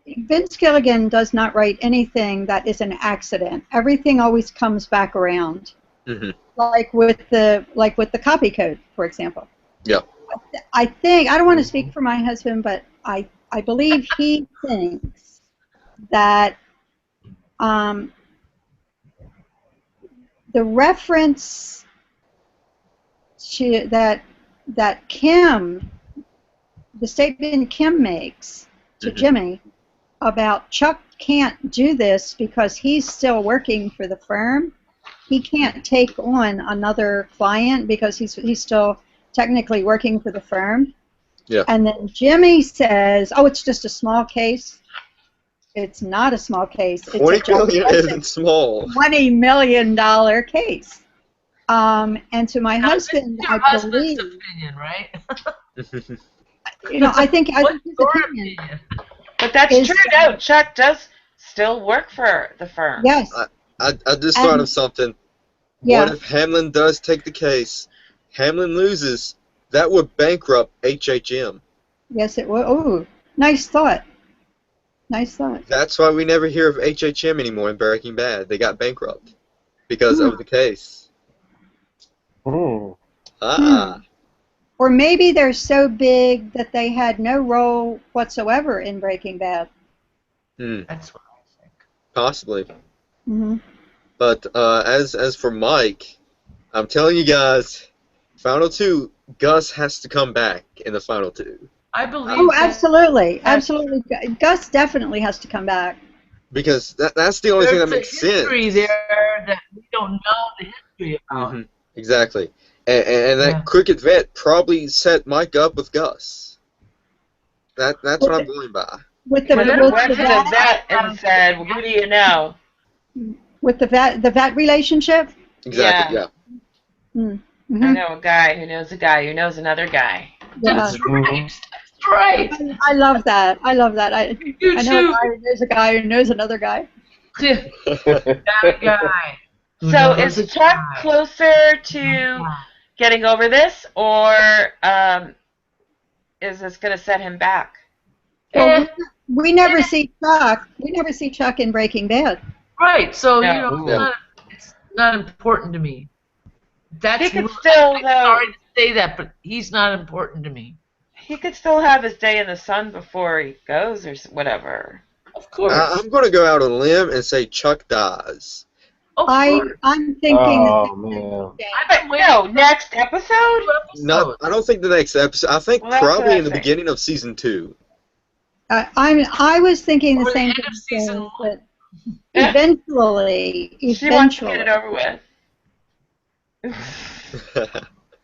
Vince Gilligan does not write anything that is an accident. Everything always comes back around. Like with the copy code, for example. Yeah. I think, I don't want to speak for my husband, but I believe he thinks that the reference to that Kim, the statement Kim makes to Jimmy about Chuck can't do this because he's still working for the firm. He can't take on another client because he's still technically working for the firm. Yeah. And then Jimmy says, "Oh, it's just a small case." It's not a small case. It's $20 million isn't small. $20 million case. And to my husband, I believe. Opinion, right? I think his opinion. But that's true. No, Chuck does still work for the firm. Yes. I just thought of something. Yeah. What if Hamlin does take the case? Hamlin loses. That would bankrupt HHM. Yes, it would. Oh, nice thought. Nice thought. That's why we never hear of HHM anymore in Breaking Bad. They got bankrupt because of the case. Ah. Or maybe they're so big that they had no role whatsoever in Breaking Bad. That's what I think. Possibly. Hmm. But as for Mike, I'm telling you guys, final two, Gus has to come back in the final two. I believe Oh, that absolutely, absolutely. Gus definitely has to come back. Because that's the only thing there's that a makes history sense. there that we don't know the history about. Hmm. Exactly. And that Yeah. Cricket Vet probably set Mike up with Gus. That's what With I'm the going by. with He the could have with went the to the vet vet and said, "Who do you know?" with the vet relationship. Exactly, Yeah. yeah. Mm-hmm. I know a guy who knows a guy who knows another guy. Yeah, That's right. That's right. I love that. I love that. You I know a too. guy who knows a guy who knows another guy. That guy. Who So knows a is Chuck guy. closer to getting over this, or is this going to set him back? Well, we never see Chuck. We never see Chuck in Breaking Bad. Right. So No. you know, No. it's not important to me. That's He could really, still, I'm though. sorry to say that, but he's not important to me. He could still have his day in the sun before he goes, or whatever. Of course. I'm going to go out on a limb and say Chuck dies. Of course. I'm thinking. Oh, man. But no, next episode. Not, I don't think the next episode. I think Well, that's what probably I in the think. beginning of season 2. I was thinking the Or the same end thing. of season But eventually, She wants to get it over with.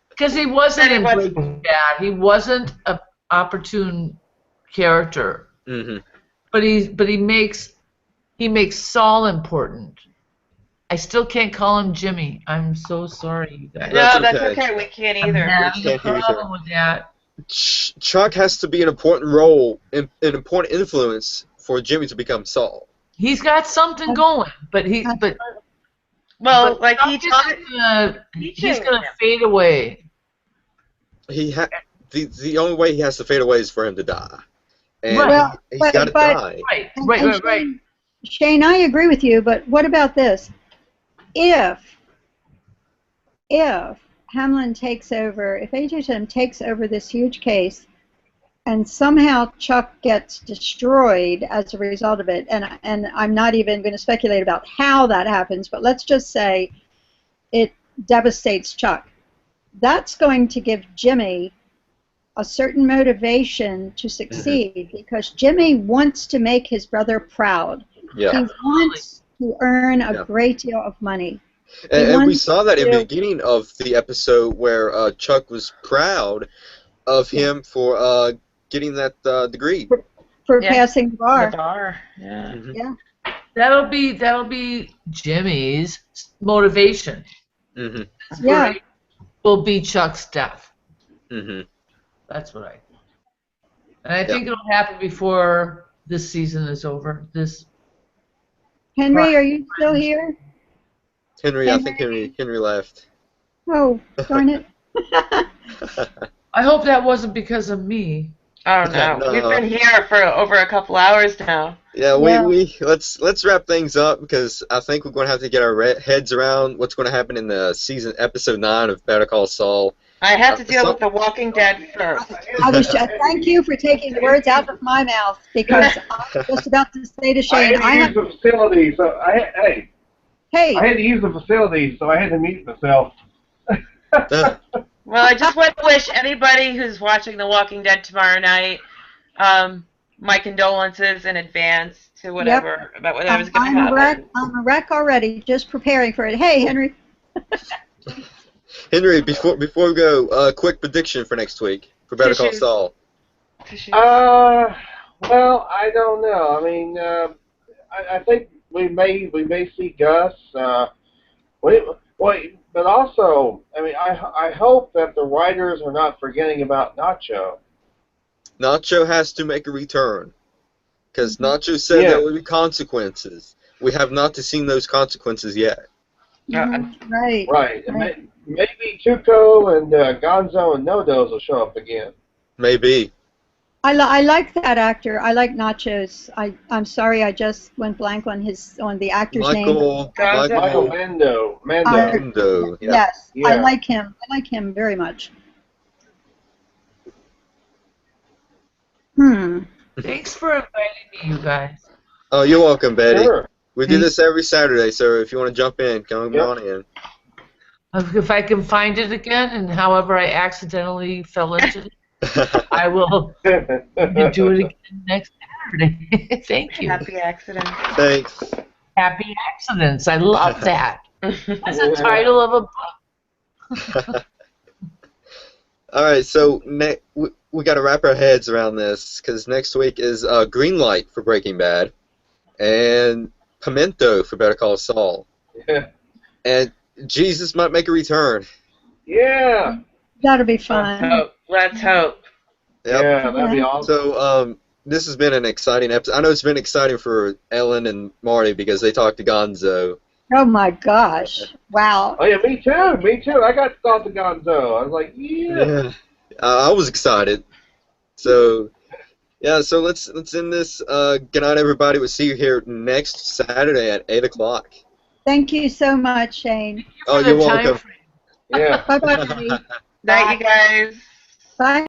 Because he wasn't Then he in wasn't. Breaking Bad. He wasn't an opportune character. Hmm. But he makes Saul important. I still can't call him Jimmy. I'm so sorry, you guys. That's No, that's okay. okay. We can't I'm either. having a can't either. problem with that. Chuck has to be an important role, an important influence for Jimmy to become Saul. He's got something going, but Well, but like Chuck he's gonna fade away. The only way he has to fade away is for him to die, and Right. Well, he's got to die. Right. Shane, I agree with you, but what about this? If Hamlin takes over, if HHM takes over this huge case, and somehow Chuck gets destroyed as a result of it, and I'm not even going to speculate about how that happens, but let's just say it devastates Chuck. That's going to give Jimmy a certain motivation to succeed because Jimmy wants to make his brother proud. Yeah. He wants to earn a great deal of money. And we saw that in the beginning of the episode where Chuck was proud of him for getting that degree. For passing the bar. The bar. Yeah. Mm-hmm. Yeah. That'll be Jimmy's motivation. Mm-hmm. Yeah. Will be Chuck's death. Mm-hmm. That's what I think. And I think it'll happen before this season is over. Henry, are you still here? Henry, I think Henry left. Oh, darn it. I hope that wasn't because of me. I don't know. No. We've been here for over a couple hours now. Yeah, we let's wrap things up because I think we're going to have to get our heads around what's going to happen in the episode 9 of Better Call Saul. I had to deal with The Walking Dead first. Thank you for taking the words out of my mouth because I was just about to say to Shane, I had to use the facility, so I had to use the facility, so I had to mute myself. Well, I just want to wish anybody who's watching The Walking Dead tomorrow night my condolences in advance to whatever's going to happen. I'm a wreck already, just preparing for it. Hey, Henry. Henry, before we go, quick prediction for next week for Better Call Saul. Well, I don't know. I mean, I think we may see Gus. But also, I mean, I hope that the writers are not forgetting about Nacho. Nacho has to make a return because Nacho said there will be consequences. We have not seen those consequences yet. Right. And maybe Tuco and Gonzo and No-Dos will show up again. Maybe. I like that actor. I like Nachos. I'm sorry, I just went blank on the actor's name. Gonzo. Michael Mando. Gonzo. Yeah. Yes, Yeah. I like him. I like him very much. Thanks for inviting me, you guys. Oh, you're welcome, Betty. Sure. We do this every Saturday, so if you want to jump in, come Yep. on in. If I can find it again, and however I accidentally fell into it, I will do it again next Saturday. Thank you. Happy accident. Thanks. Happy accidents. I love that. That's the title of a book. All right, so we got to wrap our heads around this because next week is Green Light for Breaking Bad and Pimento for Better Call Saul. Yeah. And Jesus might make a return. Yeah. That'll be fun. Let's hope. Yep. Yeah, that'd be awesome. So this has been an exciting episode. I know it's been exciting for Ellen and Marty because they talked to Gonzo. Oh my gosh! Wow. Oh yeah, me too. Me too. I got to talk to Gonzo. I was like, yeah. I was excited. So yeah, so let's end this. Good night, everybody. We'll see you here next Saturday at 8 o'clock. Thank you so much, Shane. Oh, you're welcome. Yeah. Bye bye. Night, you guys. Bye.